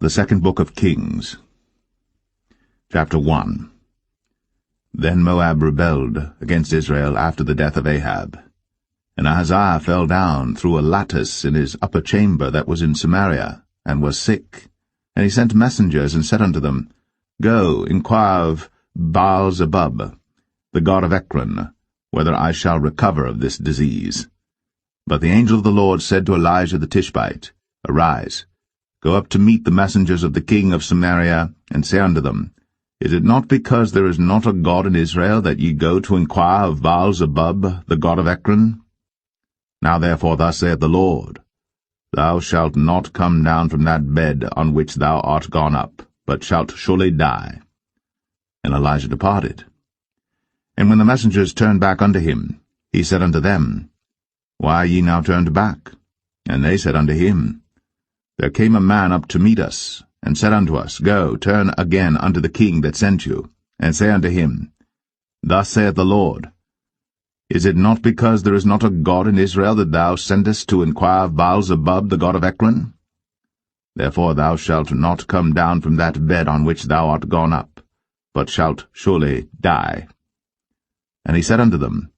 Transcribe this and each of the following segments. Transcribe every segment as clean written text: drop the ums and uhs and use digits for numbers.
The second book of Kings. Chapter 1. Then Moab rebelled against Israel after the death of Ahab. And Ahaziah fell down through a lattice in his upper chamber that was in Samaria, and was sick. And he sent messengers, and said unto them, Go, inquire of Baal-zebub, the god of Ekron, whether I shall recover of this disease. But the angel of the Lord said to Elijah the Tishbite, Arise, go up to meet the messengers of the king of Samaria, and say unto them, Is it not because there is not a God in Israel that ye go to inquire of Baal-zebub, the god of Ekron? Now therefore thus saith the Lord, Thou shalt not come down from that bed on which thou art gone up, but shalt surely die. And Elijah departed. And when the messengers turned back unto him, he said unto them, Why are ye now turned back? And they said unto him, There came a man up to meet us, and said unto us, Go, turn again unto the king that sent you, and say unto him, Thus saith the Lord, Is it not because there is not a God in Israel that thou sendest to inquire of Baal-zebub, the god of Ekron? Therefore thou shalt not come down from that bed on which thou art gone up, but shalt surely die. And he said unto them,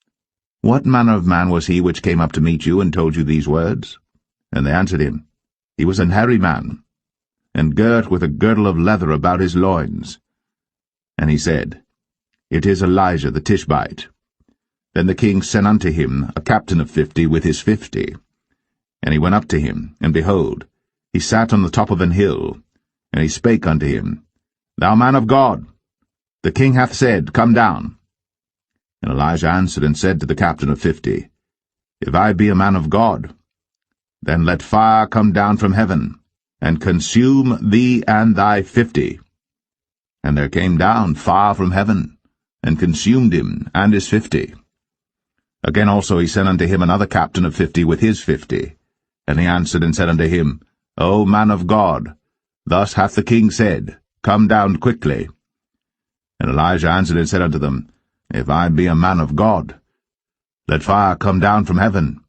What manner of man was he which came up to meet you, and told you these words? And they answered him, He was an hairy man, and girt with a girdle of leather about his loins. And he said, It is Elijah the Tishbite. Then the king sent unto him a captain of 50 with his 50. And he went up to him, and behold, he sat on the top of an hill. And he spake unto him, Thou man of God, the king hath said, Come down. And Elijah answered and said to the captain of 50, If I be a man of God, then let fire come down from heaven, and consume thee and thy 50. And there came down fire from heaven, and consumed him and his 50. Again also he sent unto him another captain of 50 with his 50. And he answered and said unto him, O man of God, thus hath the king said, Come down quickly. And Elijah answered and said unto them, If I be a man of God, let fire come down from heaven,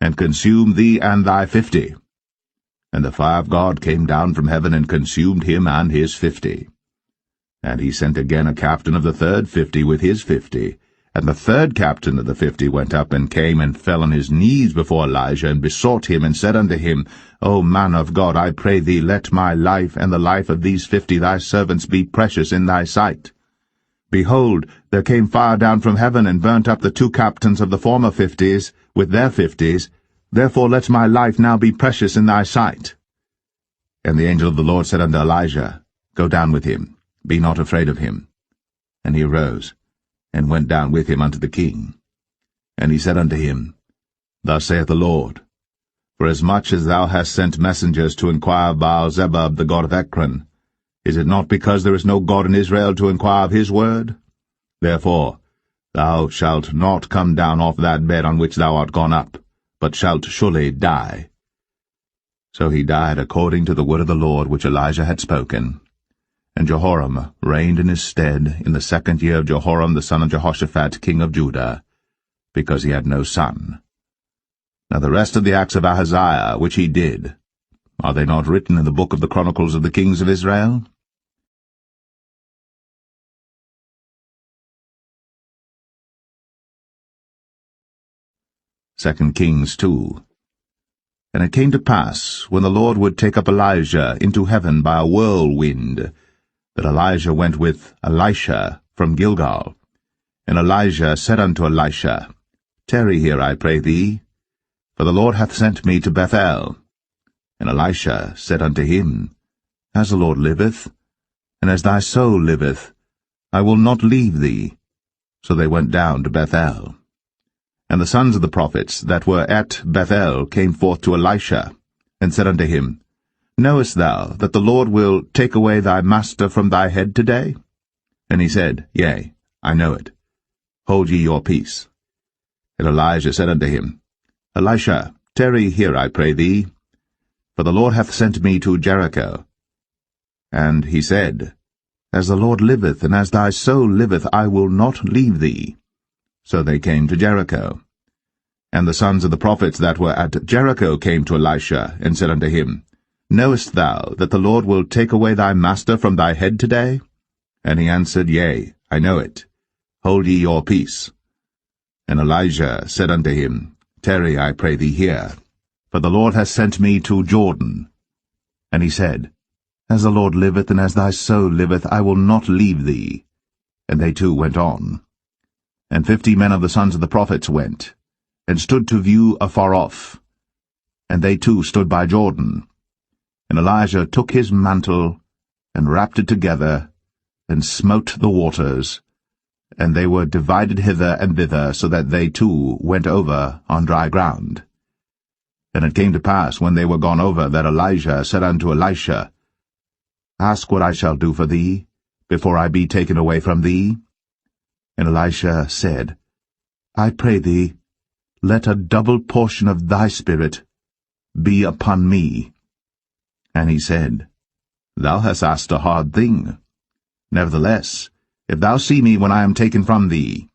and consume thee and thy 50. And the fire of God came down from heaven, and consumed him and his 50. And he sent again a captain of the third 50 with his 50. And the third captain of the 50 went up, and came and fell on his knees before Elijah, and besought him, and said unto him, O man of God, I pray thee, let my life and the life of these 50 thy servants be precious in thy sight. Behold, there came fire down from heaven, and burnt up the 2 captains of the former 50s with their 50s. Therefore let my life now be precious in thy sight. And the angel of the Lord said unto Elijah, Go down with him, be not afraid of him. And he arose, and went down with him unto the king. And he said unto him, Thus saith the Lord, Forasmuch as thou hast sent messengers to inquire of Baal-zebub, the god of Ekron, is it not because there is no God in Israel to inquire of his word? Therefore thou shalt not come down off that bed on which thou art gone up, but shalt surely die. So he died according to the word of the Lord which Elijah had spoken. And Jehoram reigned in his stead in the 2nd year of Jehoram the son of Jehoshaphat king of Judah, because he had no son. Now the rest of the acts of Ahaziah which he did, are they not written in the book of the Chronicles of the kings of Israel? Second Kings 2. And it came to pass, when the Lord would take up Elijah into heaven by a whirlwind, that Elijah went with Elisha from Gilgal. And Elijah said unto Elisha, Tarry here, I pray thee, for the Lord hath sent me to Bethel. And Elisha said unto him, As the Lord liveth, and as thy soul liveth, I will not leave thee. So they went down to Bethel. And the sons of the prophets that were at Bethel came forth to Elisha, and said unto him, Knowest thou that the Lord will take away thy master from thy head today? And he said, Yea, I know it. Hold ye your peace. And Elijah said unto him, Elisha, tarry here, I pray thee, for the Lord hath sent me to Jericho. And he said, As the Lord liveth, and as thy soul liveth, I will not leave thee. So they came to Jericho. And the sons of the prophets that were at Jericho came to Elisha, and said unto him, Knowest thou that the Lord will take away thy master from thy head today? And he answered, Yea, I know it. Hold ye your peace. And Elijah said unto him, Tarry, I pray thee here, for the Lord hath sent me to Jordan. And he said, As the Lord liveth, and as thy soul liveth, I will not leave thee. And they two went on. And 50 men of the sons of the prophets went, and stood to view afar off. And they too stood by Jordan. And Elijah took his mantle, and wrapped it together, and smote the waters, and they were divided hither and thither, so that they too went over on dry ground. And it came to pass, when they were gone over, that Elijah said unto Elisha, Ask what I shall do for thee, before I be taken away from thee. And Elisha said, I pray thee, let a double portion of thy spirit be upon me. And he said, Thou hast asked a hard thing. Nevertheless, if thou see me when I am taken from thee,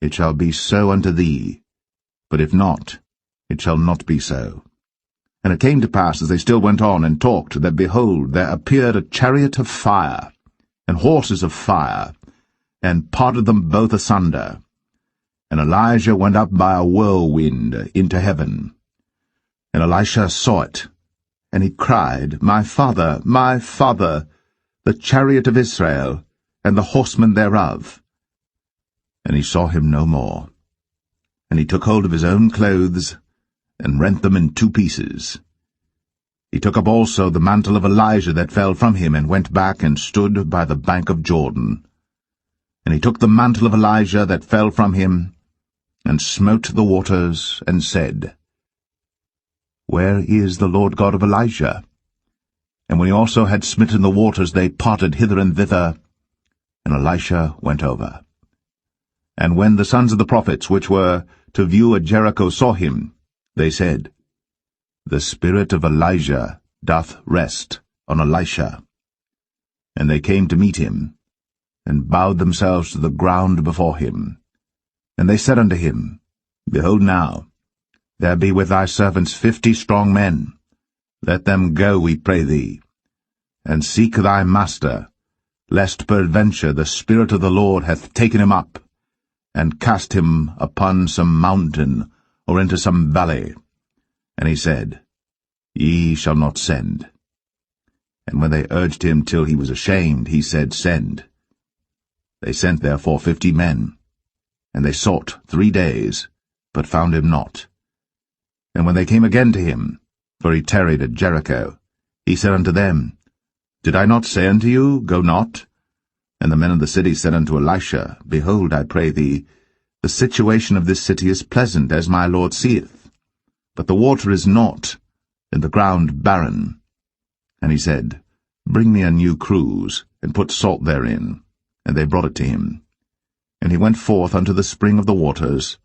it shall be so unto thee, but if not, it shall not be so. And it came to pass, as they still went on and talked, that, behold, there appeared a chariot of fire, and horses of fire, and parted them both asunder. And Elijah went up by a whirlwind into heaven. And Elisha saw it, and he cried, my father, the chariot of Israel, and the horsemen thereof. And he saw him no more. And he took hold of his own clothes, and rent them in 2 pieces. He took up also the mantle of Elijah that fell from him, and went back and stood by the bank of Jordan. And he took the mantle of Elijah that fell from him, and smote the waters, and said, Where is the Lord God of Elijah? And when he also had smitten the waters, they parted hither and thither, and Elisha went over. And when the sons of the prophets, which were to view at Jericho, saw him, they said, The spirit of Elijah doth rest on Elisha. And they came to meet him, and bowed themselves to the ground before him. And they said unto him, Behold now, there be with thy servants 50 strong men. Let them go, we pray thee, and seek thy master, lest peradventure the Spirit of the Lord hath taken him up, and cast him upon some mountain, or into some valley. And he said, Ye shall not send. And when they urged him till he was ashamed, he said, Send. They sent therefore 50 men, and they sought 3 days, but found him not. And when they came again to him, for he tarried at Jericho, he said unto them, Did I not say unto you, Go not? And the men of the city said unto Elisha, Behold, I pray thee, the situation of this city is pleasant, as my Lord seeth, but the water is not, and the ground barren. And he said, Bring me a new cruse, and put salt therein. And they brought it to him. And he went forth unto the spring of the waters,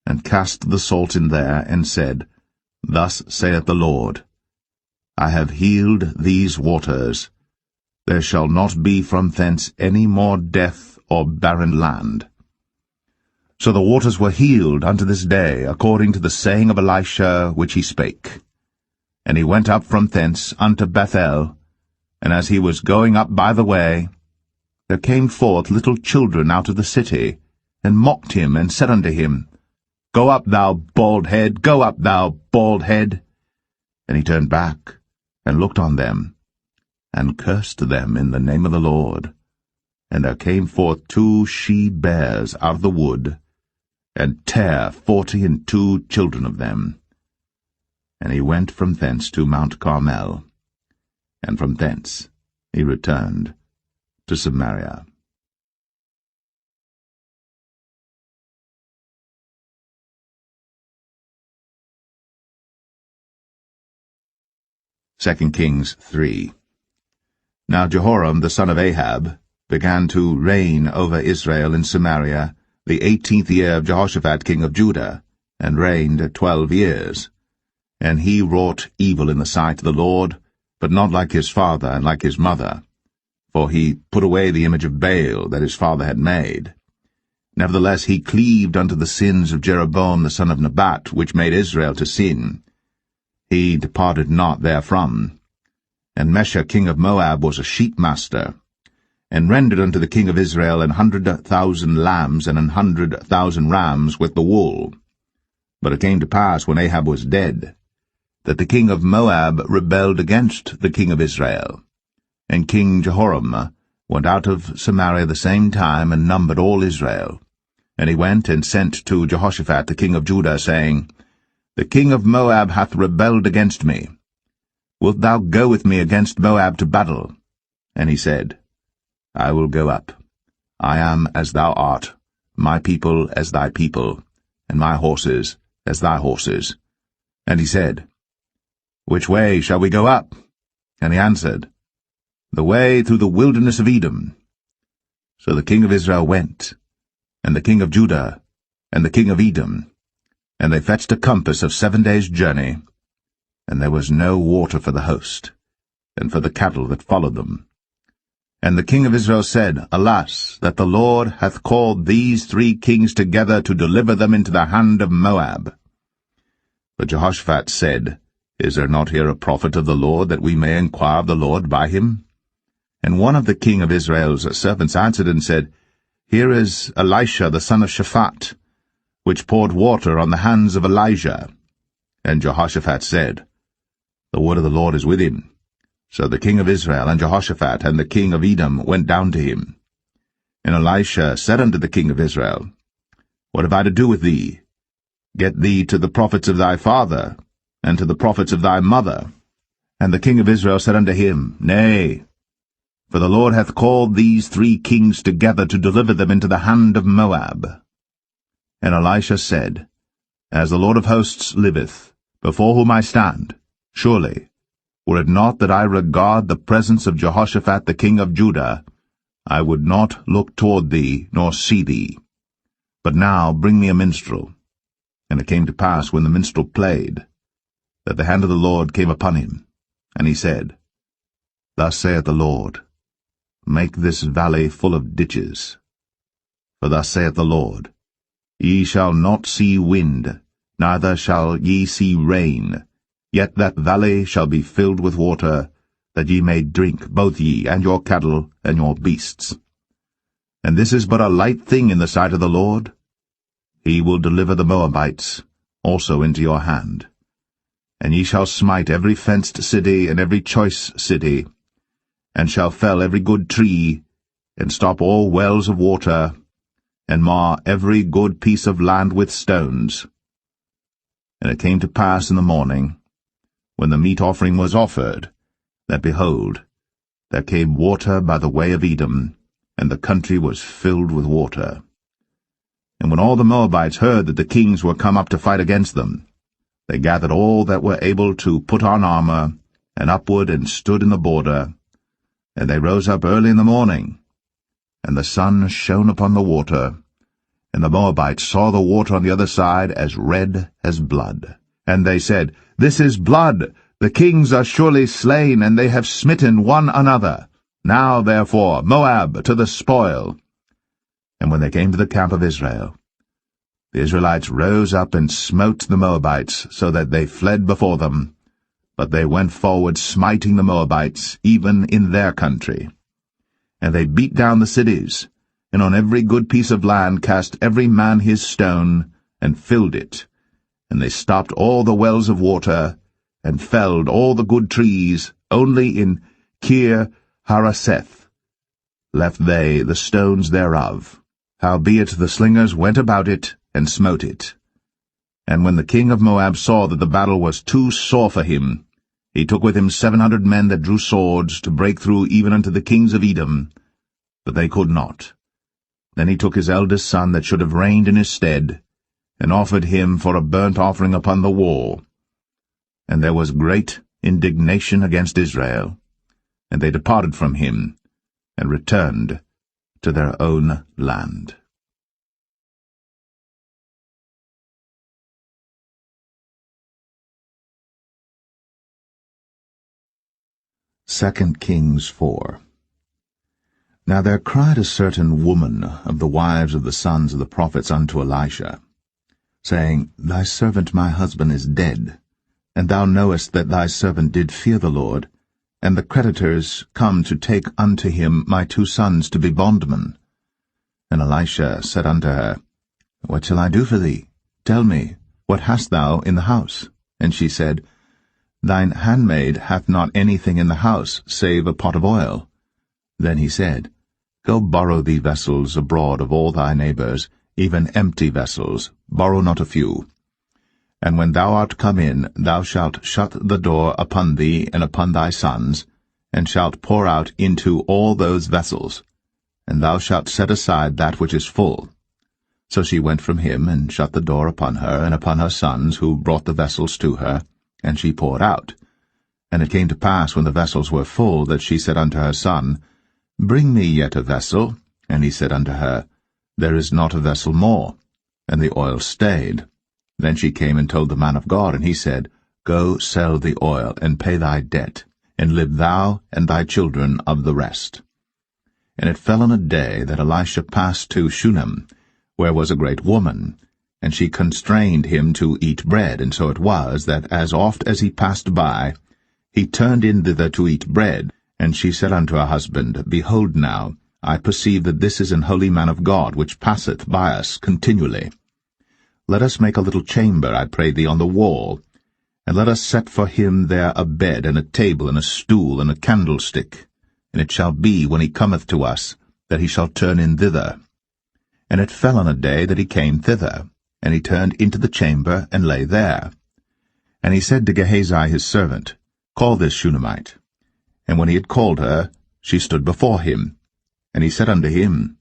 and cast the salt in there, and said, Thus saith the Lord, I have healed these waters. There shall not be from thence any more death or barren land. So the waters were healed unto this day, according to the saying of Elisha which he spake. And he went up from thence unto Bethel, and as he was going up by the way, there came forth little children out of the city, and mocked him, and said unto him, Go up, thou bald head, go up, thou bald head. And he turned back, and looked on them, and cursed them in the name of the Lord. And there came forth 2 she-bears out of the wood, and tare 42 children of them. And he went from thence to Mount Carmel, and from thence he returned to Samaria. 2 Kings 3. Now Jehoram the son of Ahab began to reign over Israel in Samaria the 18th year of Jehoshaphat king of Judah, and reigned 12 years. And he wrought evil in the sight of the Lord, but not like his father and like his mother, for he put away the image of Baal that his father had made. Nevertheless he cleaved unto the sins of Jeroboam the son of Nebat, which made Israel to sin. he departed not therefrom. And Mesha king of Moab was a sheepmaster, and rendered unto the king of Israel 100,000 lambs and 100,000 rams with the wool. But it came to pass, when Ahab was dead, that the king of Moab rebelled against the king of Israel. And King Jehoram went out of Samaria the same time, and numbered all Israel. And he went and sent to Jehoshaphat the king of Judah, saying, The king of Moab hath rebelled against me. Wilt thou go with me against Moab to battle? And he said, I will go up. I am as thou art, my people as thy people, and my horses as thy horses. And he said, Which way shall we go up? And he answered, The way through the wilderness of Edom. So the king of Israel went, and the king of Judah, and the king of Edom, and they fetched a compass of 7 days' journey, and there was no water for the host, and for the cattle that followed them. And the king of Israel said, Alas, that the Lord hath called these 3 kings together to deliver them into the hand of Moab. But Jehoshaphat said, Is there not here a prophet of the Lord, that we may inquire of the Lord by him? And one of the king of Israel's servants answered and said, Here is Elisha the son of Shaphat, which poured water on the hands of Elijah. And Jehoshaphat said, The word of the Lord is with him. So the king of Israel and Jehoshaphat and the king of Edom went down to him. And Elisha said unto the king of Israel, What have I to do with thee? Get thee to the prophets of thy father, and to the prophets of thy mother. And the king of Israel said unto him, Nay, for the Lord hath called these 3 kings together to deliver them into the hand of Moab. And Elisha said, As the Lord of hosts liveth, before whom I stand, surely, were it not that I regard the presence of Jehoshaphat the king of Judah, I would not look toward thee, nor see thee. But now bring me a minstrel. And it came to pass, when the minstrel played, that the hand of the Lord came upon him. And he said, Thus saith the Lord, Make this valley full of ditches. For thus saith the Lord, Ye shall not see wind, neither shall ye see rain, yet that valley shall be filled with water, that ye may drink, both ye, and your cattle, and your beasts. And this is but a light thing in the sight of the Lord. He will deliver the Moabites also into your hand. And ye shall smite every fenced city and every choice city, and shall fell every good tree, and stop all wells of water, and mar every good piece of land with stones. And it came to pass in the morning, when the meat offering was offered, that, behold, there came water by the way of Edom, and the country was filled with water. And when all the Moabites heard that the kings were come up to fight against them, they gathered all that were able to put on armor, and upward and stood in the border. And they rose up early in the morning, and the sun shone upon the water, and the Moabites saw the water on the other side as red as blood. And they said, This is blood. The kings are surely slain, and they have smitten one another. Now, therefore, Moab to the spoil. And when they came to the camp of Israel, the Israelites rose up and smote the Moabites, so that they fled before them. But they went forward, smiting the Moabites, even in their country. And they beat down the cities, and on every good piece of land cast every man his stone, and filled it. And they stopped all the wells of water, and felled all the good trees. Only in Kir Haraseth left they the stones thereof. Howbeit the slingers went about it, and smote it. And when the king of Moab saw that the battle was too sore for him, he took with him 700 men that drew swords, to break through even unto the kings of Edom, but they could not. Then he took his eldest son that should have reigned in his stead, and offered him for a burnt offering upon the wall. And there was great indignation against Israel, and they departed from him, and returned to their own land. 2 Kings 4. Now there cried a certain woman of the wives of the sons of the prophets unto Elisha, saying, Thy servant my husband is dead, And thou knowest that thy servant did fear the Lord, and the creditors come to take unto him my 2 sons to be bondmen. And Elisha said unto her, What shall I do for thee? Tell me, what hast thou in the house? And she said, Thine handmaid hath not anything in the house, save a pot of oil. Then he said, Go borrow thee vessels abroad of all thy neighbors, even empty vessels, borrow not a few. And when thou art come in, thou shalt shut the door upon thee and upon thy sons, and shalt pour out into all those vessels, and thou shalt set aside that which is full. So she went from him, and shut the door upon her and upon her sons, who brought the vessels to her, and she poured out. And it came to pass, when the vessels were full, that she said unto her son, Bring me yet a vessel. And he said unto her, There is not a vessel more. And the oil stayed. Then she came and told the man of God, and he said, Go sell the oil, and pay thy debt, and live thou and thy children of the rest. And it fell on a day that Elisha passed to Shunem, where was a great woman, and she constrained him to eat bread. And so it was, that as oft as he passed by, he turned in thither to eat bread. And she said unto her husband, Behold now, I perceive that this is an holy man of God, which passeth by us continually. Let us make a little chamber, I pray thee, on the wall, and let us set for him there a bed, and a table, and a stool, and a candlestick. And it shall be, when he cometh to us, that he shall turn in thither. And it fell on a day that he came thither, and he turned into the chamber, and lay there. And he said to Gehazi his servant, Call this Shunammite. And when he had called her, she stood before him. And he said unto him,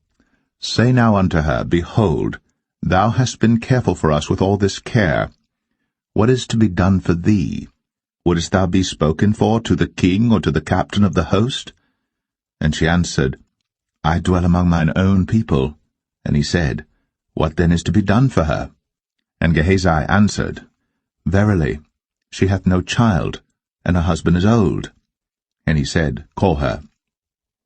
Say now unto her, Behold, thou hast been careful for us with all this care. What is to be done for thee? Wouldest thou be spoken for to the king or to the captain of the host? And she answered, I dwell among mine own people. And he said, What then is to be done for her? And Gehazi answered, Verily, she hath no child, and her husband is old. And he said, Call her.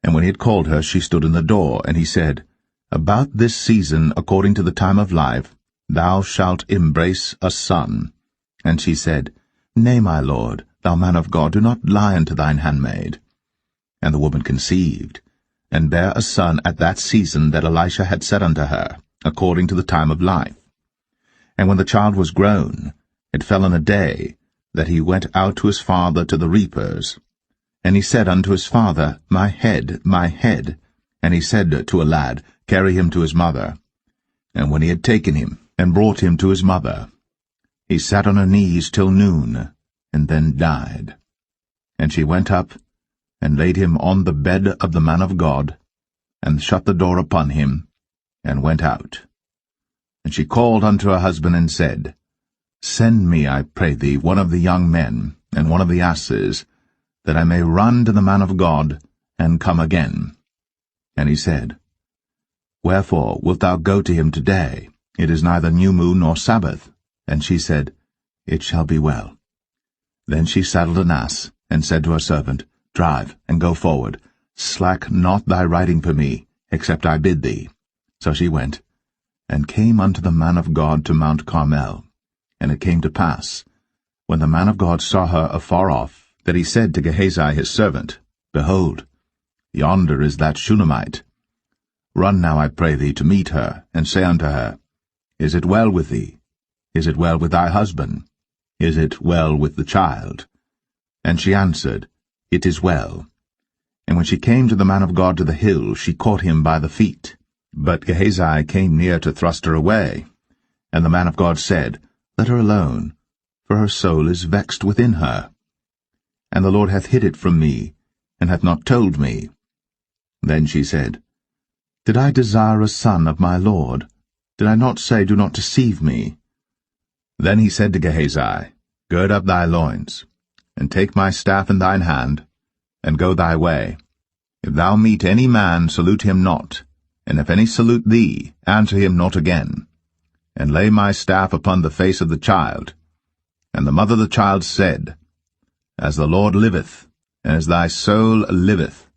And when he had called her, she stood in the door. And he said, About this season, according to the time of life, thou shalt embrace a son. And she said, Nay, my lord, thou man of God, do not lie unto thine handmaid. And the woman conceived, and bare a son at that season that Elisha had said unto her, according to the time of life. And when the child was grown, it fell on a day that he went out to his father to the reapers. And he said unto his father, My head, my head. And he said to a lad, Carry him to his mother. And when he had taken him, and brought him to his mother, he sat on her knees till noon, and then died. And she went up, and laid him on the bed of the man of God, and shut the door upon him, and went out. And she called unto her husband, and said, Send me, I pray thee, one of the young men, and one of the asses, that I may run to the man of God, and come again. And he said, Wherefore wilt thou go to him today? It is neither new moon nor Sabbath. And she said, It shall be well. Then she saddled an ass, and said to her servant, Drive, and go forward. Slack not thy riding for me, except I bid thee. So she went, and came unto the man of God to Mount Carmel. And it came to pass, when the man of God saw her afar off, that he said to Gehazi his servant, Behold, yonder is that Shunammite. Run now, I pray thee, to meet her, and say unto her, Is it well with thee? Is it well with thy husband? Is it well with the child? And she answered, It is well. And when she came to the man of God to the hill, she caught him by the feet. But Gehazi came near to thrust her away. And the man of God said, Let her alone, for her soul is vexed within her. And the Lord hath hid it from me, and hath not told me. Then she said, Did I desire a son of my Lord? Did I not say, Do not deceive me? Then he said to Gehazi, Gird up thy loins, and take my staff in thine hand, and go thy way. If thou meet any man, salute him not, and if any salute thee, answer him not again. And lay my staff upon the face of the child. And the mother of the child said, As the Lord liveth, and as thy soul liveth,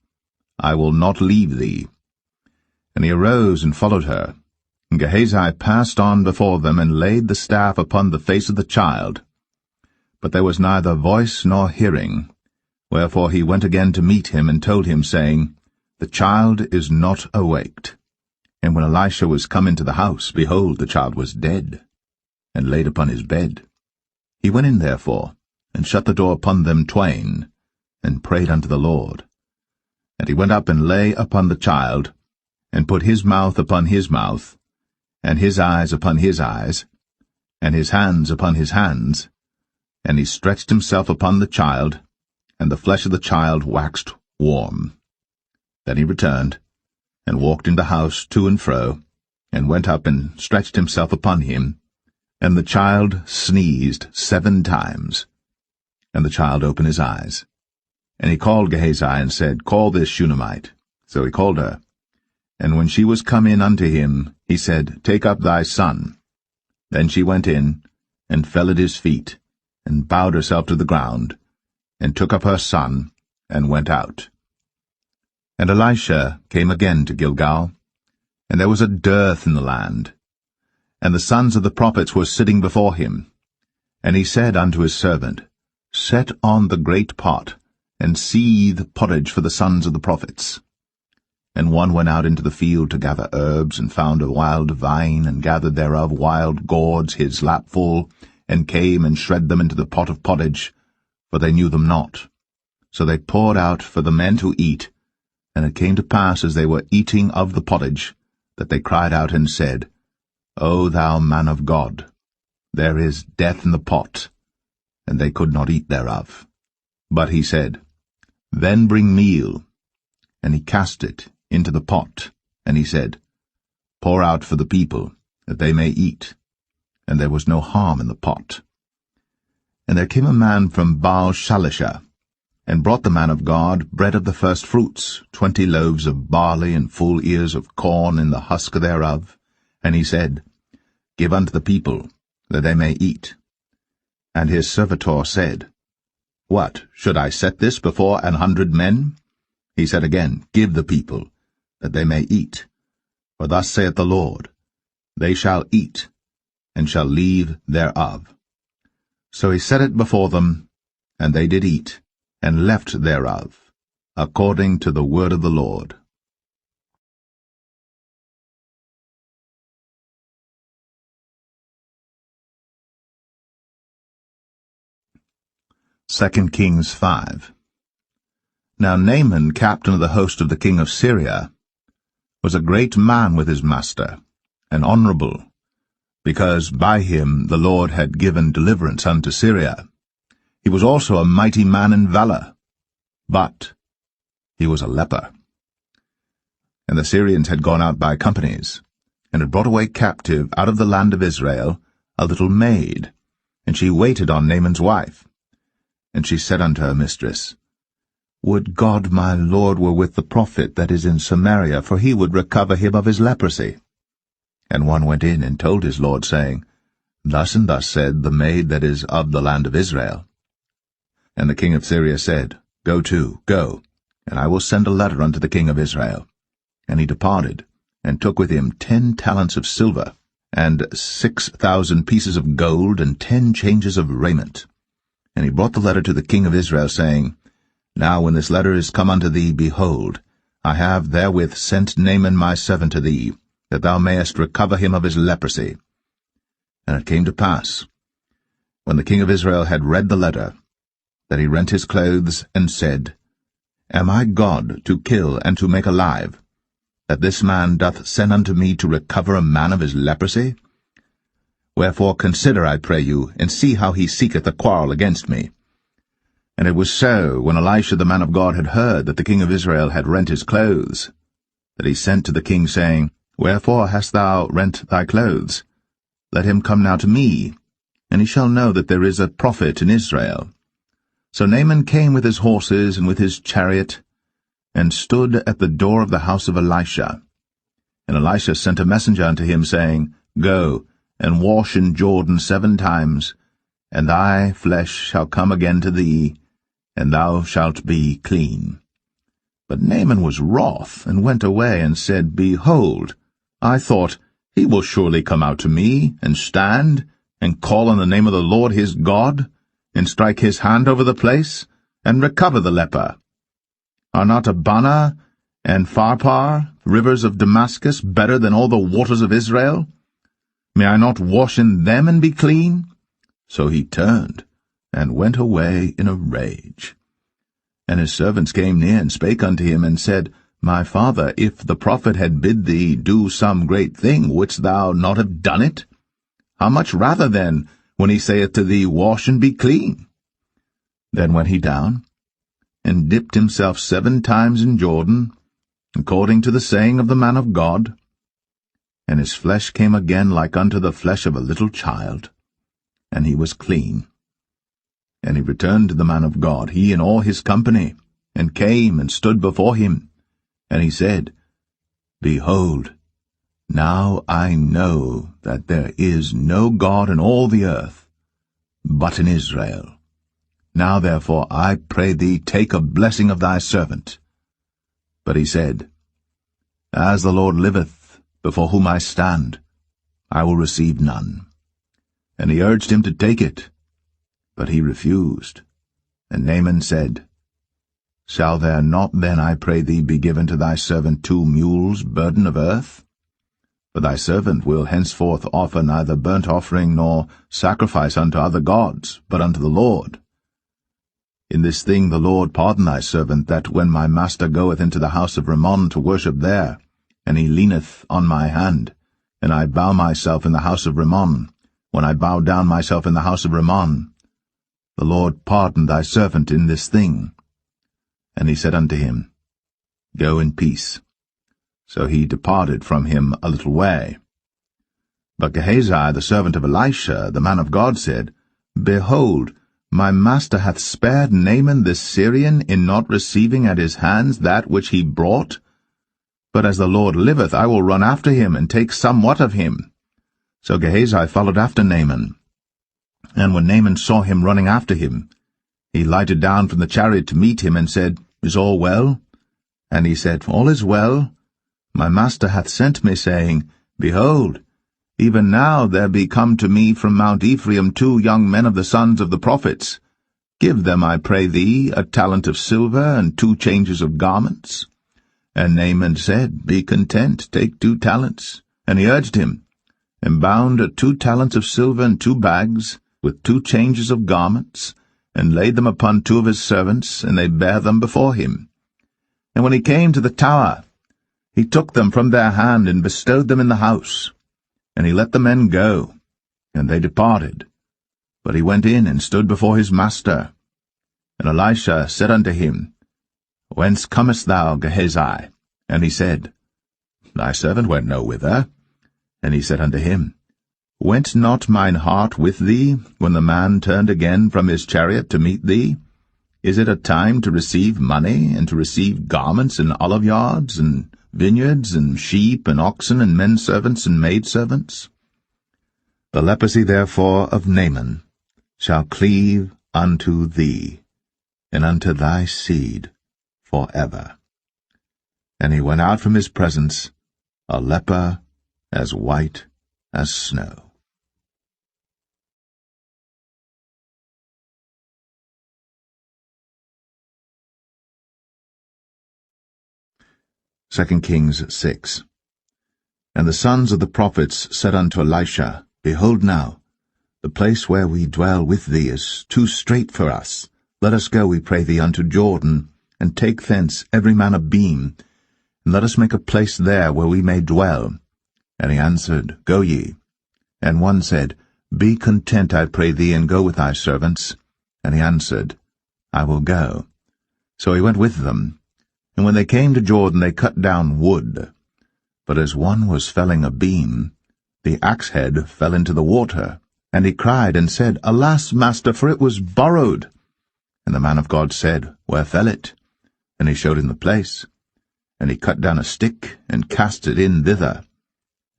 I will not leave thee. And he arose and followed her. And Gehazi passed on before them, and laid the staff upon the face of the child. but there was neither voice nor hearing. Wherefore he went again to meet him, and told him, saying, The child is not awaked. And when Elisha was come into the house, behold, the child was dead, and laid upon his bed. He went in therefore, and shut the door upon them twain, and prayed unto the Lord. And he went up and lay upon the child, and put his mouth upon his mouth, and his eyes upon his eyes, and his hands upon his hands, and he stretched himself upon the child, and the flesh of the child waxed warm. Then he returned, and walked in the house to and fro, and went up and stretched himself upon him, and the child sneezed 7 times. And the child opened his eyes. And he called Gehazi, and said, Call this Shunammite. So he called her. And when she was come in unto him, he said, Take up thy son. Then she went in, and fell at his feet, and bowed herself to the ground, and took up her son, and went out. And Elisha came again to Gilgal, and there was a dearth in the land. And the sons of the prophets were sitting before him. And he said unto his servant, Set on the great pot, and seethe pottage for the sons of the prophets. And one went out into the field to gather herbs, and found a wild vine, and gathered thereof wild gourds his lapful, and came and shred them into the pot of pottage, for they knew them not. So they poured out for the men to eat, and it came to pass, as they were eating of the pottage, that they cried out and said, O thou man of God, there is death in the pot. And they could not eat thereof. But he said, Then bring meal. And he cast it into the pot, and he said, Pour out for the people, that they may eat. And there was no harm in the pot. And there came a man from Baal-Shalisha, and brought the man of God bread of the first fruits, 20 loaves of barley, and full ears of corn in the husk thereof. And he said, Give unto the people, that they may eat. And his servitor said, What, should I set this before 100 men? He said again, Give the people, that they may eat. For thus saith the Lord, They shall eat, and shall leave thereof. So he set it before them, and they did eat, and left thereof, according to the word of the Lord. 2 Kings 5. Now Naaman, captain of the host of the king of Syria, was a great man with his master, and honorable, because by him the Lord had given deliverance unto Syria. He was also a mighty man in valor, but he was a leper. And the Syrians had gone out by companies, and had brought away captive out of the land of Israel a little maid, and she waited on Naaman's wife. And she said unto her mistress, Would God my Lord were with the prophet that is in Samaria, for he would recover him of his leprosy. And one went in and told his lord, saying, Thus and thus said the maid that is of the land of Israel. And the king of Syria said, Go to, go, and I will send a letter unto the king of Israel. And he departed, and took with him 10 talents of silver, and 6,000 pieces of gold, and 10 changes of raiment. And he brought the letter to the king of Israel, saying, Now when this letter is come unto thee, behold, I have therewith sent Naaman my servant to thee, that thou mayest recover him of his leprosy. And it came to pass, when the king of Israel had read the letter, that he rent his clothes, and said, Am I God to kill and to make alive, that this man doth send unto me to recover a man of his leprosy? Wherefore consider, I pray you, and see how he seeketh a quarrel against me. And it was so, when Elisha the man of God had heard that the king of Israel had rent his clothes, that he sent to the king, saying, Wherefore hast thou rent thy clothes? Let him come now to me, and he shall know that there is a prophet in Israel. So Naaman came with his horses and with his chariot, and stood at the door of the house of Elisha. And Elisha sent a messenger unto him, saying, Go, and wash in Jordan 7 times, and thy flesh shall come again to thee, and thou shalt be clean. But Naaman was wroth, and went away, and said, Behold, I thought, he will surely come out to me, and stand, and call on the name of the Lord his God, and strike his hand over the place, and recover the leper? Are not Abana and Pharpar, rivers of Damascus, better than all the waters of Israel? May I not wash in them and be clean?" So he turned, and went away in a rage. And his servants came near, and spake unto him, and said, My father, if the prophet had bid thee do some great thing, wouldst thou not have done it? How much rather then, when he saith to thee, Wash and be clean? Then went he down, and dipped himself 7 times in Jordan, according to the saying of the man of God, and his flesh came again like unto the flesh of a little child, and he was clean. And he returned to the man of God, he and all his company, and came and stood before him. And he said, Behold, now I know that there is no God in all the earth, but in Israel. Now therefore I pray thee, take a blessing of thy servant. But he said, As the Lord liveth, before whom I stand, I will receive none. And he urged him to take it, but he refused. And Naaman said, Shall there not then, I pray thee, be given to thy servant 2 mules' burden of earth? For thy servant will henceforth offer neither burnt offering nor sacrifice unto other gods, but unto the Lord. In this thing the Lord pardon thy servant, that when my master goeth into the house of Rimmon to worship there, and he leaneth on my hand, and I bow myself in the house of Rimmon, when I bow down myself in the house of Rimmon, the Lord pardon thy servant in this thing. And he said unto him, Go in peace. So he departed from him a little way. But Gehazi, the servant of Elisha, the man of God, said, Behold, my master hath spared Naaman this Syrian in not receiving at his hands that which he brought. But as the Lord liveth, I will run after him, and take somewhat of him. So Gehazi followed after Naaman. And when Naaman saw him running after him, he lighted down from the chariot to meet him, and said, Is all well? And he said, All is well. My master hath sent me, saying, Behold, even now there be come to me from Mount Ephraim 2 young men of the sons of the prophets. Give them, I pray thee, a talent of silver, and 2 changes of garments. And Naaman said, Be content, take 2 talents. And he urged him, and bound 2 talents of silver in 2 bags, with 2 changes of garments, and laid them upon 2 of his servants, and they bare them before him. And when he came to the tower, he took them from their hand, and bestowed them in the house. And he let the men go, and they departed. But he went in, and stood before his master. And Elisha said unto him, Whence comest thou, Gehazi? And he said, Thy servant went no whither. And he said unto him, Went not mine heart with thee, when the man turned again from his chariot to meet thee? Is it a time to receive money, and to receive garments, and oliveyards, and vineyards, and sheep, and oxen, and men servants, and maidservants? The leprosy therefore of Naaman shall cleave unto thee, and unto thy seed for ever. And he went out from his presence, a leper as white as snow. 2 Kings 6. And the sons of the prophets said unto Elisha, Behold now, the place where we dwell with thee is too strait for us. Let us go, we pray thee, unto Jordan, and take thence every man a beam, and let us make a place there where we may dwell. And he answered, Go ye. And one said, Be content, I pray thee, and go with thy servants. And he answered, I will go. So he went with them. And when they came to Jordan, they cut down wood. But as one was felling a beam, the axe head fell into the water. And he cried and said, Alas, master, for it was borrowed. And the man of God said, Where fell it? And he showed him the place. And he cut down a stick, and cast it in thither.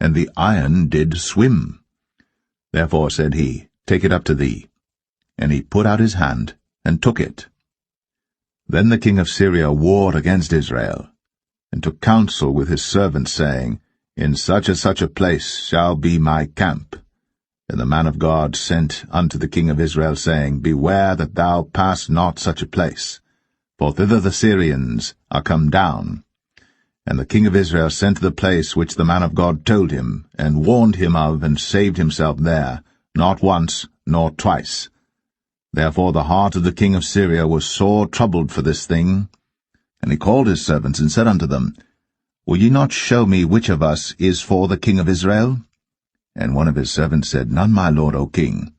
And the iron did swim. Therefore said he, Take it up to thee. And he put out his hand, and took it. Then the king of Syria warred against Israel, and took counsel with his servants, saying, In such a place shall be my camp. And the man of God sent unto the king of Israel, saying, Beware that thou pass not such a place, for thither the Syrians are come down. And the king of Israel sent to the place which the man of God told him, and warned him of, and saved himself there, not once nor twice. Therefore the heart of the king of Syria was sore troubled for this thing. And he called his servants, and said unto them, Will ye not show me which of us is for the king of Israel? And one of his servants said, None, my lord, O king.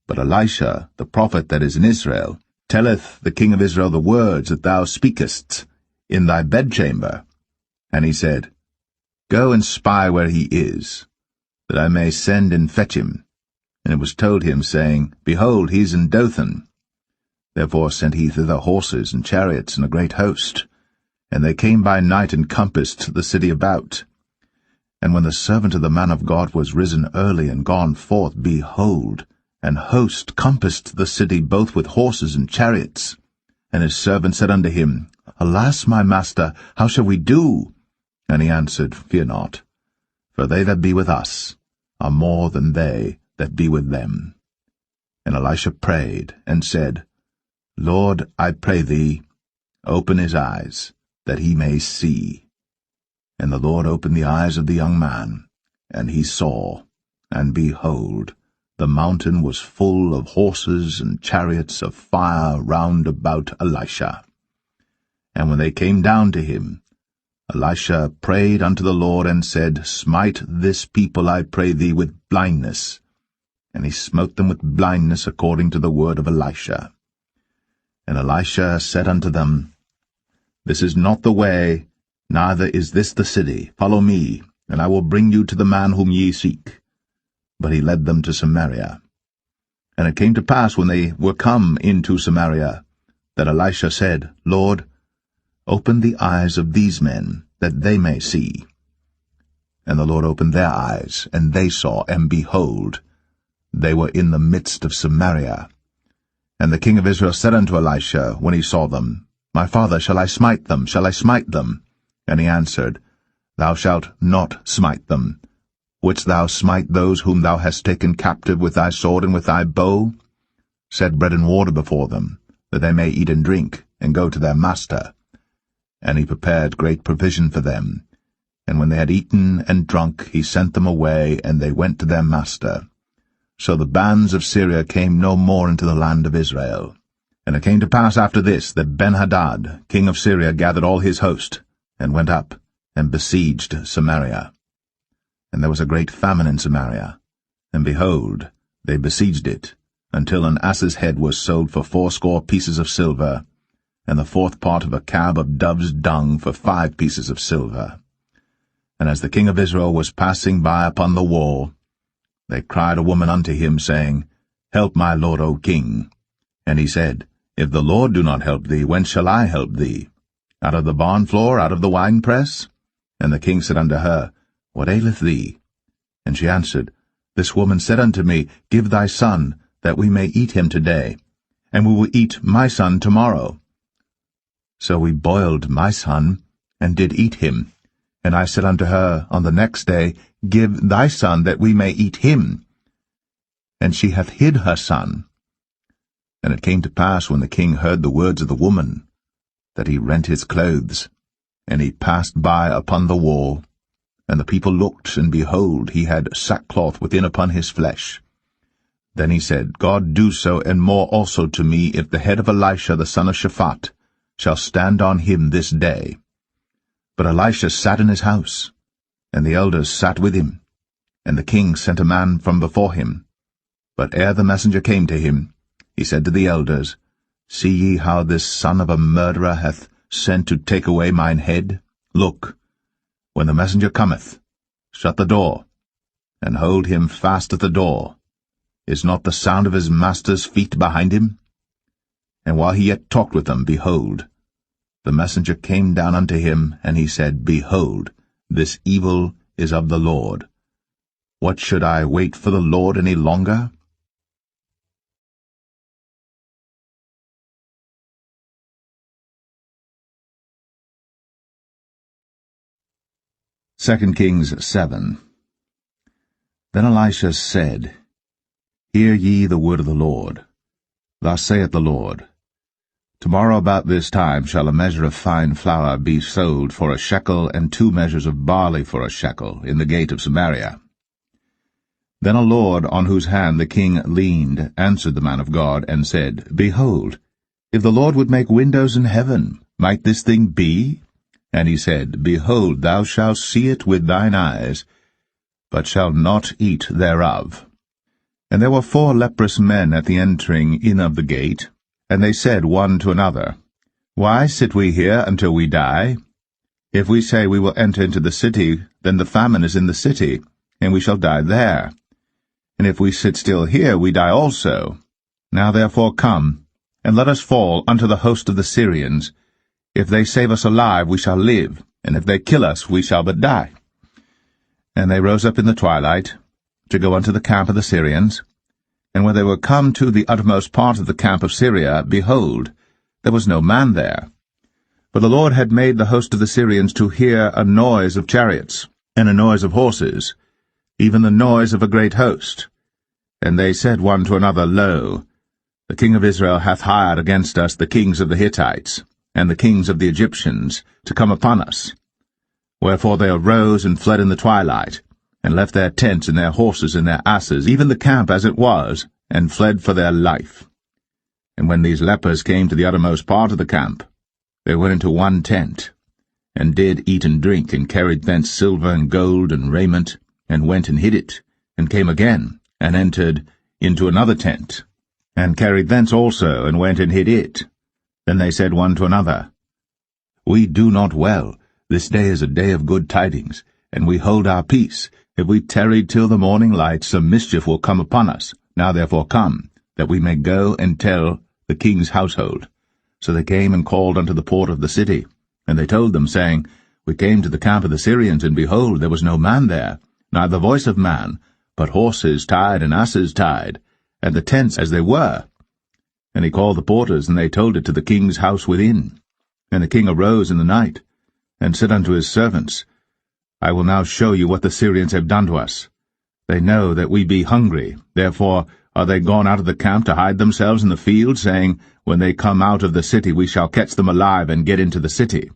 But Elisha, the prophet that is in Israel, telleth the king of Israel the words that thou speakest in thy bedchamber. And he said, Go and spy where he is, that I may send and fetch him. And it was told him, saying, Behold, he is in Dothan. Therefore sent he thither horses and chariots and a great host. And they came by night and compassed the city about. And when the servant of the man of God was risen early and gone forth, behold, an host compassed the city both with horses and chariots. And his servant said unto him, Alas, my master, how shall we do? And he answered, Fear not, for they that be with us are more than they that be with them. And Elisha prayed, and said, Lord, I pray thee, open his eyes, that he may see. And the Lord opened the eyes of the young man, and he saw, and behold, the mountain was full of horses and chariots of fire round about Elisha. And when they came down to him, Elisha prayed unto the Lord, and said, Smite this people, I pray thee, with blindness. And he smote them with blindness according to the word of Elisha. And Elisha said unto them, This is not the way, neither is this the city. Follow me, and I will bring you to the man whom ye seek. But he led them to Samaria. And it came to pass, when they were come into Samaria, that Elisha said, Lord, open the eyes of these men, that they may see. And the Lord opened their eyes, and they saw, and behold, they were in the midst of Samaria. And the king of Israel said unto Elisha, when he saw them, My father, shall I smite them? Shall I smite them? And he answered, Thou shalt not smite them. Wouldst thou smite those whom thou hast taken captive with thy sword and with thy bow? Set bread and water before them, that they may eat and drink, and go to their master. And he prepared great provision for them. And when they had eaten and drunk, he sent them away, and they went to their master. So the bands of Syria came no more into the land of Israel. And it came to pass after this, that Ben-Hadad, king of Syria, gathered all his host, and went up, and besieged Samaria. And there was a great famine in Samaria, and behold, they besieged it, until an ass's head was sold for 80 pieces of silver, and the 4th part of a cab of dove's dung for 5 pieces of silver. And as the king of Israel was passing by upon the wall, they cried a woman unto him, saying, Help my lord, O king. And he said, If the Lord do not help thee, whence shall I help thee? Out of the barn floor, out of the winepress? And the king said unto her, What aileth thee? And she answered, This woman said unto me, Give thy son, that we may eat him today, and we will eat my son tomorrow. So we boiled my son, and did eat him. And I said unto her on the next day, Give thy son, that we may eat him. And she hath hid her son. And it came to pass, when the king heard the words of the woman, that he rent his clothes, and he passed by upon the wall. And the people looked, and behold, he had sackcloth within upon his flesh. Then he said, God do so, and more also to me, if the head of Elisha the son of Shaphat shall stand on him this day. But Elisha sat in his house, and the elders sat with him. And the king sent a man from before him. But ere the messenger came to him, he said to the elders, See ye how this son of a murderer hath sent to take away mine head? Look, when the messenger cometh, shut the door, and hold him fast at the door. Is not the sound of his master's feet behind him? And while he yet talked with them, behold, the messenger came down unto him, and he said, Behold, this evil is of the Lord. What should I wait for the Lord any longer? Second Kings 7. Then Elisha said, Hear ye the word of the Lord. Thus saith the Lord, Tomorrow about this time shall a measure of fine flour be sold for a shekel, and 2 measures of barley for a shekel, in the gate of Samaria. Then a lord on whose hand the king leaned answered the man of God, and said, Behold, if the Lord would make windows in heaven, might this thing be? And he said, Behold, thou shalt see it with thine eyes, but shalt not eat thereof. And there were 4 leprous men at the entering in of the gate, and they said one to another, Why sit we here until we die? If we say we will enter into the city, then the famine is in the city, and we shall die there. And if we sit still here, we die also. Now therefore come, and let us fall unto the host of the Syrians. If they save us alive, we shall live, and if they kill us, we shall but die. And they rose up in the twilight, to go unto the camp of the Syrians. And when they were come to the uttermost part of the camp of Syria, behold, there was no man there. For the Lord had made the host of the Syrians to hear a noise of chariots, and a noise of horses, even the noise of a great host. And they said one to another, Lo, the king of Israel hath hired against us the kings of the Hittites, and the kings of the Egyptians, to come upon us. Wherefore they arose and fled in the twilight, and left their tents and their horses and their asses, even the camp as it was, and fled for their life. And when these lepers came to the uttermost part of the camp, they went into one tent, and did eat and drink, and carried thence silver and gold and raiment, and went and hid it, and came again, and entered into another tent, and carried thence also, and went and hid it. Then they said one to another, We do not well. This day is a day of good tidings, and we hold our peace. If we tarry till the morning light, some mischief will come upon us. Now therefore come, that we may go and tell the king's household. So they came and called unto the port of the city. And they told them, saying, We came to the camp of the Syrians, and behold, there was no man there, neither voice of man, but horses tied and asses tied, and the tents as they were. And he called the porters, and they told it to the king's house within. And the king arose in the night, and said unto his servants, I will now show you what the Syrians have done to us. They know that we be hungry, therefore are they gone out of the camp to hide themselves in the field, saying, When they come out of the city we shall catch them alive, and get into the city.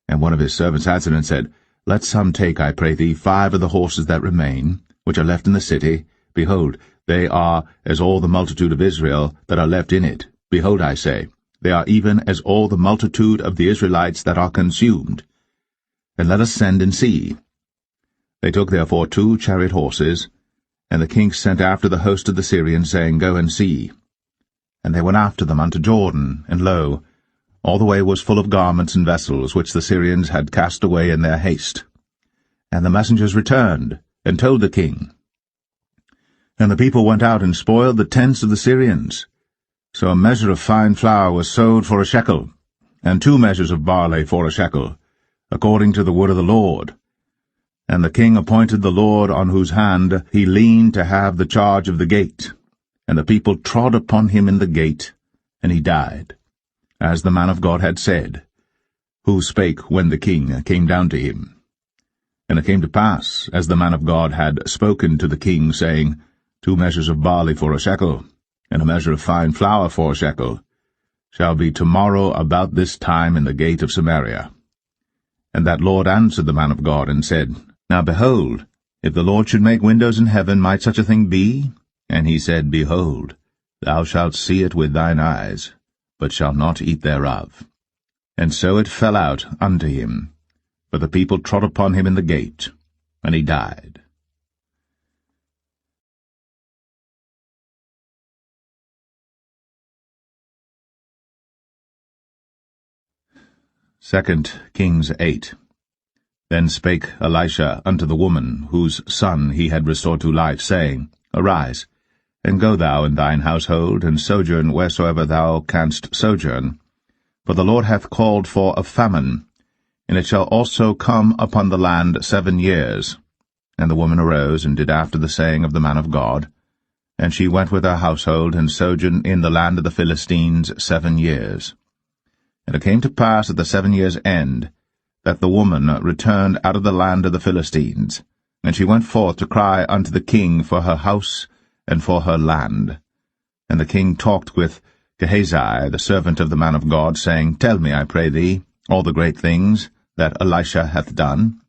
And one of his servants answered and said, Let some take, I pray thee, 5 of the horses that remain, which are left in the city. Behold, they are as all the multitude of Israel that are left in it. Behold, I say, they are even as all the multitude of the Israelites that are consumed. And let us send and see. They took therefore 2 chariot horses, and the king sent after the host of the Syrians, saying, Go and see. And they went after them unto Jordan, and lo, all the way was full of garments and vessels, which the Syrians had cast away in their haste. And the messengers returned, and told the king. And the people went out and spoiled the tents of the Syrians. So a measure of fine flour was sold for a shekel, and 2 measures of barley for a shekel, according to the word of the Lord. And the king appointed the Lord on whose hand he leaned to have the charge of the gate. And the people trod upon him in the gate, and he died, as the man of God had said, who spake when the king came down to him. And it came to pass, as the man of God had spoken to the king, saying, 2 measures of barley for a shekel, and a measure of fine flour for a shekel, shall be tomorrow about this time in the gate of Samaria. And that Lord answered the man of God, and said, Now behold, if the Lord should make windows in heaven, might such a thing be? And he said, Behold, thou shalt see it with thine eyes, but shalt not eat thereof. And so it fell out unto him, for the people trod upon him in the gate, and he died. 2 Kings 8. Then spake Elisha unto the woman, whose son he had restored to life, saying, Arise, and go thou and thine household, and sojourn wheresoever thou canst sojourn. For the Lord hath called for a famine, and it shall also come upon the land 7 years. And the woman arose, and did after the saying of the man of God. And she went with her household, and sojourned in the land of the Philistines 7 years. And it came to pass at the 7 years' end, that the woman returned out of the land of the Philistines. And she went forth to cry unto the king for her house, and for her land. And the king talked with Gehazi, the servant of the man of God, saying, Tell me, I pray thee, all the great things that Elisha hath done.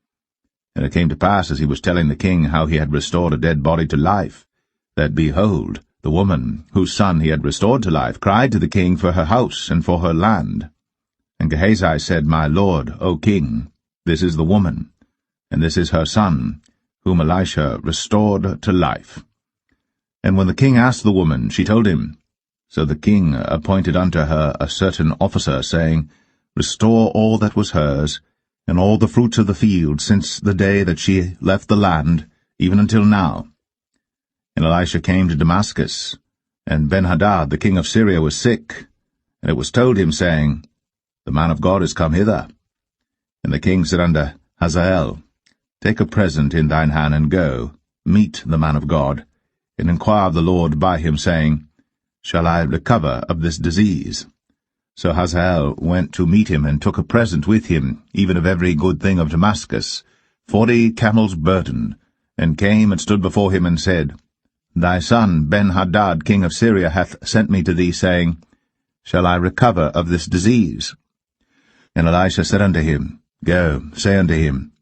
And it came to pass, as he was telling the king how he had restored a dead body to life, that, behold, the woman, whose son he had restored to life, cried to the king for her house and for her land. And Gehazi said, My lord, O king, this is the woman, and this is her son, whom Elisha restored to life. And when the king asked the woman, she told him. So the king appointed unto her a certain officer, saying, Restore all that was hers, and all the fruits of the field, since the day that she left the land, even until now. And Elisha came to Damascus, and Ben-Hadad the king of Syria was sick, and it was told him, saying, The man of God is come hither. And the king said unto Hazael, Take a present in thine hand, and go, meet the man of God, and inquire of the Lord by him, saying, Shall I recover of this disease? So Hazael went to meet him, and took a present with him, even of every good thing of Damascus, 40 camels' burden, and came and stood before him, and said, Thy son Ben-Hadad king of Syria hath sent me to thee, saying, Shall I recover of this disease? And Elisha said unto him, Go, say unto him,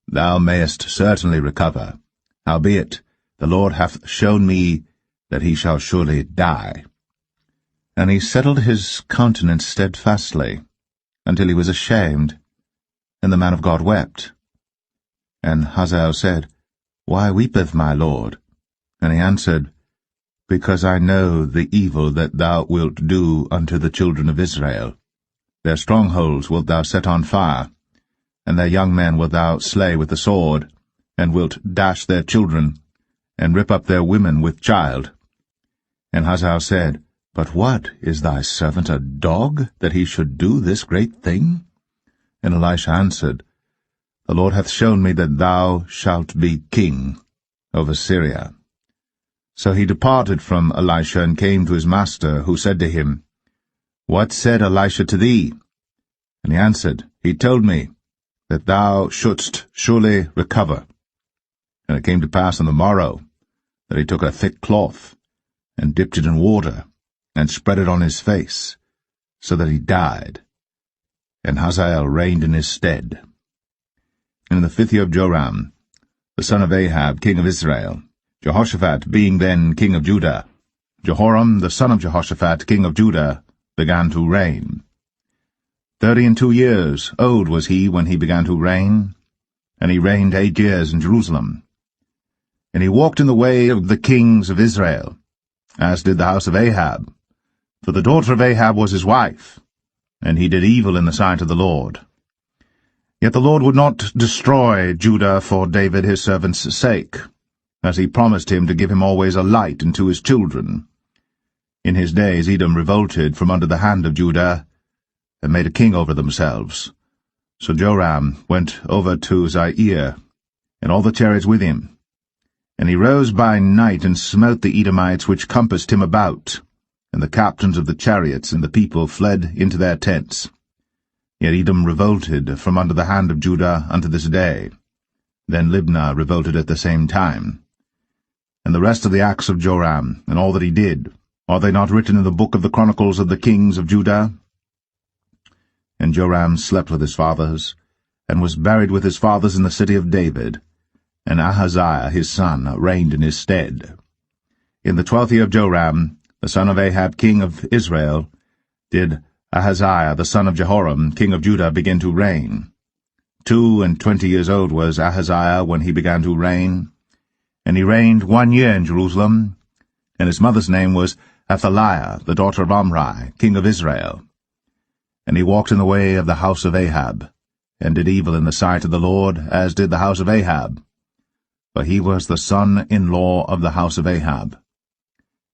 Thou mayest certainly recover. Howbeit, the Lord hath shown me that he shall surely die. And he settled his countenance steadfastly, until he was ashamed, and the man of God wept. And Hazael said, Why weepeth my lord? And he answered, Because I know the evil that thou wilt do unto the children of Israel. Their strongholds wilt thou set on fire, and their young men wilt thou slay with the sword, and wilt dash their children, and rip up their women with child. And Hazael said, But what, is thy servant a dog, that he should do this great thing? And Elisha answered, The Lord hath shown me that thou shalt be king over Syria. So he departed from Elisha, and came to his master, who said to him, What said Elisha to thee? And he answered, He told me that thou shouldst surely recover. And it came to pass on the morrow that he took a thick cloth, and dipped it in water, and spread it on his face, so that he died. And Hazael reigned in his stead. And in the 5th year of Joram, the son of Ahab, king of Israel, Jehoshaphat being then king of Judah, Jehoram the son of Jehoshaphat, king of Judah, began to reign. 32 years old was he when he began to reign, and he reigned 8 years in Jerusalem. And he walked in the way of the kings of Israel, as did the house of Ahab, for the daughter of Ahab was his wife, and he did evil in the sight of the Lord. Yet the Lord would not destroy Judah for David his servant's sake, as he promised him to give him always a light unto his children. In his days Edom revolted from under the hand of Judah, and made a king over themselves. So Joram went over to Zair, and all the chariots with him. And he rose by night, and smote the Edomites which compassed him about, and the captains of the chariots and the people fled into their tents. Yet Edom revolted from under the hand of Judah unto this day. Then Libnah revolted at the same time. And the rest of the acts of Joram, and all that he did, are they not written in the book of the chronicles of the kings of Judah? And Joram slept with his fathers, and was buried with his fathers in the city of David, and Ahaziah his son reigned in his stead. In the 12th year of Joram, the son of Ahab king of Israel, did Ahaziah the son of Jehoram king of Judah begin to reign. 22 years old was Ahaziah when he began to reign, and he reigned 1 year in Jerusalem, and his mother's name was Athaliah, the daughter of Omri, king of Israel. And he walked in the way of the house of Ahab, and did evil in the sight of the Lord, as did the house of Ahab. For he was the son-in-law of the house of Ahab.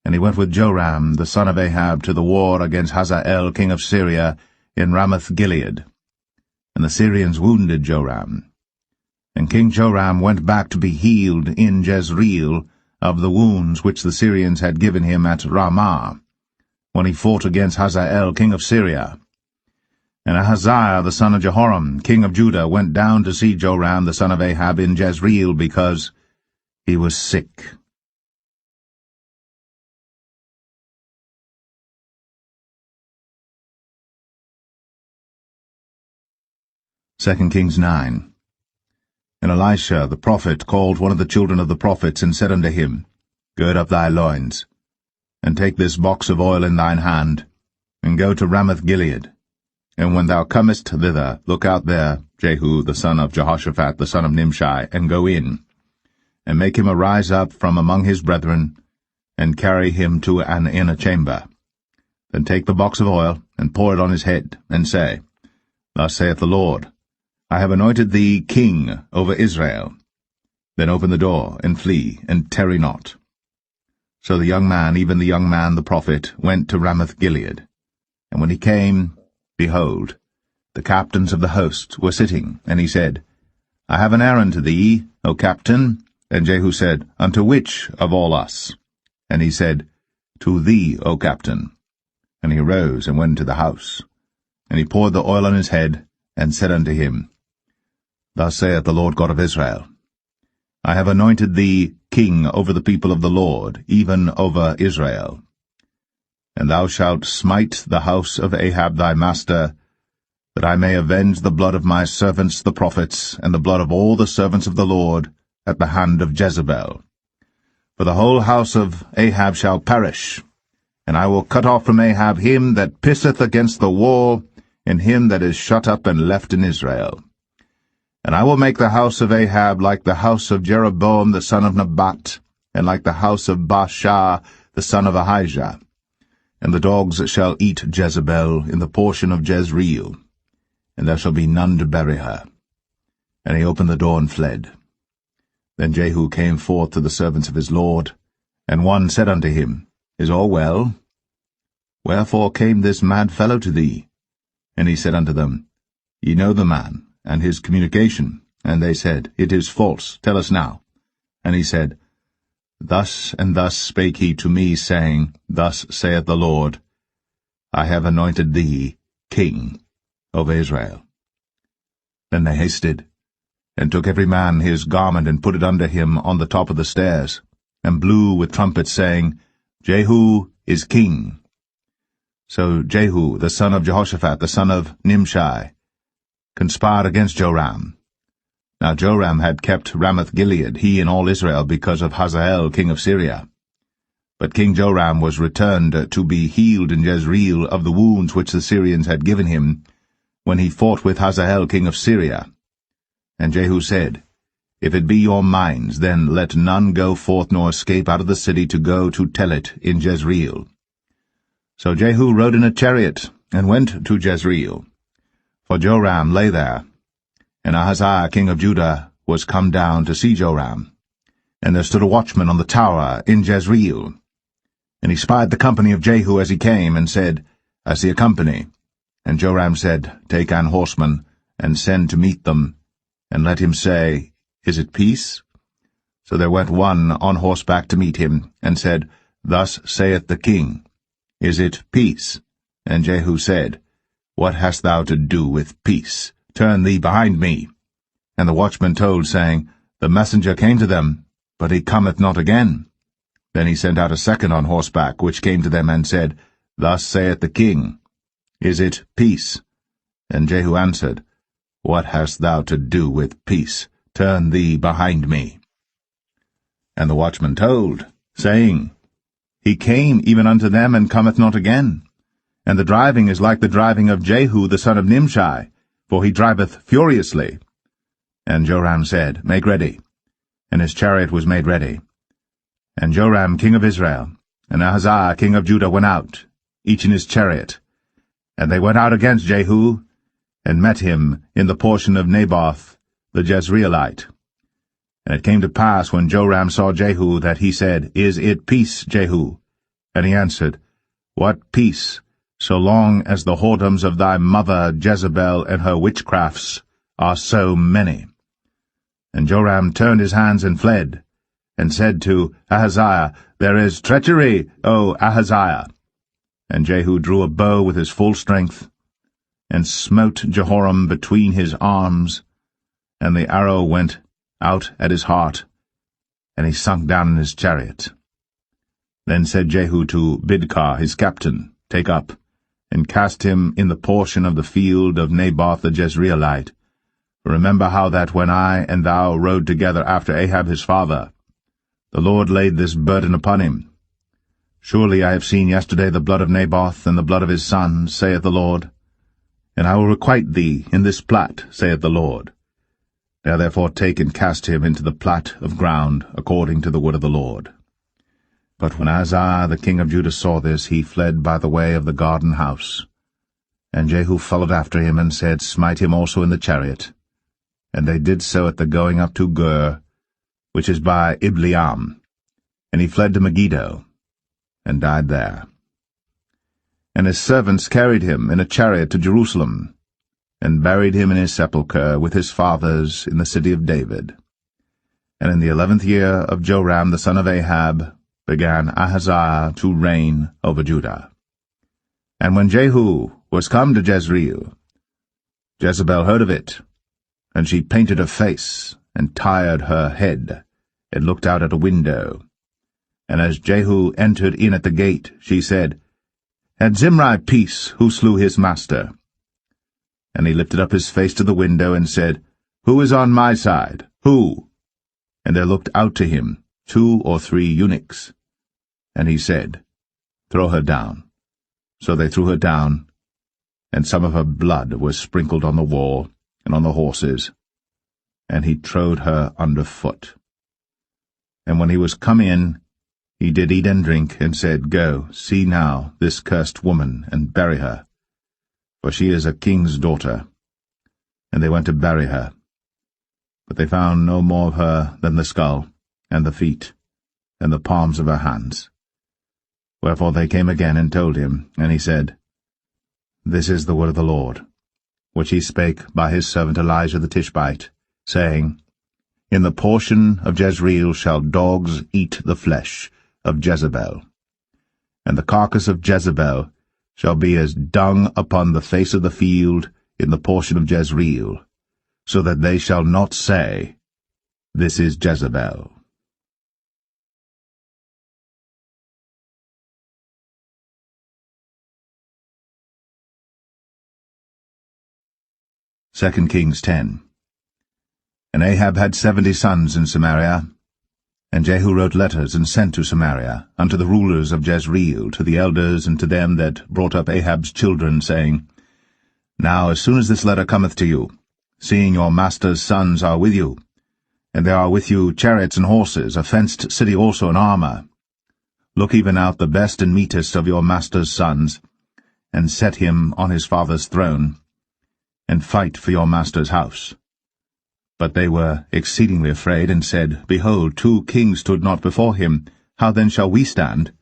And he went with Joram the son of Ahab to the war against Hazael king of Syria in Ramoth-Gilead. And the Syrians wounded Joram. And King Joram went back to be healed in Jezreel of the wounds which the Syrians had given him at Ramah, when he fought against Hazael king of Syria. And Ahaziah the son of Jehoram king of Judah went down to see Joram the son of Ahab in Jezreel, because he was sick. 2 Kings 9. And Elisha the prophet called one of the children of the prophets, and said unto him, Gird up thy loins, and take this box of oil in thine hand, and go to Ramoth-Gilead. And when thou comest thither, look out there Jehu the son of Jehoshaphat the son of Nimshi, and go in, and make him arise up from among his brethren, and carry him to an inner chamber. Then take the box of oil, and pour it on his head, and say, Thus saith the Lord, I have anointed thee king over Israel. Then open the door, and flee, and tarry not. So the young man, even the young man the prophet, went to Ramoth-Gilead. And when he came, behold, the captains of the host were sitting, and he said, I have an errand to thee, O captain. And Jehu said, Unto which of all us? And he said, To thee, O captain. And he arose and went into the house. And he poured the oil on his head, and said unto him, Thus saith the Lord God of Israel, I have anointed thee king over the people of the Lord, even over Israel. And thou shalt smite the house of Ahab thy master, that I may avenge the blood of my servants the prophets, and the blood of all the servants of the Lord, at the hand of Jezebel. For the whole house of Ahab shall perish, and I will cut off from Ahab him that pisseth against the wall, and him that is shut up and left in Israel. And I will make the house of Ahab like the house of Jeroboam the son of Nebat, and like the house of Baasha the son of Ahijah. And the dogs shall eat Jezebel in the portion of Jezreel, and there shall be none to bury her. And he opened the door and fled. Then Jehu came forth to the servants of his lord, and one said unto him, Is all well? Wherefore came this mad fellow to thee? And he said unto them, Ye know the man, and his communication. And they said, It is false, tell us now. And he said, Thus and thus spake he to me, saying, Thus saith the Lord, I have anointed thee king over Israel. Then they hasted, and took every man his garment, and put it under him on the top of the stairs, and blew with trumpets, saying, Jehu is king. So Jehu, the son of Jehoshaphat, the son of Nimshi, conspired against Joram. Now Joram had kept Ramoth-Gilead, he and all Israel, because of Hazael king of Syria. But King Joram was returned to be healed in Jezreel of the wounds which the Syrians had given him, when he fought with Hazael king of Syria. And Jehu said, If it be your minds, then let none go forth nor escape out of the city to go to tell it in Jezreel. So Jehu rode in a chariot, and went to Jezreel. For Joram lay there, and Ahaziah king of Judah was come down to see Joram. And there stood a watchman on the tower in Jezreel. And he spied the company of Jehu as he came, and said, I see a company. And Joram said, Take an horseman, and send to meet them, and let him say, Is it peace? So there went one on horseback to meet him, and said, Thus saith the king, Is it peace? And Jehu said, What hast thou to do with peace? Turn thee behind me. And the watchman told, saying, The messenger came to them, but he cometh not again. Then he sent out a second on horseback, which came to them, and said, Thus saith the king, Is it peace? And Jehu answered, What hast thou to do with peace? Turn thee behind me. And the watchman told, saying, He came even unto them, and cometh not again. And the driving is like the driving of Jehu the son of Nimshi, for he driveth furiously. And Joram said, Make ready. And his chariot was made ready. And Joram king of Israel, and Ahaziah king of Judah went out, each in his chariot. And they went out against Jehu, and met him in the portion of Naboth the Jezreelite. And it came to pass, when Joram saw Jehu, that he said, Is it peace, Jehu? And he answered, What peace, so long as the whoredoms of thy mother Jezebel and her witchcrafts are so many? And Joram turned his hands and fled, and said to Ahaziah, There is treachery, O Ahaziah. And Jehu drew a bow with his full strength, and smote Jehoram between his arms, and the arrow went out at his heart, and he sunk down in his chariot. Then said Jehu to Bidkar his captain, Take up, and cast him in the portion of the field of Naboth the Jezreelite, Remember how that when I and thou rode together after Ahab his father, the Lord laid this burden upon him. Surely I have seen yesterday the blood of Naboth and the blood of his sons, saith the Lord. And I will requite thee in this plat, saith the Lord. Now therefore take and cast him into the plat of ground, according to the word of the Lord. But when Ahaziah the king of Judah saw this, he fled by the way of the garden house. And Jehu followed after him, and said, Smite him also in the chariot. And they did so at the going up to Gur, which is by Ibleam. And he fled to Megiddo, and died there. And his servants carried him in a chariot to Jerusalem, and buried him in his sepulchre with his fathers in the city of David. And in the 11th year of Joram the son of Ahab began Ahaziah to reign over Judah. And when Jehu was come to Jezreel, Jezebel heard of it, and she painted her face, and tired her head, and looked out at a window. And as Jehu entered in at the gate, she said, Had Zimri peace, who slew his master? And he lifted up his face to the window, and said, Who is on my side? Who? And there looked out to him 2 or 3 eunuchs. And he said, Throw her down. So they threw her down, and some of her blood was sprinkled on the wall, and on the horses, and he trode her under foot. And when he was come in, he did eat and drink, and said, Go, see now this cursed woman, and bury her, for she is a king's daughter. And they went to bury her. But they found no more of her than the skull, and the feet, and the palms of her hands. Wherefore they came again and told him, and he said, This is the word of the Lord, which he spake by his servant Elijah the Tishbite, saying, In the portion of Jezreel shall dogs eat the flesh of Jezebel, and the carcass of Jezebel shall be as dung upon the face of the field in the portion of Jezreel, so that they shall not say, This is Jezebel. 2 Kings 10. And Ahab had 70 sons in Samaria. And Jehu wrote letters and sent to Samaria, unto the rulers of Jezreel, to the elders, and to them that brought up Ahab's children, saying, Now as soon as this letter cometh to you, seeing your master's sons are with you, and there are with you chariots and horses, a fenced city also in armor, look even out the best and meetest of your master's sons, and set him on his father's throne, and fight for your master's house. But they were exceedingly afraid, and said, Behold, 2 kings stood not before him, how then shall we stand?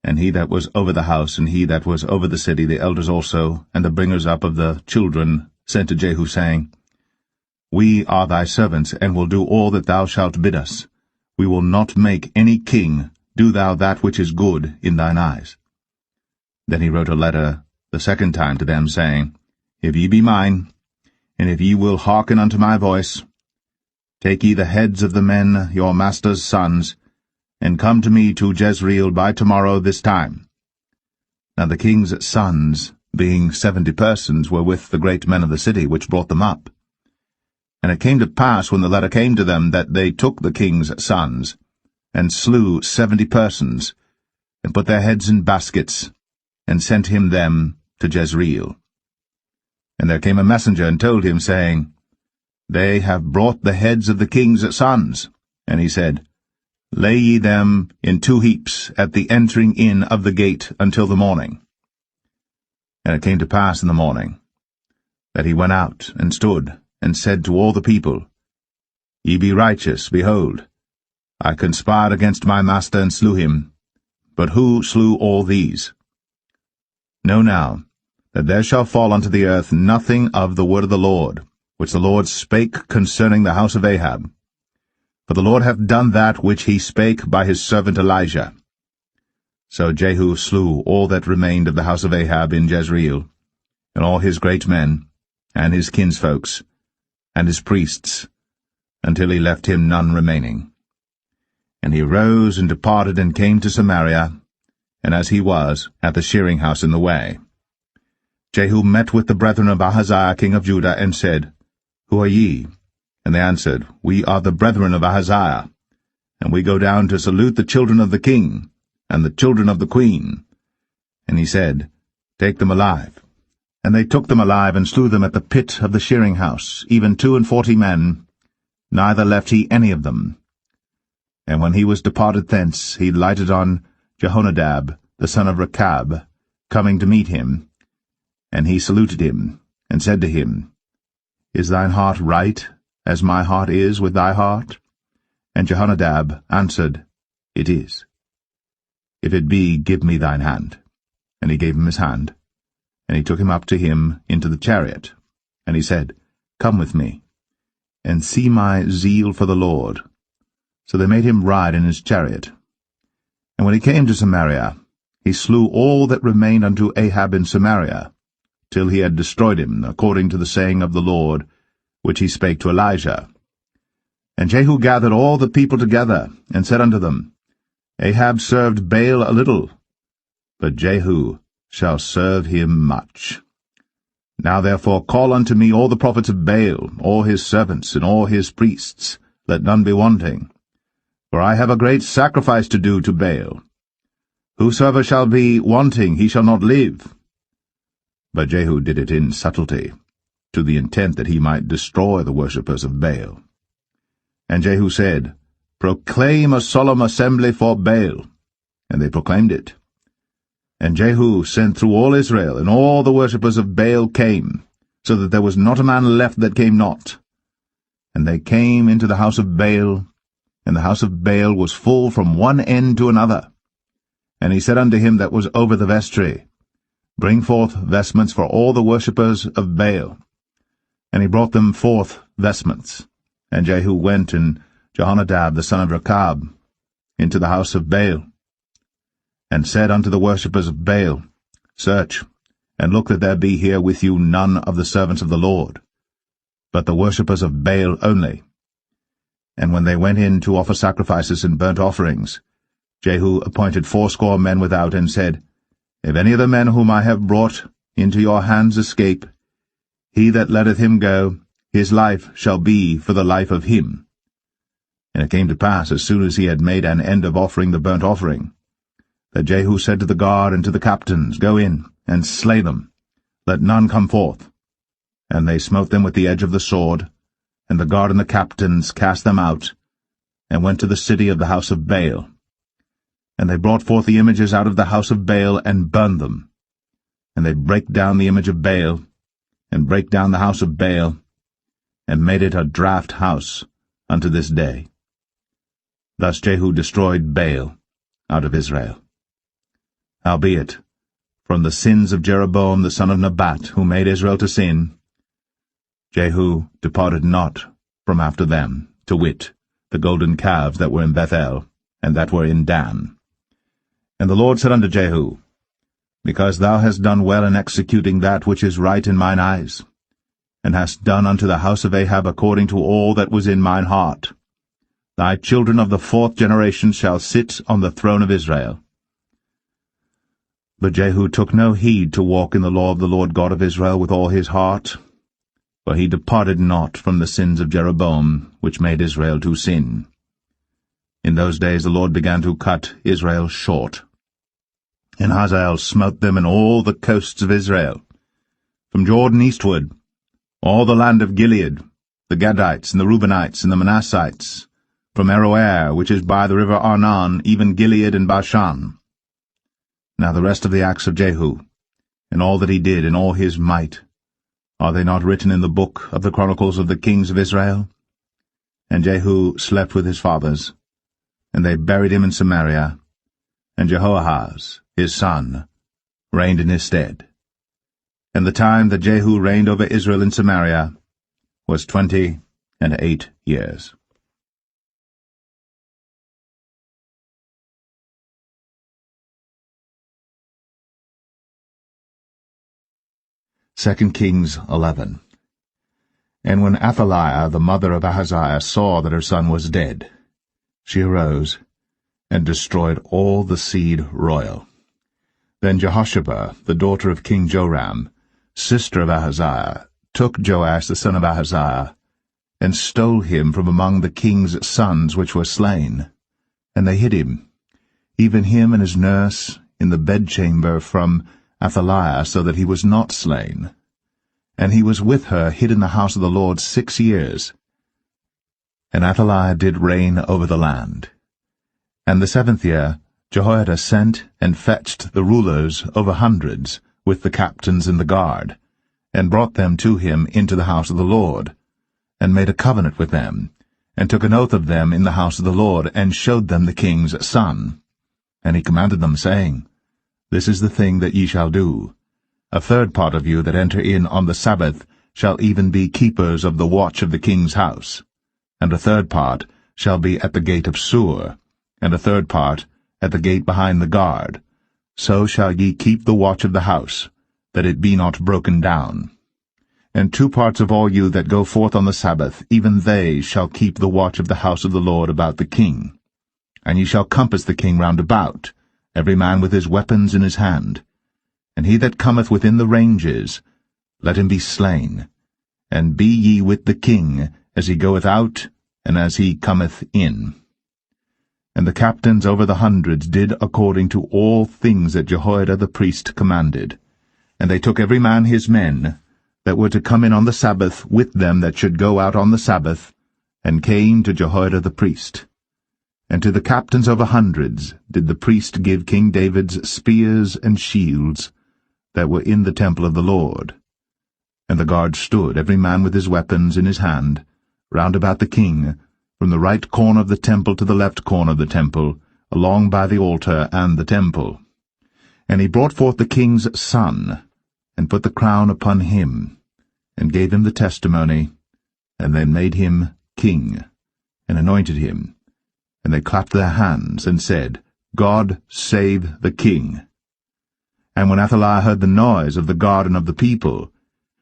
And he that was over the house, and he that was over the city, the elders also, and the bringers up of the children, sent to Jehu, saying, We are thy servants, and will do all that thou shalt bid us. We will not make any king. Do thou that which is good in thine eyes. Then he wrote a letter the second time to them, saying, If ye be mine, and if ye will hearken unto my voice, take ye the heads of the men your master's sons, and come to me to Jezreel by tomorrow this time. Now the king's sons, being 70 persons, were with the great men of the city, which brought them up. And it came to pass, when the letter came to them, that they took the king's sons, and slew 70 persons, and put their heads in baskets, and sent him them to Jezreel. And there came a messenger, and told him, saying, They have brought the heads of the king's sons. And he said, Lay ye them in 2 heaps at the entering in of the gate until the morning. And it came to pass in the morning, that he went out, and stood, and said to all the people, Ye be righteous, behold, I conspired against my master, and slew him. But who slew all these? Know now, that there shall fall unto the earth nothing of the word of the Lord, which the Lord spake concerning the house of Ahab. For the Lord hath done that which he spake by his servant Elijah. So Jehu slew all that remained of the house of Ahab in Jezreel, and all his great men, and his kinsfolks, and his priests, until he left him none remaining. And he rose and departed, and came to Samaria, and as he was, at the shearing house in the way. Jehu met with the brethren of Ahaziah king of Judah, and said, Who are ye? And they answered, We are the brethren of Ahaziah, and we go down to salute the children of the king, and the children of the queen. And he said, Take them alive. And they took them alive, and slew them at the pit of the shearing house, even 42 men, neither left he any of them. And when he was departed thence, he lighted on Jehonadab, the son of Rechab, coming to meet him. And he saluted him, and said to him, Is thine heart right, as my heart is with thy heart? And Jehonadab answered, It is. If it be, give me thine hand. And he gave him his hand. And he took him up to him into the chariot. And he said, Come with me, and see my zeal for the Lord. So they made him ride in his chariot. And when he came to Samaria, he slew all that remained unto Ahab in Samaria, till he had destroyed him, according to the saying of the Lord, which he spake to Elijah. And Jehu gathered all the people together, and said unto them, Ahab served Baal a little, but Jehu shall serve him much. Now therefore call unto me all the prophets of Baal, all his servants, and all his priests, let none be wanting. For I have a great sacrifice to do to Baal. Whosoever shall be wanting, he shall not live. But Jehu did it in subtlety, to the intent that he might destroy the worshippers of Baal. And Jehu said, Proclaim a solemn assembly for Baal. And they proclaimed it. And Jehu sent through all Israel, and all the worshippers of Baal came, so that there was not a man left that came not. And they came into the house of Baal, and the house of Baal was full from one end to another. And he said unto him that was over the vestry, Bring forth vestments for all the worshippers of Baal. And he brought them forth vestments. And Jehu went, and Jehonadab the son of Rechab, into the house of Baal, and said unto the worshippers of Baal, Search, and look that there be here with you none of the servants of the Lord, but the worshippers of Baal only. And when they went in to offer sacrifices and burnt offerings, Jehu appointed 80 men without, and said, If any of the men whom I have brought into your hands escape, he that letteth him go, his life shall be for the life of him. And it came to pass, as soon as he had made an end of offering the burnt offering, that Jehu said to the guard and to the captains, Go in, and slay them, let none come forth. And they smote them with the edge of the sword, and the guard and the captains cast them out, and went to the city of the house of Baal. And they brought forth the images out of the house of Baal, and burned them. And they brake down the image of Baal, and brake down the house of Baal, and made it a draught house unto this day. Thus Jehu destroyed Baal out of Israel. Howbeit, from the sins of Jeroboam the son of Nebat, who made Israel to sin, Jehu departed not from after them, to wit, the golden calves that were in Bethel, and that were in Dan. And the Lord said unto Jehu, Because thou hast done well in executing that which is right in mine eyes, and hast done unto the house of Ahab according to all that was in mine heart, thy children of the 4th generation shall sit on the throne of Israel. But Jehu took no heed to walk in the law of the Lord God of Israel with all his heart, for he departed not from the sins of Jeroboam, which made Israel to sin. In those days the Lord began to cut Israel short. And Hazael smote them in all the coasts of Israel, from Jordan eastward, all the land of Gilead, the Gadites, and the Reubenites, and the Manassites, from Aroer, which is by the river Arnon, even Gilead and Bashan. Now the rest of the acts of Jehu, and all that he did, and all his might, are they not written in the book of the Chronicles of the kings of Israel? And Jehu slept with his fathers, and they buried him in Samaria, and Jehoahaz, his son, reigned in his stead. And the time that Jehu reigned over Israel in Samaria was 28 years. 2 Kings 11. And when Athaliah, the mother of Ahaziah, saw that her son was dead, she arose and destroyed all the seed royal. Then Jehosheba, the daughter of King Joram, sister of Ahaziah, took Joash the son of Ahaziah, and stole him from among the king's sons which were slain. And they hid him, even him and his nurse, in the bedchamber from Athaliah, so that he was not slain. And he was with her hid in the house of the Lord 6 years. And Athaliah did reign over the land. And the 7th year Jehoiada sent and fetched the rulers over hundreds, with the captains and the guard, and brought them to him into the house of the Lord, and made a covenant with them, and took an oath of them in the house of the Lord, and showed them the king's son. And he commanded them, saying, This is the thing that ye shall do. A third part of you that enter in on the Sabbath shall even be keepers of the watch of the king's house, and a third part shall be at the gate of Sur, and a third part at the gate behind the guard. So shall ye keep the watch of the house, that it be not broken down. And 2 parts of all you that go forth on the Sabbath, even they shall keep the watch of the house of the Lord about the king. And ye shall compass the king round about, every man with his weapons in his hand. And he that cometh within the ranges, let him be slain. And be ye with the king, as he goeth out, and as he cometh in. And the captains over the hundreds did according to all things that Jehoiada the priest commanded. And they took every man his men, that were to come in on the Sabbath, with them that should go out on the Sabbath, and came to Jehoiada the priest. And to the captains over hundreds did the priest give King David's spears and shields, that were in the temple of the Lord. And the guard stood, every man with his weapons in his hand, round about the king, from the right corner of the temple to the left corner of the temple, along by the altar and the temple. And he brought forth the king's son, and put the crown upon him, and gave him the testimony, and then made him king, and anointed him. And they clapped their hands, and said, God save the king. And when Athaliah heard the noise of the guard and of the people,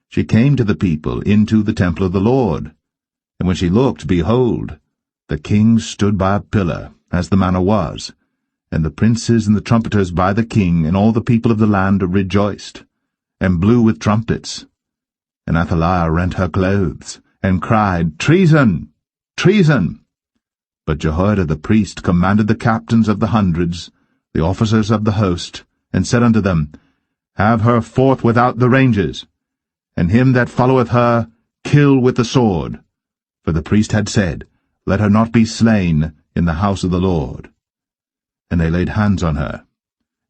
she came to the people into the temple of the Lord. And when she looked, behold, the king stood by a pillar, as the manner was, and the princes and the trumpeters by the king, and all the people of the land rejoiced, and blew with trumpets. And Athaliah rent her clothes, and cried, Treason! Treason! But Jehoiada the priest commanded the captains of the hundreds, the officers of the host, and said unto them, Have her forth without the ranges, and him that followeth her kill with the sword. For the priest had said, Let her not be slain in the house of the Lord. And they laid hands on her,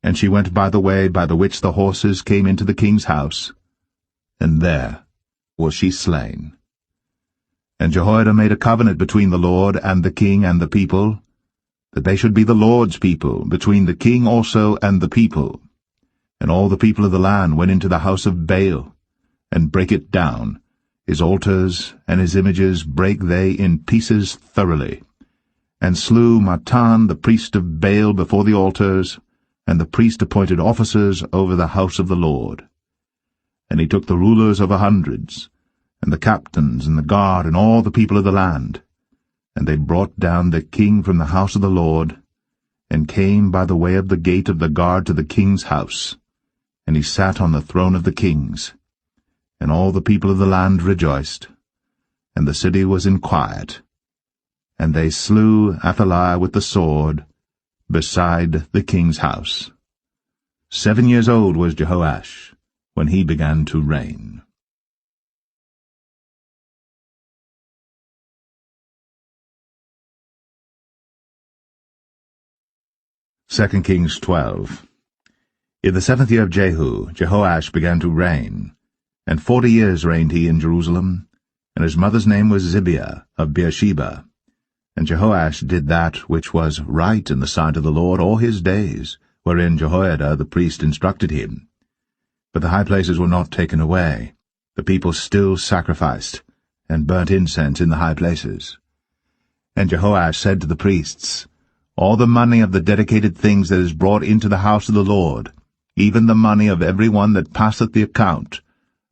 and she went by the way by the which the horses came into the king's house, and there was she slain. And Jehoiada made a covenant between the Lord and the king and the people, that they should be the Lord's people, between the king also and the people. And all the people of the land went into the house of Baal, and brake it down. His altars and his images brake they in pieces thoroughly, and slew Mattan the priest of Baal before the altars, and the priest appointed officers over the house of the Lord. And he took the rulers over hundreds, and the captains, and the guard, and all the people of the land, and they brought down the king from the house of the Lord, and came by the way of the gate of the guard to the king's house, and he sat on the throne of the kings. And all the people of the land rejoiced, and the city was in quiet. And they slew Athaliah with the sword beside the king's house. 7 years old was Jehoash when he began to reign. 2 Kings 12. In the 7th year of Jehu, Jehoash began to reign, and 40 years reigned he in Jerusalem, and his mother's name was Zibiah of Beersheba. And Jehoash did that which was right in the sight of the Lord all his days, wherein Jehoiada the priest instructed him. But the high places were not taken away. The people still sacrificed, and burnt incense in the high places. And Jehoash said to the priests, All the money of the dedicated things that is brought into the house of the Lord, even the money of every one that passeth the account,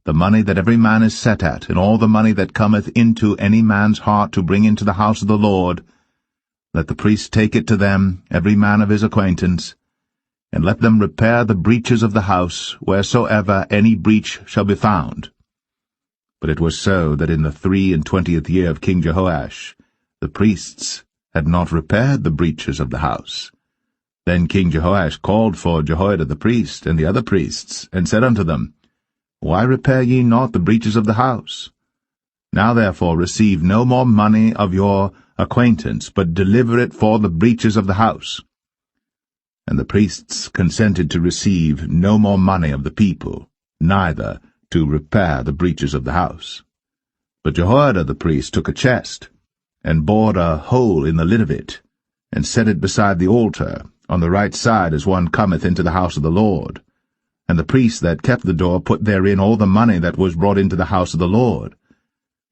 the money that every man is set at, and all the money that cometh into any man's heart to bring into the house of the Lord, let the priests take it to them, every man of his acquaintance, and let them repair the breaches of the house, wheresoever any breach shall be found. But it was so that in the 23rd year of King Jehoash, the priests had not repaired the breaches of the house. Then King Jehoash called for Jehoiada the priest and the other priests, and said unto them, Why repair ye not the breaches of the house? Now therefore receive no more money of your acquaintance, but deliver it for the breaches of the house. And the priests consented to receive no more money of the people, neither to repair the breaches of the house. But Jehoiada the priest took a chest, and bored a hole in the lid of it, and set it beside the altar, on the right side as one cometh into the house of the Lord. And the priest that kept the door put therein all the money that was brought into the house of the Lord.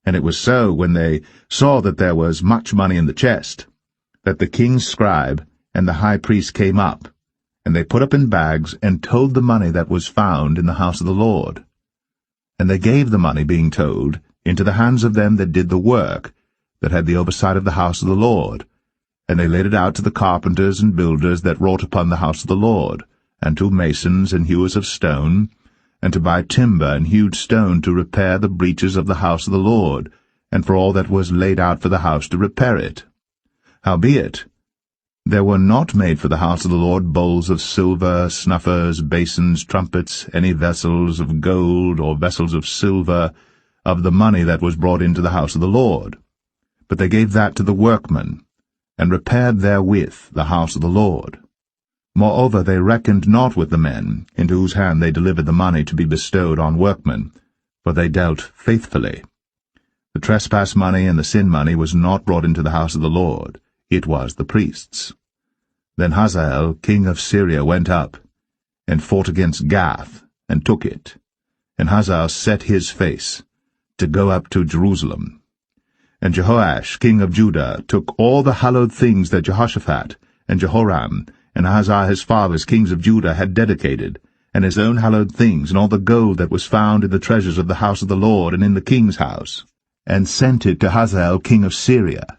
And it was so, when they saw that there was much money in the chest, that the king's scribe and the high priest came up, and they put up in bags, and told the money that was found in the house of the Lord. And they gave the money, being told, into the hands of them that did the work, that had the oversight of the house of the Lord, and they laid it out to the carpenters and builders that wrought upon the house of the Lord, and to masons and hewers of stone, and to buy timber and hewed stone to repair the breaches of the house of the Lord, and for all that was laid out for the house to repair it. Howbeit, there were not made for the house of the Lord bowls of silver, snuffers, basins, trumpets, any vessels of gold, or vessels of silver, of the money that was brought into the house of the Lord. But they gave that to the workmen, and repaired therewith the house of the Lord. Moreover, they reckoned not with the men, into whose hand they delivered the money to be bestowed on workmen, for they dealt faithfully. The trespass money and the sin money was not brought into the house of the Lord, it was the priests. Then Hazael king of Syria went up, and fought against Gath, and took it. And Hazael set his face, to go up to Jerusalem. And Jehoash king of Judah took all the hallowed things that Jehoshaphat, and Jehoram, and Ahaziah his fathers, kings of Judah, had dedicated, and his own hallowed things, and all the gold that was found in the treasures of the house of the Lord, and in the king's house, and sent it to Hazael king of Syria.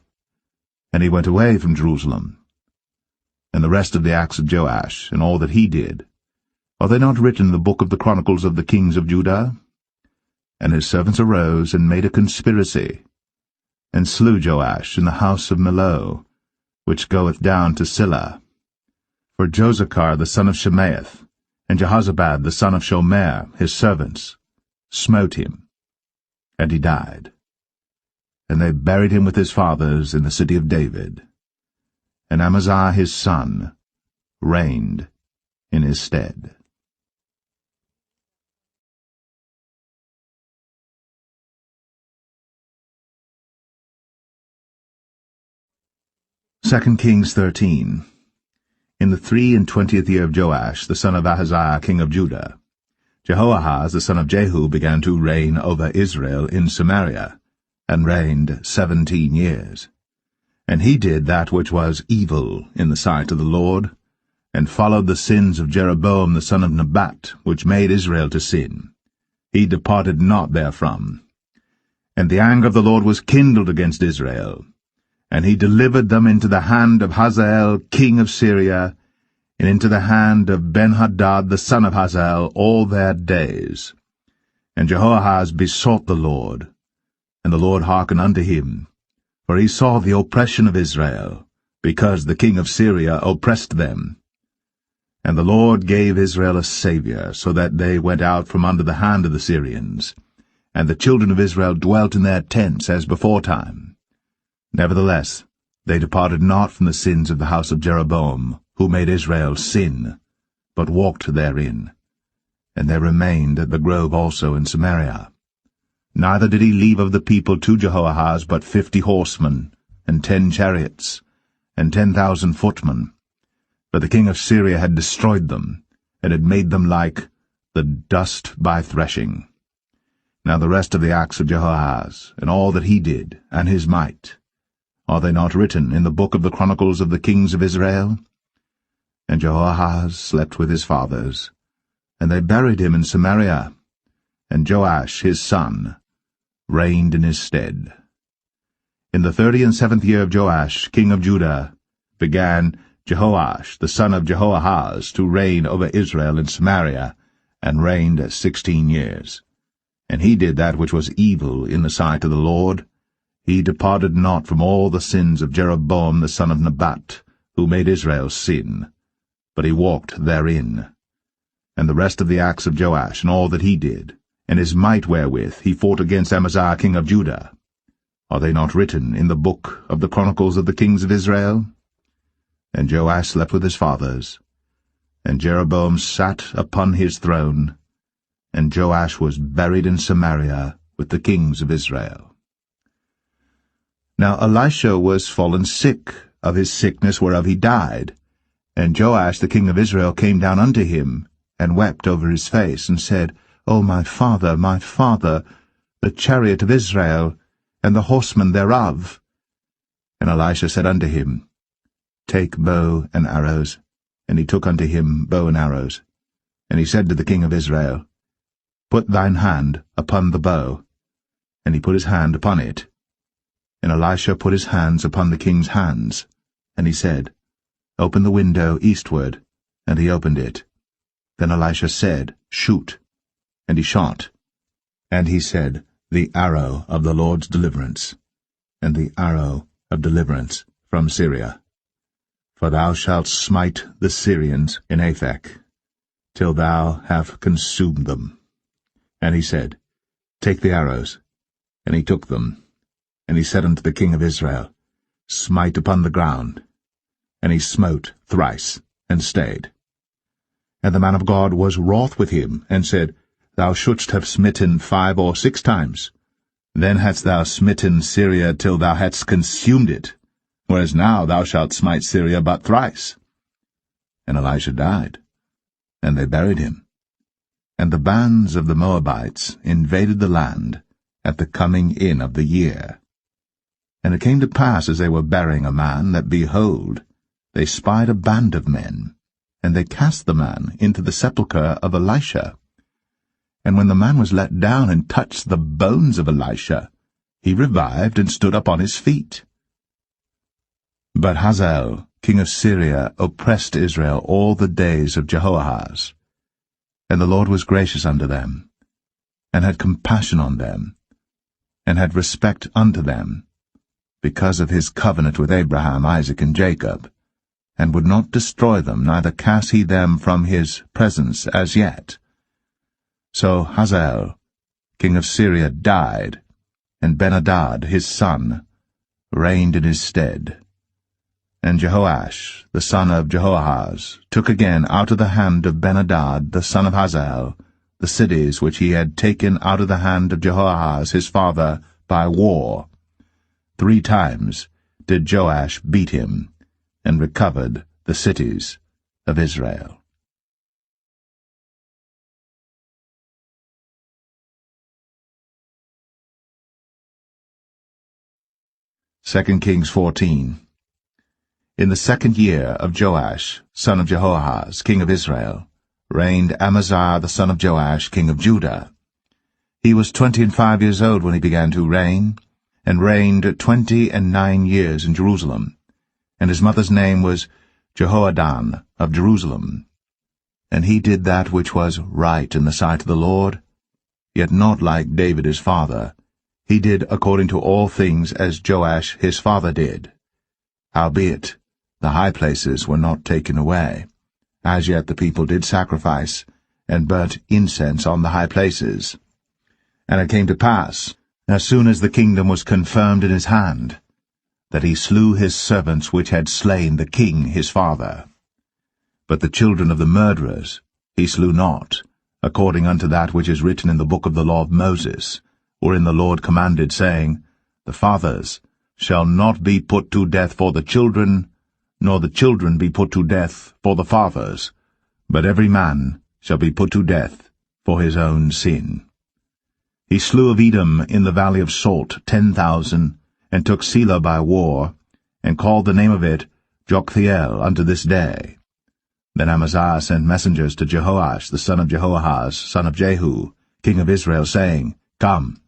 And he went away from Jerusalem. And the rest of the acts of Joash, and all that he did, are they not written in the book of the chronicles of the kings of Judah? And his servants arose, and made a conspiracy, and slew Joash in the house of Millo, which goeth down to Silla. For Josachar the son of Shemaeth, and Jehozabad the son of Shomer, his servants, smote him, and he died. And they buried him with his fathers in the city of David. And Amaziah his son reigned in his stead. 2 Kings 13. In the 23rd year of Joash, the son of Ahaziah king of Judah, Jehoahaz the son of Jehu began to reign over Israel in Samaria, and reigned 17 years. And he did that which was evil in the sight of the Lord, and followed the sins of Jeroboam the son of Nebat, which made Israel to sin. He departed not therefrom. And the anger of the Lord was kindled against Israel, and he delivered them into the hand of Hazael king of Syria, and into the hand of Benhadad the son of Hazael all their days. And Jehoahaz besought the Lord, and the Lord hearkened unto him, for he saw the oppression of Israel, because the king of Syria oppressed them. And the Lord gave Israel a Saviour, so that they went out from under the hand of the Syrians, and the children of Israel dwelt in their tents as beforetime. Nevertheless, they departed not from the sins of the house of Jeroboam, who made Israel sin, but walked therein. And they remained at the grove also in Samaria. Neither did he leave of the people to Jehoahaz but 50 horsemen, and 10 chariots, and 10,000 footmen. But the king of Syria had destroyed them, and had made them like the dust by threshing. Now the rest of the acts of Jehoahaz, and all that he did, and his might, are they not written in the book of the chronicles of the kings of Israel? And Jehoahaz slept with his fathers, and they buried him in Samaria, and Joash his son reigned in his stead. In the 37th year of Joash king of Judah began Jehoash the son of Jehoahaz to reign over Israel in Samaria, and reigned 16 years. And he did that which was evil in the sight of the Lord. He departed not from all the sins of Jeroboam the son of Nebat, who made Israel sin, but he walked therein. And the rest of the acts of Joash, and all that he did, and his might wherewith he fought against Amaziah king of Judah, are they not written in the book of the chronicles of the kings of Israel? And Joash slept with his fathers, and Jeroboam sat upon his throne, and Joash was buried in Samaria with the kings of Israel. Now Elisha was fallen sick of his sickness whereof he died, and Joash the king of Israel came down unto him, and wept over his face, and said, O my father, the chariot of Israel, and the horsemen thereof. And Elisha said unto him, Take bow and arrows. And he took unto him bow and arrows. And he said to the king of Israel, Put thine hand upon the bow. And he put his hand upon it. And Elisha put his hands upon the king's hands. And he said, Open the window eastward. And he opened it. Then Elisha said, Shoot. And he shot. And he said, The arrow of the Lord's deliverance, and the arrow of deliverance from Syria. For thou shalt smite the Syrians in Aphek, till thou have consumed them. And he said, Take the arrows. And he took them. And he said unto the king of Israel, Smite upon the ground. And he smote thrice, and stayed. And the man of God was wroth with him, and said, Thou shouldst have smitten 5 or 6 times. Then hadst thou smitten Syria till thou hadst consumed it, whereas now thou shalt smite Syria but thrice. And Elisha died, and they buried him. And the bands of the Moabites invaded the land at the coming in of the year. And it came to pass, as they were burying a man, that, behold, they spied a band of men, and they cast the man into the sepulchre of Elisha. And when the man was let down and touched the bones of Elisha, he revived and stood up on his feet. But Hazael, king of Syria, oppressed Israel all the days of Jehoahaz. And the Lord was gracious unto them, and had compassion on them, and had respect unto them, because of his covenant with Abraham, Isaac, and Jacob, and would not destroy them, neither cast he them from his presence as yet. So Hazael, king of Syria, died, and Ben-Hadad his son reigned in his stead. And Jehoash, the son of Jehoahaz, took again out of the hand of Ben-Hadad the son of Hazael the cities which he had taken out of the hand of Jehoahaz his father by war. 3 times did Joash beat him, and recovered the cities of Israel. 2 Kings 14. In the 2nd year of Joash, son of Jehoahaz, king of Israel, reigned Amaziah the son of Joash, king of Judah. He was 25 years old when he began to reign, and reigned 29 years in Jerusalem. And his mother's name was Jehoadan of Jerusalem. And he did that which was right in the sight of the Lord, yet not like David his father. He did according to all things as Joash his father did. Howbeit, the high places were not taken away. As yet the people did sacrifice, and burnt incense on the high places. And it came to pass, as soon as the kingdom was confirmed in his hand, that he slew his servants which had slain the king his father. But the children of the murderers he slew not, according unto that which is written in the book of the law of Moses, wherein the Lord commanded, saying, The fathers shall not be put to death for the children, nor the children be put to death for the fathers, but every man shall be put to death for his own sin. He slew of Edom in the valley of Salt 10,000, and took Selah by war, and called the name of it Joktheel unto this day. Then Amaziah sent messengers to Jehoash the son of Jehoahaz, son of Jehu, king of Israel, saying, Come,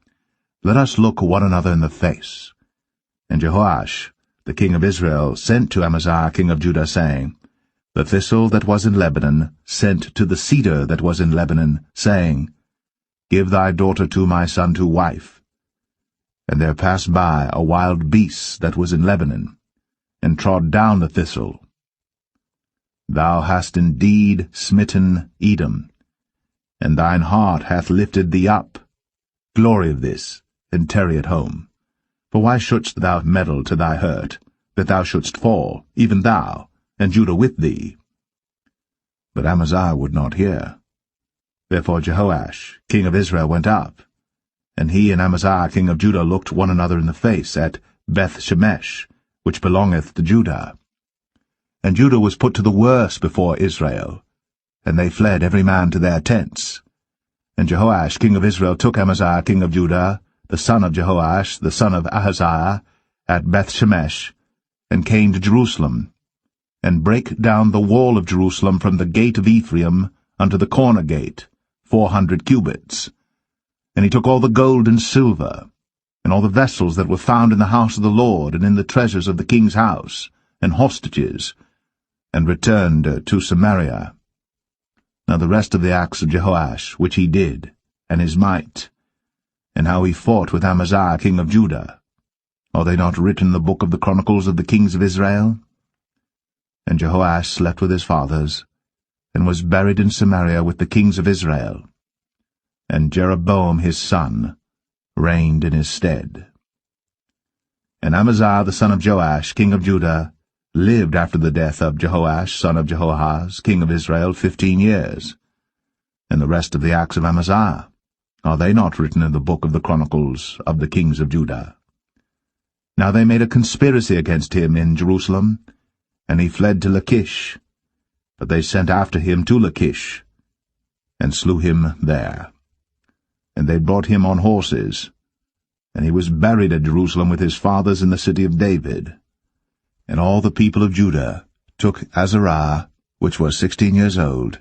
let us look one another in the face. And Jehoash, the king of Israel, sent to Amaziah king of Judah, saying, The thistle that was in Lebanon sent to the cedar that was in Lebanon, saying, Give thy daughter to my son to wife. And there passed by a wild beast that was in Lebanon, and trod down the thistle. Thou hast indeed smitten Edom, and thine heart hath lifted thee up. Glory of this, and tarry at home. For why shouldst thou meddle to thy hurt, that thou shouldst fall, even thou, and Judah with thee? But Amaziah would not hear. Therefore Jehoash, king of Israel, went up, and he and Amaziah, king of Judah, looked one another in the face at Beth-shemesh, which belongeth to Judah. And Judah was put to the worse before Israel, and they fled every man to their tents. And Jehoash, king of Israel, took Amaziah, king of Judah, the son of Jehoash, the son of Ahaziah, at Beth-shemesh, and came to Jerusalem, and brake down the wall of Jerusalem from the gate of Ephraim unto the corner gate, 400 cubits. And he took all the gold and silver, and all the vessels that were found in the house of the Lord, and in the treasures of the king's house, and hostages, and returned to Samaria. Now the rest of the acts of Jehoash, which he did, and his might, and how he fought with Amaziah king of Judah, are they not written in the book of the chronicles of the kings of Israel? And Jehoash slept with his fathers, and was buried in Samaria with the kings of Israel. And Jeroboam his son reigned in his stead. And Amaziah the son of Joash, king of Judah, lived after the death of Jehoash son of Jehoahaz, king of Israel, 15 years. And the rest of the acts of Amaziah, are they not written in the book of the chronicles of the kings of Judah? Now they made a conspiracy against him in Jerusalem, and he fled to Lachish. But they sent after him to Lachish, and slew him there. And they brought him on horses, and he was buried at Jerusalem with his fathers in the city of David. And all the people of Judah took Azariah, which was 16 years old,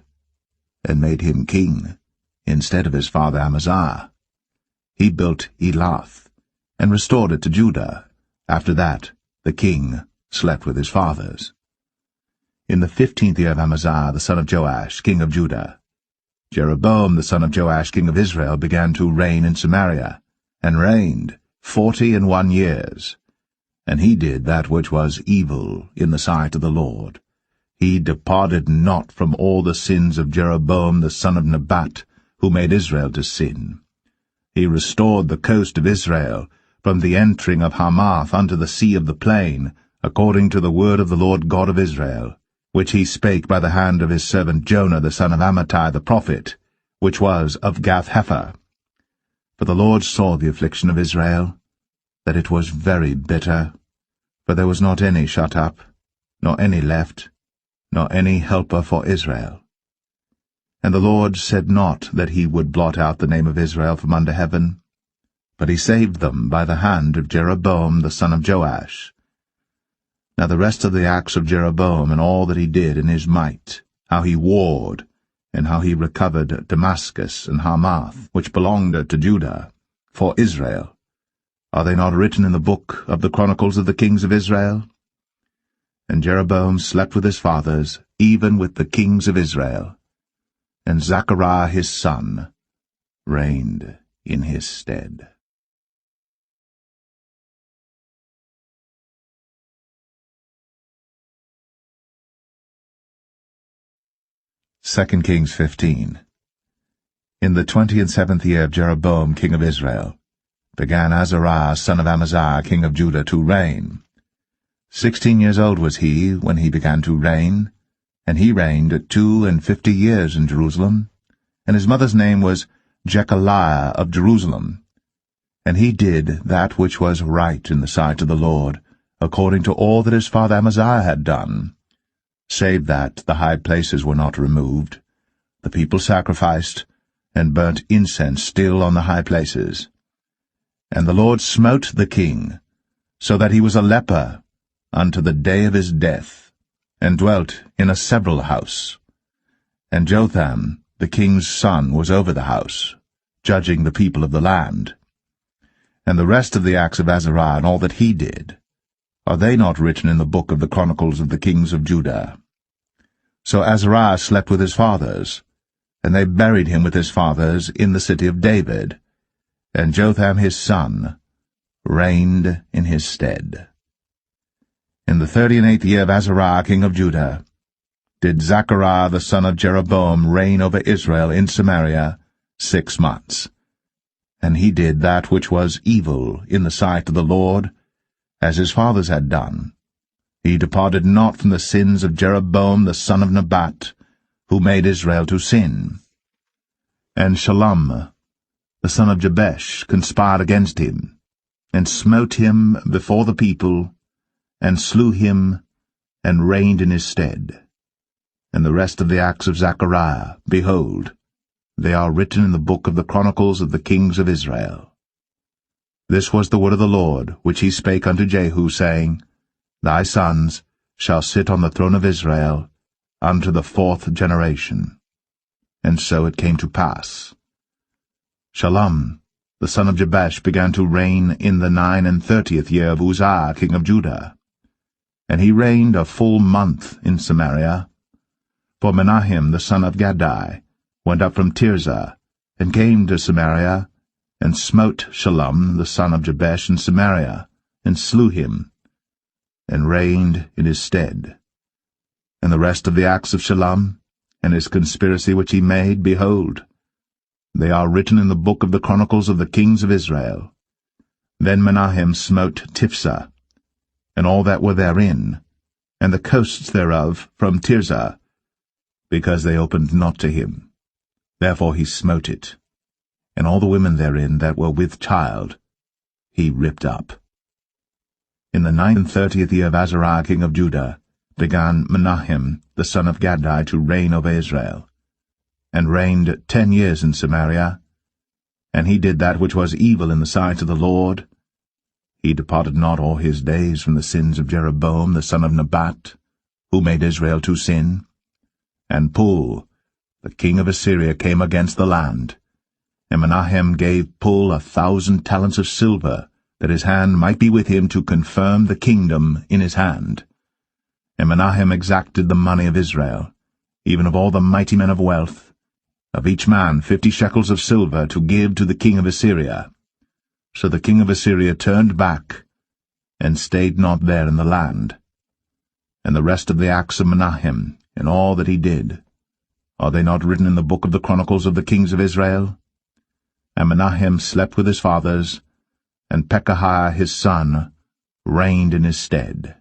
and made him king, instead of his father Amaziah. He built Elath, and restored it to Judah. After that the king slept with his fathers. In the 15th year of Amaziah the son of Joash, king of Judah, Jeroboam the son of Joash, king of Israel, began to reign in Samaria, and reigned 41 years. And he did that which was evil in the sight of the Lord. He departed not from all the sins of Jeroboam the son of Nebat, who made Israel to sin. He restored the coast of Israel, from the entering of Hamath unto the sea of the plain, according to the word of the Lord God of Israel, which he spake by the hand of his servant Jonah the son of Amittai the prophet, which was of Gath-hepher. For the Lord saw the affliction of Israel, that it was very bitter, for there was not any shut up, nor any left, nor any helper for Israel. And the Lord said not that he would blot out the name of Israel from under heaven, but he saved them by the hand of Jeroboam the son of Joash. Now the rest of the acts of Jeroboam, and all that he did in his might, how he warred, and how he recovered Damascus and Hamath, which belonged to Judah, for Israel, are they not written in the book of the chronicles of the kings of Israel? And Jeroboam slept with his fathers, even with the kings of Israel, and Zechariah his son reigned in his stead. 2 Kings 15. In the 27th year of Jeroboam king of Israel, began Azariah son of Amaziah king of Judah to reign. 16 years old was he when he began to reign, and he reigned 52 years in Jerusalem, and his mother's name was Jechaliah of Jerusalem. And he did that which was right in the sight of the Lord, according to all that his father Amaziah had done, save that the high places were not removed. The people sacrificed, and burnt incense still on the high places. And the Lord smote the king, so that he was a leper unto the day of his death, and dwelt in a several house. And Jotham, the king's son, was over the house, judging the people of the land. And the rest of the acts of Azariah, and all that he did, are they not written in the book of the chronicles of the kings of Judah? So Azariah slept with his fathers, and they buried him with his fathers in the city of David, and Jotham his son reigned in his stead. In the 38th year of Azariah king of Judah did Zechariah the son of Jeroboam reign over Israel in Samaria 6 months. And he did that which was evil in the sight of the Lord, as his fathers had done. He departed not from the sins of Jeroboam the son of Nebat, who made Israel to sin. And Shallum the son of Jabesh conspired against him, and smote him before the people, and slew him, and reigned in his stead. And the rest of the acts of Zechariah, behold, they are written in the book of the chronicles of the kings of Israel. This was the word of the Lord, which he spake unto Jehu, saying, Thy sons shall sit on the throne of Israel unto the 4th generation. And so it came to pass. Shallum the son of Jabesh began to reign in the 39th year of Uzziah king of Judah. And he reigned a full month in Samaria. For Menahem the son of Gadai went up from Tirzah, and came to Samaria, and smote Shallum the son of Jabesh in Samaria, and slew him, and reigned in his stead. And the rest of the acts of Shallum, and his conspiracy which he made, behold, they are written in the book of the chronicles of the kings of Israel. Then Menahem smote Tiphsah, and all that were therein, and the coasts thereof from Tirzah, because they opened not to him. Therefore he smote it, and all the women therein that were with child he ripped up. In the 39th year of Azariah king of Judah began Menahem the son of Gadai to reign over Israel, and reigned 10 years in Samaria. And he did that which was evil in the sight of the Lord. He departed not all his days from the sins of Jeroboam the son of Nebat, who made Israel to sin. And Pul, the king of Assyria, came against the land, and Menahem gave Pul 1,000 talents of silver, that his hand might be with him to confirm the kingdom in his hand. And Menahem exacted the money of Israel, even of all the mighty men of wealth, of each man 50 shekels of silver, to give to the king of Assyria. So the king of Assyria turned back, and stayed not there in the land. And the rest of the acts of Menahem, and all that he did, are they not written in the book of the chronicles of the kings of Israel? And Menahem slept with his fathers, and Pekahiah his son reigned in his stead.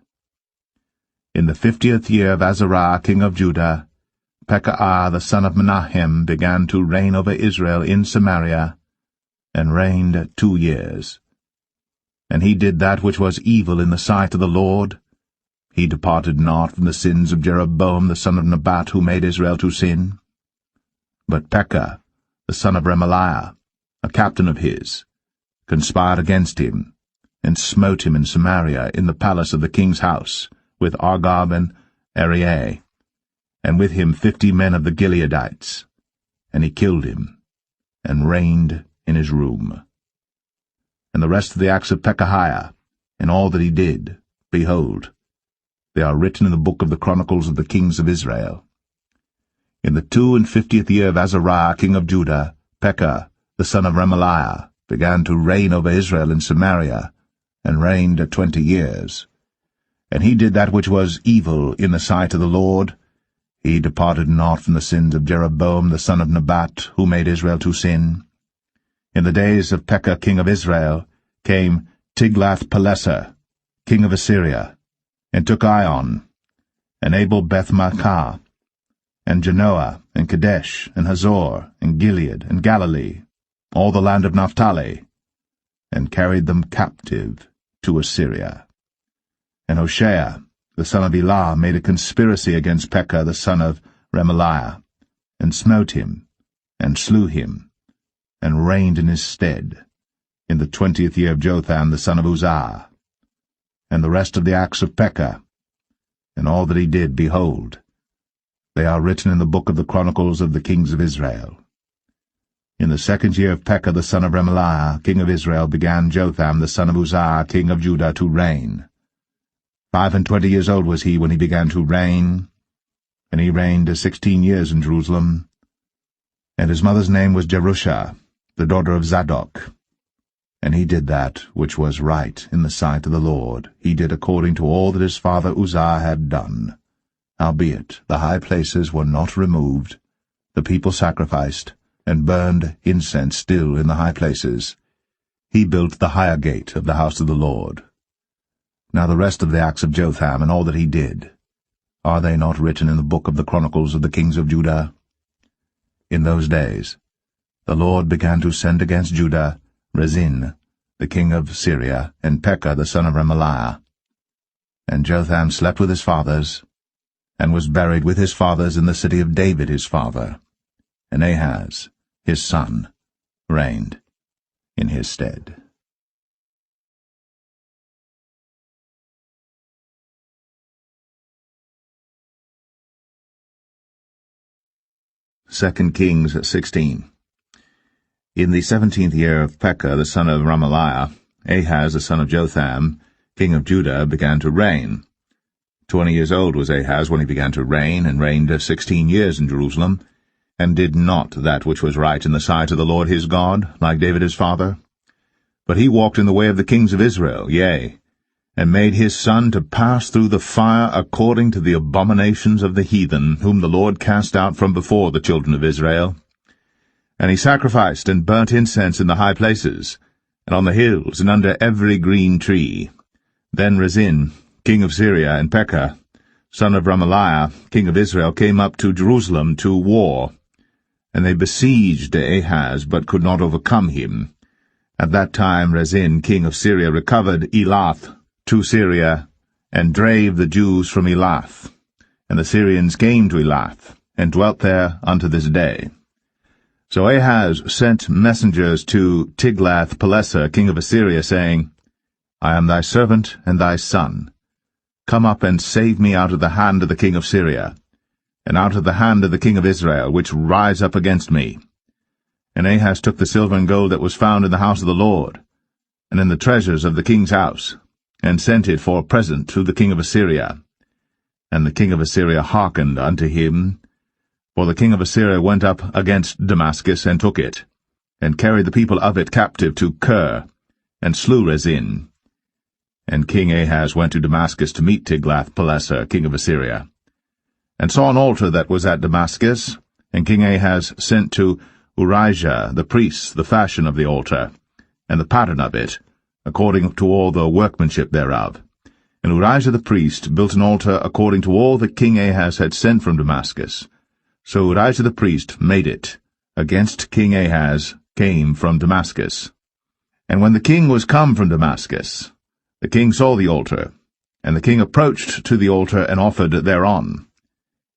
In the 50th year of Azariah king of Judah, Pekahiah the son of Menahem began to reign over Israel in Samaria, and reigned 2 years. And he did that which was evil in the sight of the Lord. He departed not from the sins of Jeroboam the son of Nebat, who made Israel to sin. But Pekah the son of Remaliah, a captain of his, conspired against him, and smote him in Samaria in the palace of the king's house, with Argob and Arieh, and with him 50 men of the Gileadites. And he killed him, and reigned in his room. And the rest of the acts of Pekahiah, and all that he did, behold, they are written in the book of the chronicles of the kings of Israel. In the 52nd year of Azariah king of Judah, Pekah the son of Remaliah began to reign over Israel in Samaria, and reigned 20 years. And he did that which was evil in the sight of the Lord. He departed not from the sins of Jeroboam the son of Nebat, who made Israel to sin. In the days of Pekah king of Israel came Tiglath-Pileser, king of Assyria, and took Ion, and Abel-Beth-Maachah, and Genoa, and Kadesh, and Hazor, and Gilead, and Galilee, all the land of Naphtali, and carried them captive to Assyria. And Hoshea, the son of Elah, made a conspiracy against Pekah the son of Remaliah, and smote him, and slew him, and reigned in his stead, in the 20th year of Jotham the son of Uzziah. And the rest of the acts of Pekah, and all that he did, behold, they are written in the book of the chronicles of the kings of Israel. In the 2nd year of Pekah the son of Remaliah, king of Israel, began Jotham the son of Uzziah, king of Judah, to reign. 25 years old was he when he began to reign, and he reigned 16 years in Jerusalem. And his mother's name was Jerusha, the daughter of Zadok. And he did that which was right in the sight of the Lord. He did according to all that his father Uzziah had done. Howbeit the high places were not removed. The people sacrificed, and burned incense still in the high places. He built the higher gate of the house of the Lord. Now the rest of the acts of Jotham, and all that he did, are they not written in the book of the Chronicles of the kings of Judah? In those days the Lord began to send against Judah Rezin, the king of Syria, and Pekah the son of Remaliah. And Jotham slept with his fathers, and was buried with his fathers in the city of David his father. And Ahaz, his son, reigned in his stead. 2 Kings 16. In the 17th year of Pekah the son of Remaliah, Ahaz the son of Jotham, king of Judah, began to reign. 20 years old was Ahaz when he began to reign, and reigned 16 years in Jerusalem, and did not that which was right in the sight of the Lord his God, like David his father. But he walked in the way of the kings of Israel, yea, and made his son to pass through the fire according to the abominations of the heathen, whom the Lord cast out from before the children of Israel. And he sacrificed and burnt incense in the high places, and on the hills, and under every green tree. Then Rezin, king of Syria, and Pekah, son of Remaliah, king of Israel, came up to Jerusalem to war. And they besieged Ahaz, but could not overcome him. At that time Rezin, king of Syria, recovered Elath to Syria, and drave the Jews from Elath. And the Syrians came to Elath, and dwelt there unto this day. So Ahaz sent messengers to Tiglath-Pileser, king of Assyria, saying, I am thy servant and thy son. Come up and save me out of the hand of the king of Syria, and out of the hand of the king of Israel, which rise up against me. And Ahaz took the silver and gold that was found in the house of the Lord, and in the treasures of the king's house, and sent it for a present to the king of Assyria. And the king of Assyria hearkened unto him, for the king of Assyria went up against Damascus, and took it, and carried the people of it captive to Kir, and slew Rezin. And King Ahaz went to Damascus to meet Tiglath-Pileser, king of Assyria, and saw an altar that was at Damascus. And King Ahaz sent to Urijah the priest the fashion of the altar, and the pattern of it, according to all the workmanship thereof. And Urijah the priest built an altar according to all that King Ahaz had sent from Damascus. So Urijah the priest made it, against King Ahaz came from Damascus. And when the king was come from Damascus, the king saw the altar, and the king approached to the altar, and offered thereon.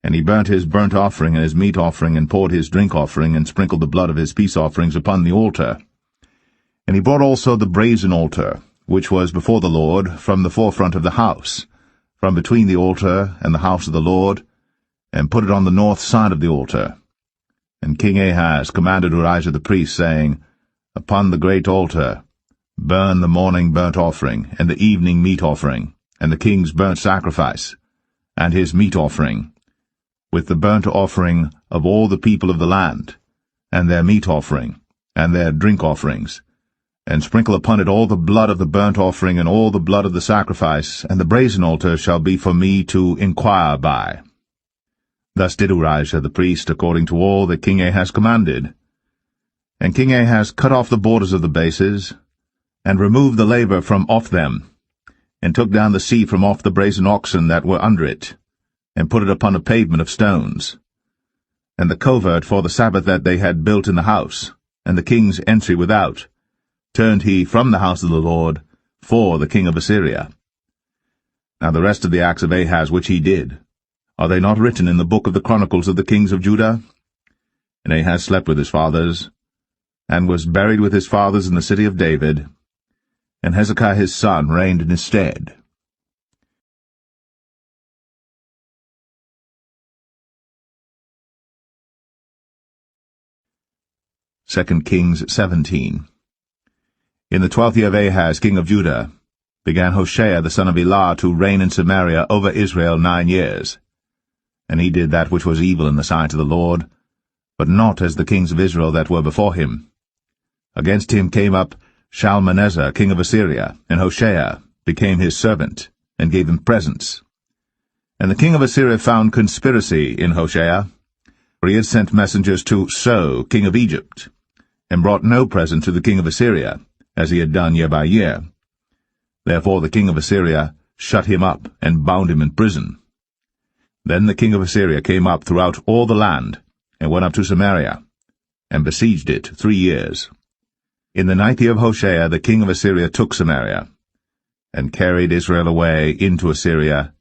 And he burnt his burnt offering and his meat offering, and poured his drink offering, and sprinkled the blood of his peace offerings upon the altar. And he brought also the brazen altar, which was before the Lord, from the forefront of the house, from between the altar and the house of the Lord, and put it on the north side of the altar. And King Ahaz commanded Urijah the priest, saying, Upon the great altar burn the morning burnt offering, and the evening meat offering, and the king's burnt sacrifice, and his meat offering, with the burnt offering of all the people of the land, and their meat offering, and their drink offerings, and sprinkle upon it all the blood of the burnt offering, and all the blood of the sacrifice, and the brazen altar shall be for me to inquire by. Thus did Urijah the priest, according to all that King Ahaz commanded. And King Ahaz cut off the borders of the bases, and removed the laver from off them, and took down the seat from off the brazen oxen that were under it, and put it upon a pavement of stones. And the covert for the Sabbath that they had built in the house, and the king's entry without, turned he from the house of the Lord for the king of Assyria. Now the rest of the acts of Ahaz which he did, are they not written in the book of the Chronicles of the kings of Judah? And Ahaz slept with his fathers, and was buried with his fathers in the city of David, and Hezekiah his son reigned in his stead. 2 Kings 17. In the 12th year of Ahaz, king of Judah, began Hoshea the son of Elah to reign in Samaria over Israel 9 years. And he did that which was evil in the sight of the Lord, but not as the kings of Israel that were before him. Against him came up Shalmaneser, king of Assyria, and Hoshea became his servant, and gave him presents. And the king of Assyria found conspiracy in Hoshea, for he had sent messengers to So, king of Egypt, and brought no present to the king of Assyria, as he had done year by year. Therefore the king of Assyria shut him up, and bound him in prison. Then the king of Assyria came up throughout all the land, and went up to Samaria, and besieged it 3 years. In the 9th year of Hoshea the king of Assyria took Samaria, and carried Israel away into Assyria,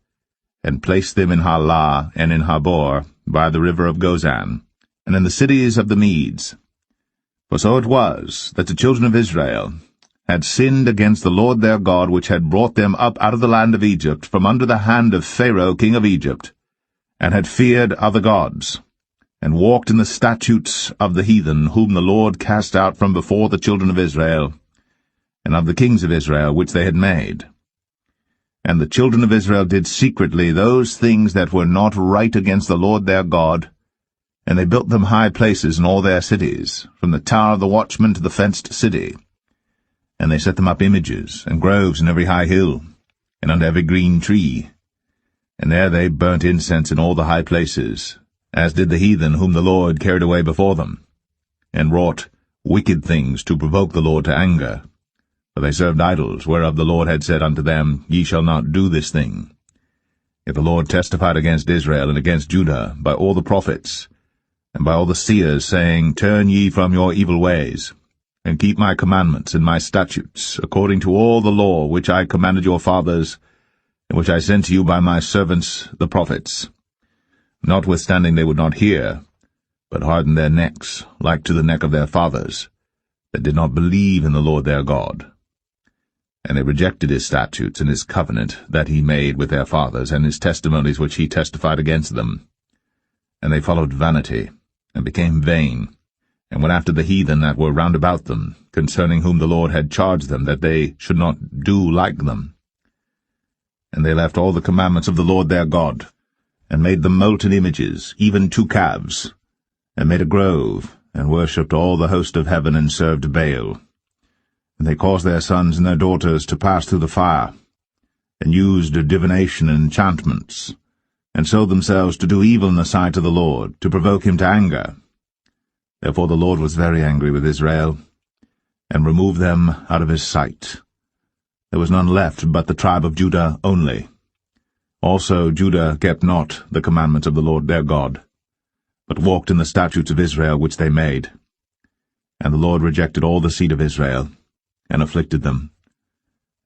and placed them in Halah and in Habor, by the river of Gozan, and in the cities of the Medes. For so it was, that the children of Israel had sinned against the Lord their God, which had brought them up out of the land of Egypt, from under the hand of Pharaoh king of Egypt, and had feared other gods, and walked in the statutes of the heathen, whom the Lord cast out from before the children of Israel, and of the kings of Israel which they had made. And the children of Israel did secretly those things that were not right against the Lord their God, and they built them high places in all their cities, from the tower of the watchman to the fenced city. And they set them up images and groves in every high hill, and under every green tree. And there they burnt incense in all the high places, as did the heathen whom the Lord carried away before them, and wrought wicked things to provoke the Lord to anger. For they served idols, whereof the Lord had said unto them, Ye shall not do this thing. Yet the Lord testified against Israel and against Judah by all the prophets, and by all the seers, saying, Turn ye from your evil ways, and keep my commandments and my statutes, according to all the law which I commanded your fathers, and which I sent to you by my servants the prophets. Notwithstanding they would not hear, but hardened their necks, like to the neck of their fathers, that did not believe in the Lord their God. And they rejected his statutes and his covenant that he made with their fathers, and his testimonies which he testified against them. And they followed vanity, and became vain, and went after the heathen that were round about them, concerning whom the Lord had charged them that they should not do like them. And they left all the commandments of the Lord their God, and made them molten images, even 2 calves, and made a grove, and worshipped all the host of heaven, and served Baal. And they caused their sons and their daughters to pass through the fire, and used divination and enchantments, and sold themselves to do evil in the sight of the Lord, to provoke him to anger. Therefore the Lord was very angry with Israel, and removed them out of his sight. There was none left but the tribe of Judah only. Also Judah kept not the commandments of the Lord their God, but walked in the statutes of Israel which they made. And the Lord rejected all the seed of Israel, and afflicted them,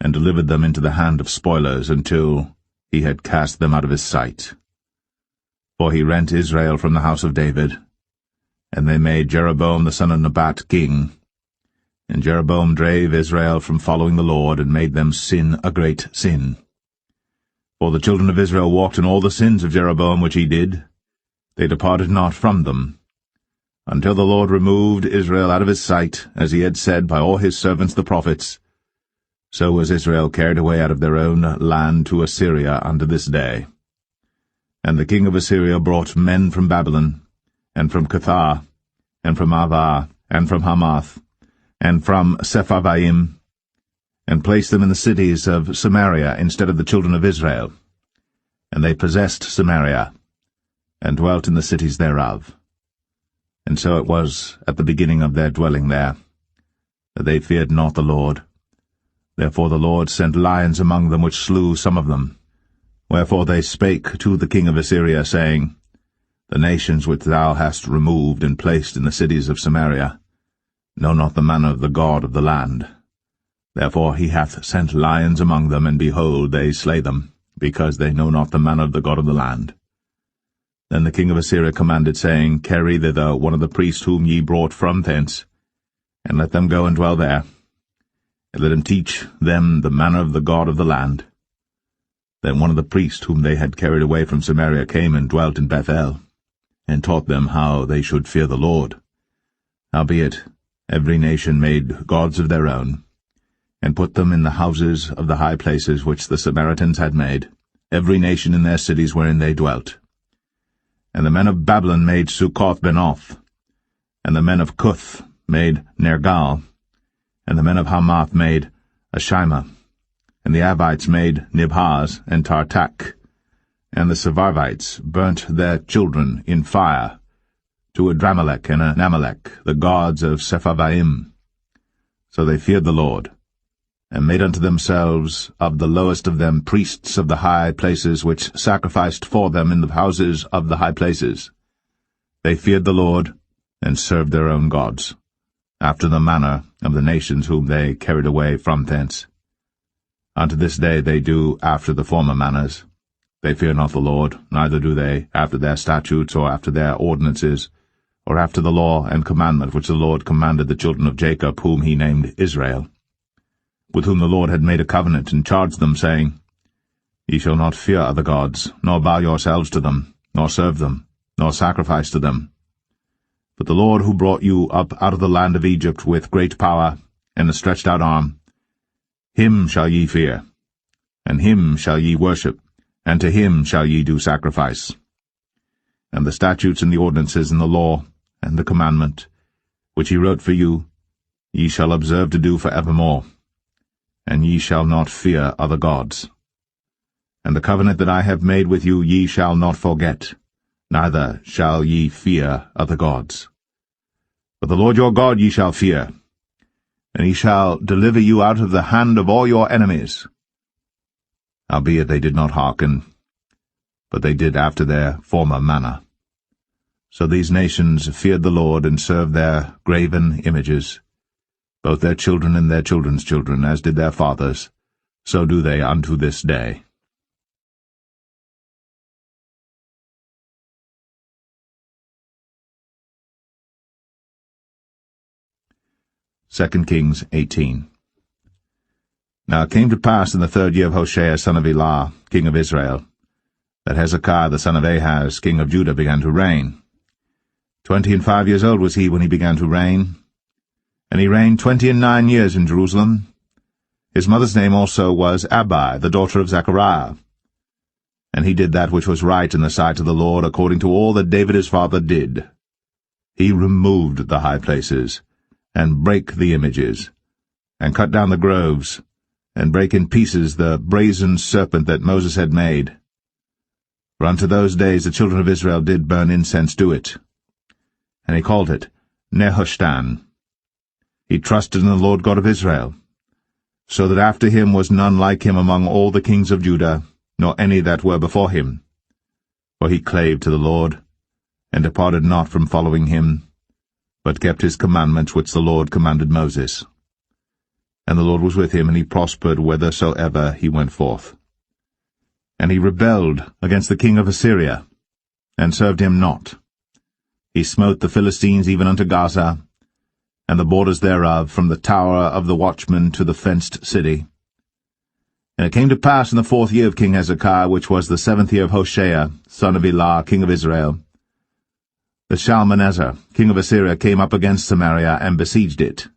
and delivered them into the hand of spoilers, until he had cast them out of his sight. For he rent Israel from the house of David, and they made Jeroboam the son of Nebat king. And Jeroboam drave Israel from following the Lord, and made them sin a great sin. For the children of Israel walked in all the sins of Jeroboam which he did. They departed not from them, until the Lord removed Israel out of his sight, as he had said by all his servants the prophets. So was Israel carried away out of their own land to Assyria unto this day. And the king of Assyria brought men from Babylon, and from Cuthah, and from Avah, and from Hamath, and from Sepharvaim, and placed them in the cities of Samaria instead of the children of Israel. And they possessed Samaria, and dwelt in the cities thereof. And so it was at the beginning of their dwelling there, that they feared not the Lord. Therefore the Lord sent lions among them, which slew some of them. Wherefore they spake to the king of Assyria, saying, The nations which thou hast removed and placed in the cities of Samaria know not the manner of the God of the land. Therefore he hath sent lions among them, and behold, they slay them, because they know not the manner of the God of the land. Then the king of Assyria commanded, saying, Carry thither one of the priests whom ye brought from thence, and let them go and dwell there, and let him teach them the manner of the God of the land. Then one of the priests whom they had carried away from Samaria came and dwelt in Bethel, and taught them how they should fear the Lord. Howbeit every nation made gods of their own, and put them in the houses of the high places which the Samaritans had made, every nation in their cities wherein they dwelt. And the men of Babylon made Succoth-Benoth, And the men of Cuth made Nergal, and the men of Hamath made Ashima, and the Avites made Nibhaz and Tartak, and the Sepharvites burnt their children in fire to Adramelech and Anamelech, the gods of Sepharvaim. So they feared the Lord, and made unto themselves of the lowest of them priests of the high places, which sacrificed for them in the houses of the high places. They feared the Lord, and served their own gods, after the manner of the nations whom they carried away from thence. Unto this day they do after the former manners. They fear not the Lord, neither do they after their statutes, or after their ordinances, or after the law and commandment which the Lord commanded the children of Jacob, whom he named Israel, with whom the Lord had made a covenant, and charged them, saying, Ye shall not fear other gods, nor bow yourselves to them, nor serve them, nor sacrifice to them. But the Lord who brought you up out of the land of Egypt with great power and a stretched out arm, him shall ye fear, and him shall ye worship, and to him shall ye do sacrifice. And the statutes and the ordinances and the law and the commandment, which he wrote for you, ye shall observe to do for evermore, and ye shall not fear other gods. And the covenant that I have made with you ye shall not forget, neither shall ye fear other gods. But the Lord your God ye shall fear, and he shall deliver you out of the hand of all your enemies. Howbeit they did not hearken, but they did after their former manner. So these nations feared the Lord, and served their graven images, both their children and their children's children, as did their fathers, so do they unto this day. 2 Kings 18. Now it came to pass in the 3rd year of Hoshea son of Elah, king of Israel, that Hezekiah the son of Ahaz, king of Judah, began to reign. 25 years old was he when he began to reign, and he reigned 29 years in Jerusalem. His mother's name also was Abi, the daughter of Zechariah. And he did that which was right in the sight of the Lord, according to all that David his father did. He removed the high places, and brake the images, and cut down the groves, and brake in pieces the brazen serpent that Moses had made. For unto those days the children of Israel did burn incense to it. And he called it Nehushtan. He trusted in the Lord God of Israel, so that after him was none like him among all the kings of Judah, nor any that were before him. For he clave to the Lord, and departed not from following him, but kept his commandments which the Lord commanded Moses. And the Lord was with him, and he prospered whithersoever he went forth. And he rebelled against the king of Assyria, and served him not. He smote the Philistines even unto Gaza, and the borders thereof, from the tower of the watchman to the fenced city. And it came to pass in the 4th year of King Hezekiah, which was the 7th year of Hoshea, son of Elah, king of Israel, that Shalmaneser, king of Assyria, came up against Samaria, and besieged it.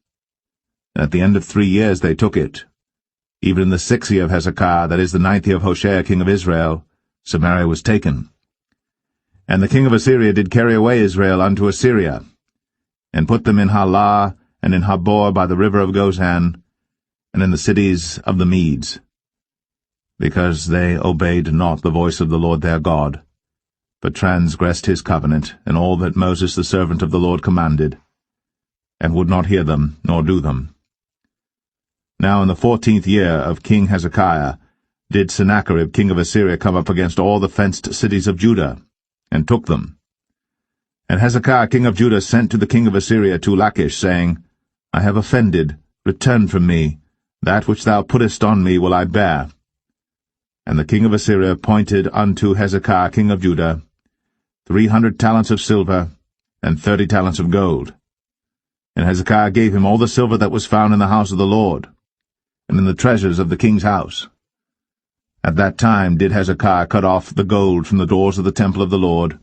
And at the end of 3 years they took it. Even in the 6th year of Hezekiah, that is the 9th year of Hoshea, king of Israel, Samaria was taken. And the king of Assyria did carry away Israel unto Assyria, and put them in Halah, and in Habor by the river of Gozan, and in the cities of the Medes, because they obeyed not the voice of the Lord their God, but transgressed his covenant, and all that Moses the servant of the Lord commanded, and would not hear them, nor do them. Now in the 14th year of King Hezekiah did Sennacherib king of Assyria come up against all the fenced cities of Judah, and took them. And Hezekiah king of Judah sent to the king of Assyria to Lachish, saying, I have offended, return from me, that which thou puttest on me will I bear. And the king of Assyria appointed unto Hezekiah king of Judah 300 talents of silver, and 30 talents of gold. And Hezekiah gave him all the silver that was found in the house of the Lord, and in the treasures of the king's house. At that time did Hezekiah cut off the gold from the doors of the temple of the Lord,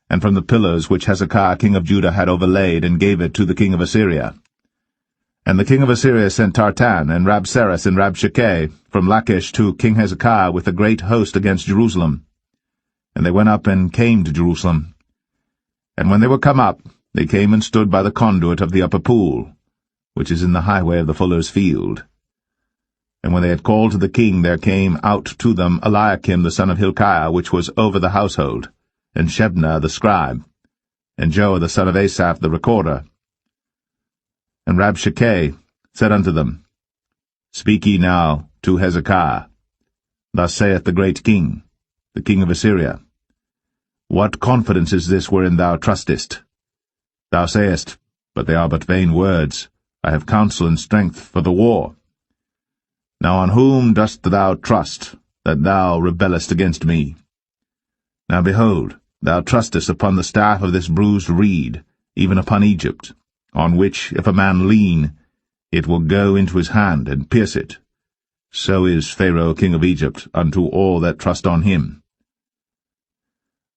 and from the pillars which Hezekiah king of Judah had overlaid, and gave it to the king of Assyria. And the king of Assyria sent Tartan, and Rabsaris, and Rabshakeh from Lachish to King Hezekiah with a great host against Jerusalem. And they went up and came to Jerusalem. And when they were come up, they came and stood by the conduit of the upper pool, which is in the highway of the fuller's field. And when they had called to the king, there came out to them Eliakim the son of Hilkiah, which was over the household, and Shebna the scribe, and Joah the son of Asaph the recorder. And Rabshakeh said unto them, Speak ye now to Hezekiah. Thus saith the great king, the king of Assyria, What confidence is this wherein thou trustest? Thou sayest, But they are but vain words. I have counsel and strength for the war. Now on whom dost thou trust, that thou rebellest against me? Now behold, thou trustest upon the staff of this bruised reed, even upon Egypt, on which, if a man lean, it will go into his hand and pierce it. So is Pharaoh king of Egypt unto all that trust on him.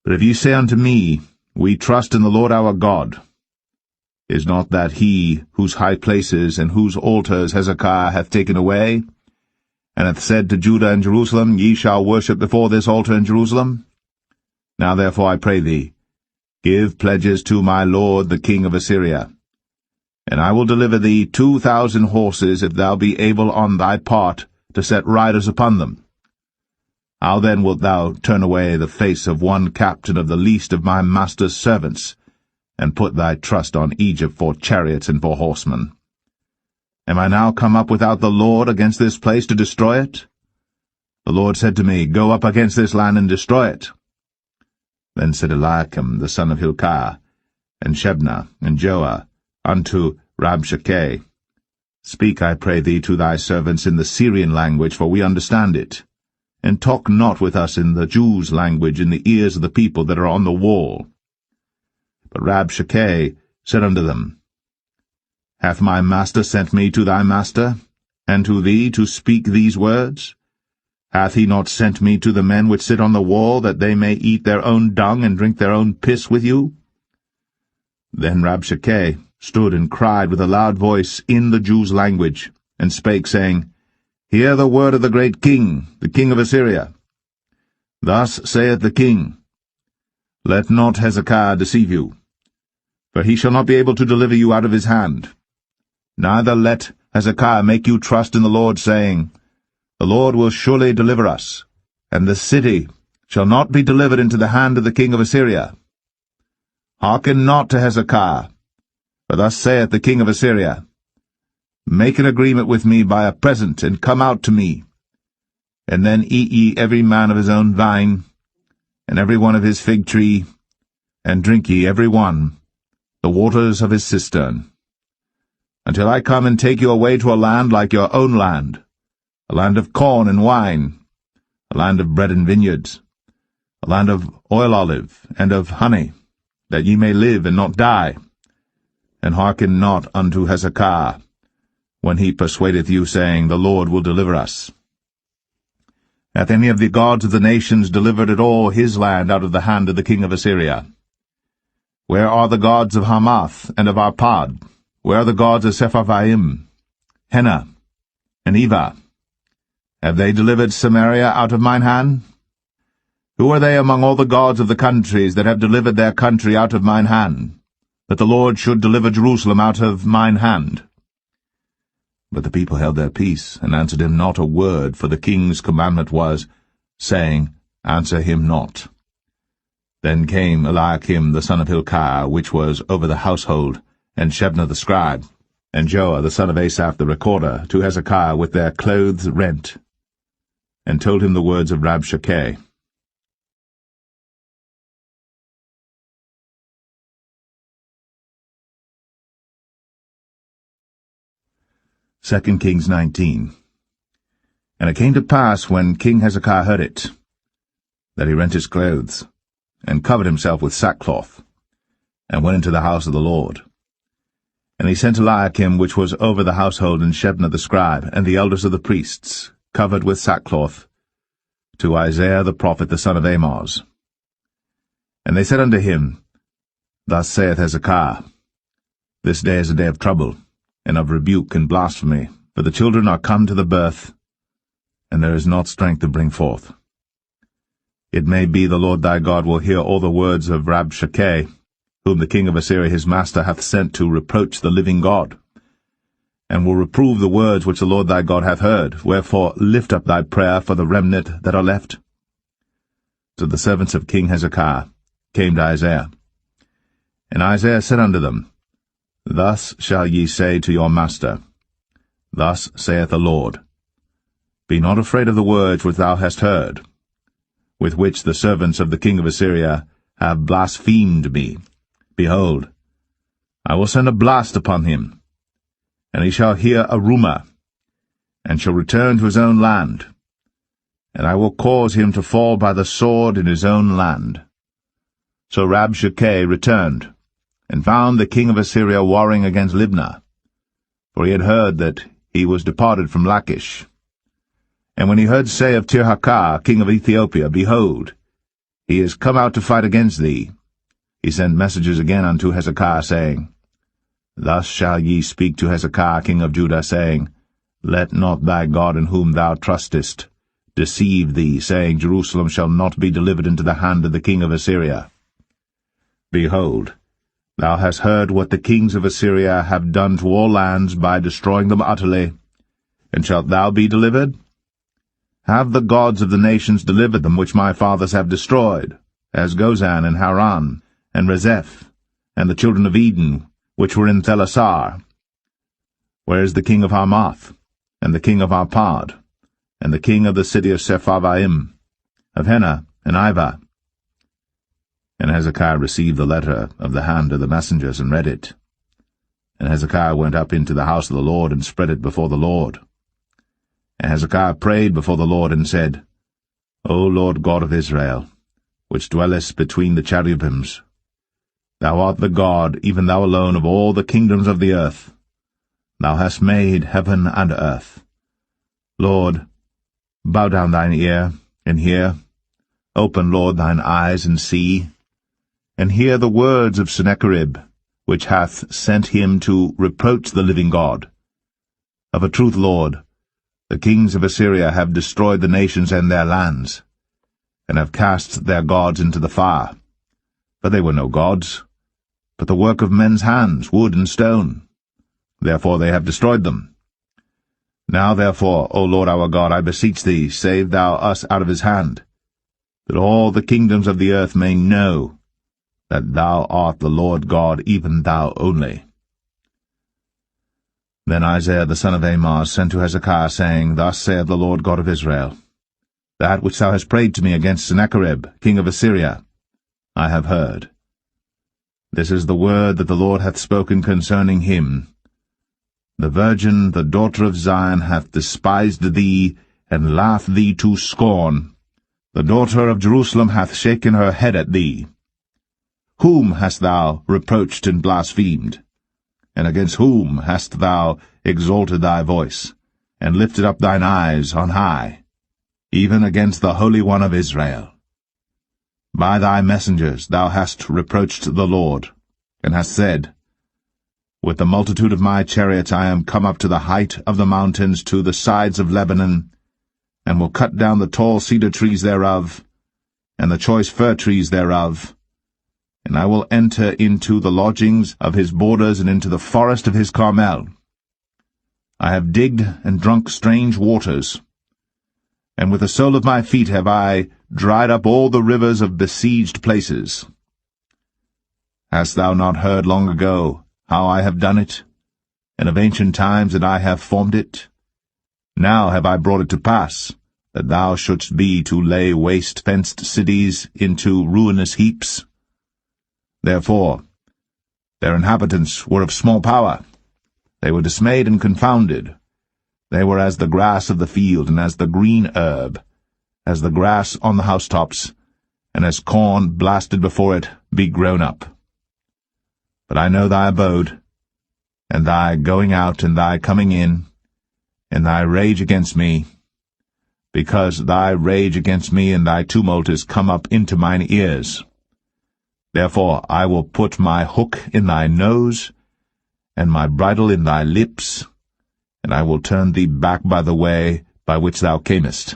But if ye say unto me, We trust in the Lord our God, is not that he whose high places and whose altars Hezekiah hath taken away, and hath said to Judah and Jerusalem, Ye shall worship before this altar in Jerusalem? Now therefore I pray thee, give pledges to my lord the king of Assyria, and I will deliver thee 2,000 horses, if thou be able on thy part to set riders upon them. How then wilt thou turn away the face of one captain of the least of my master's servants, and put thy trust on Egypt for chariots and for horsemen? Am I now come up without the Lord against this place to destroy it? The Lord said to me, Go up against this land and destroy it. Then said Eliakim the son of Hilkiah, and Shebna, and Joah, unto Rabshakeh, Speak, I pray thee, to thy servants in the Syrian language, for we understand it, and talk not with us in the Jews' language in the ears of the people that are on the wall. But Rabshakeh said unto them, Hath my master sent me to thy master, and to thee to speak these words? Hath he not sent me to the men which sit on the wall, that they may eat their own dung and drink their own piss with you? Then Rabshakeh stood and cried with a loud voice in the Jews' language, and spake, saying, Hear the word of the great king, the king of Assyria. Thus saith the king, Let not Hezekiah deceive you, for he shall not be able to deliver you out of his hand. Neither let Hezekiah make you trust in the Lord, saying, The Lord will surely deliver us, and the city shall not be delivered into the hand of the king of Assyria. Hearken not to Hezekiah, for thus saith the king of Assyria, Make an agreement with me by a present, and come out to me. And then eat ye every man of his own vine, and every one of his fig tree, and drink ye every one the waters of his cistern, until I come and take you away to a land like your own land, a land of corn and wine, a land of bread and vineyards, a land of oil olive and of honey, that ye may live and not die. And hearken not unto Hezekiah, when he persuadeth you, saying, The Lord will deliver us. Hath any of the gods of the nations delivered at all his land out of the hand of the king of Assyria? Where are the gods of Hamath and of Arpad? Where are the gods of Sepharvaim, Hena, and Eva? Have they delivered Samaria out of mine hand? Who are they among all the gods of the countries that have delivered their country out of mine hand, that the Lord should deliver Jerusalem out of mine hand? But the people held their peace, and answered him not a word, for the king's commandment was, saying, Answer him not. Then came Eliakim the son of Hilkiah, which was over the household, and Shebna the scribe, and Joah the son of Asaph the recorder, to Hezekiah with their clothes rent, and told him the words of Rabshakeh. 2 Kings 19. And it came to pass, when King Hezekiah heard it, that he rent his clothes, and covered himself with sackcloth, and went into the house of the Lord. And he sent Eliakim, which was over the household, and Shebna the scribe, and the elders of the priests, covered with sackcloth, to Isaiah the prophet the son of Amoz. And they said unto him, Thus saith Hezekiah, This day is a day of trouble, and of rebuke and blasphemy, for the children are come to the birth, and there is not strength to bring forth. It may be the Lord thy God will hear all the words of Rabshakeh, whom the king of Assyria his master hath sent to reproach the living God, and will reprove the words which the Lord thy God hath heard. Wherefore lift up thy prayer for the remnant that are left. So the servants of King Hezekiah came to Isaiah. And Isaiah said unto them, Thus shall ye say to your master, Thus saith the Lord, Be not afraid of the words which thou hast heard, with which the servants of the king of Assyria have blasphemed me. Behold, I will send a blast upon him, and he shall hear a rumour, and shall return to his own land, and I will cause him to fall by the sword in his own land. So Rabshakeh returned, and found the king of Assyria warring against Libnah, for he had heard that he was departed from Lachish. And when he heard say of Tirhakah, king of Ethiopia, Behold, he is come out to fight against thee, he sent messages again unto Hezekiah, saying, Thus shall ye speak to Hezekiah king of Judah, saying, Let not thy God in whom thou trustest deceive thee, saying, Jerusalem shall not be delivered into the hand of the king of Assyria. Behold, thou hast heard what the kings of Assyria have done to all lands by destroying them utterly, and shalt thou be delivered? Have the gods of the nations delivered them which my fathers have destroyed, as Gozan and Haran, and Rezeph, and the children of Eden, which were in Thelasar? Where is the king of Hamath, and the king of Arpad, and the king of the city of Sepharvaim, of Hena and Ivah? And Hezekiah received the letter of the hand of the messengers, and read it. And Hezekiah went up into the house of the Lord, and spread it before the Lord. And Hezekiah prayed before the Lord, and said, O Lord God of Israel, which dwellest between the cherubims, thou art the God, even thou alone, of all the kingdoms of the earth. Thou hast made heaven and earth. Lord, bow down thine ear, and hear. Open, Lord, thine eyes, and see. And hear the words of Sennacherib, which hath sent him to reproach the living God. Of a truth, Lord, the kings of Assyria have destroyed the nations and their lands, and have cast their gods into the fire. For they were no gods, but the work of men's hands, wood and stone. Therefore they have destroyed them. Now therefore, O Lord our God, I beseech thee, save thou us out of his hand, that all the kingdoms of the earth may know that thou art the Lord God, even thou only. Then Isaiah the son of Amoz sent to Hezekiah, saying, Thus saith the Lord God of Israel, That which thou hast prayed to me against Sennacherib, king of Assyria, I have heard. This is the word that the Lord hath spoken concerning him. The virgin, the daughter of Zion, hath despised thee, and laughed thee to scorn. The daughter of Jerusalem hath shaken her head at thee. Whom hast thou reproached and blasphemed? And against whom hast thou exalted thy voice, and lifted up thine eyes on high? Even against the Holy One of Israel. By thy messengers thou hast reproached the Lord, and hast said, With the multitude of my chariots I am come up to the height of the mountains, to the sides of Lebanon, and will cut down the tall cedar trees thereof, and the choice fir trees thereof, and I will enter into the lodgings of his borders, and into the forest of his Carmel. I have digged and drunk strange waters, and with the sole of my feet have I dried up all the rivers of besieged places. Hast thou not heard long ago how I have done it, and of ancient times that I have formed it? Now have I brought it to pass, that thou shouldst be to lay waste fenced cities into ruinous heaps. Therefore their inhabitants were of small power. They were dismayed and confounded. They were as the grass of the field, and as the green herb, as the grass on the housetops, and as corn blasted before it be grown up. But I know thy abode, and thy going out and thy coming in, and thy rage against me, because thy rage against me and thy tumult is come up into mine ears. Therefore I will put my hook in thy nose, and my bridle in thy lips, and I will turn thee back by the way by which thou camest.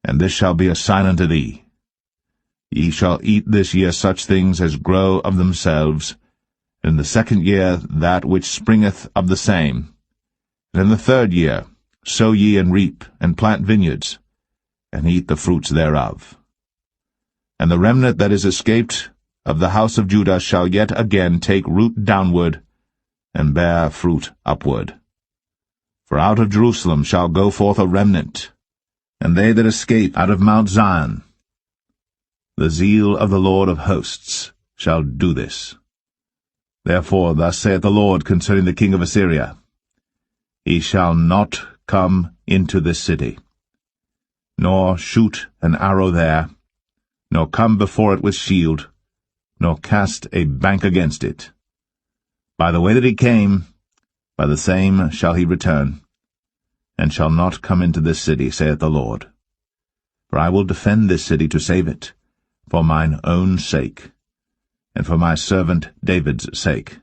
And this shall be a sign unto thee. Ye shall eat this year such things as grow of themselves, and in the 2nd year that which springeth of the same. And in the 3rd year sow ye and reap, and plant vineyards, and eat the fruits thereof. And the remnant that is escaped of the house of Judah shall yet again take root downward, and bear fruit upward. For out of Jerusalem shall go forth a remnant, and they that escape out of Mount Zion. The zeal of the Lord of hosts shall do this. Therefore thus saith the Lord concerning the king of Assyria, He shall not come into this city, nor shoot an arrow there, nor come before it with shield, nor cast a bank against it. By the way that he came, by the same shall he return, and shall not come into this city, saith the Lord. For I will defend this city to save it, for mine own sake, and for my servant David's sake.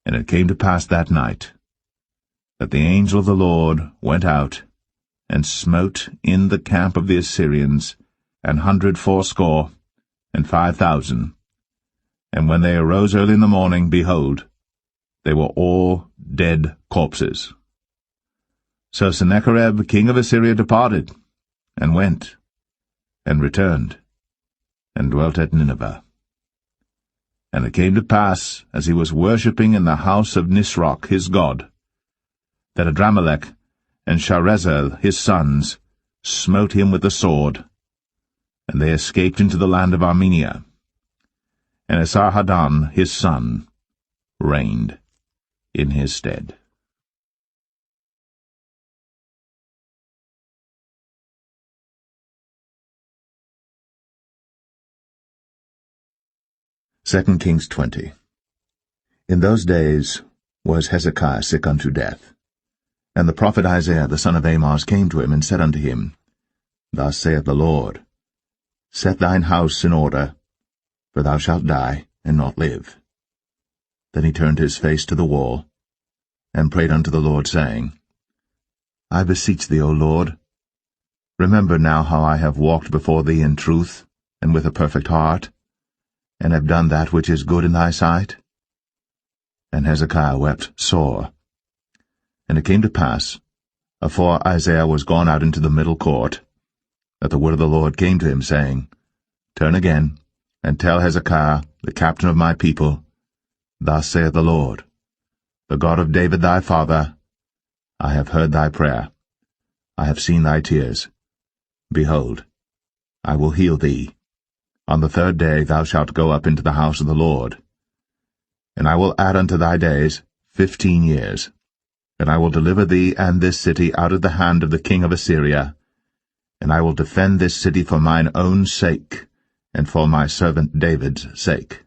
And it came to pass that night, that the angel of the Lord went out, and smote in the camp of the Assyrians 180 and 5,000. And when they arose early in the morning, behold, they were all dead corpses. So Sennacherib king of Assyria departed, and went, and returned, and dwelt at Nineveh. And it came to pass, as he was worshipping in the house of Nisroch his god, that Adramelech and Sharezer his sons smote him with the sword, and they escaped into the land of Armenia. And Esarhaddon his son reigned in his stead. Second Kings 20. In those days was Hezekiah sick unto death. And the prophet Isaiah the son of Amoz came to him, and said unto him, Thus saith the Lord, Set thine house in order, for thou shalt die, and not live. Then he turned his face to the wall, and prayed unto the Lord, saying, I beseech thee, O Lord, remember now how I have walked before thee in truth, and with a perfect heart, and have done that which is good in thy sight. And Hezekiah wept sore. And it came to pass, afore Isaiah was gone out into the middle court, that the word of the Lord came to him, saying, Turn again, and tell Hezekiah, the captain of my people, Thus saith the Lord, the God of David thy father, I have heard thy prayer, I have seen thy tears. Behold, I will heal thee. On the 3rd day thou shalt go up into the house of the Lord. And I will add unto thy days 15 years. And I will deliver thee and this city out of the hand of the king of Assyria. And I will defend this city for mine own sake, and for my servant David's sake.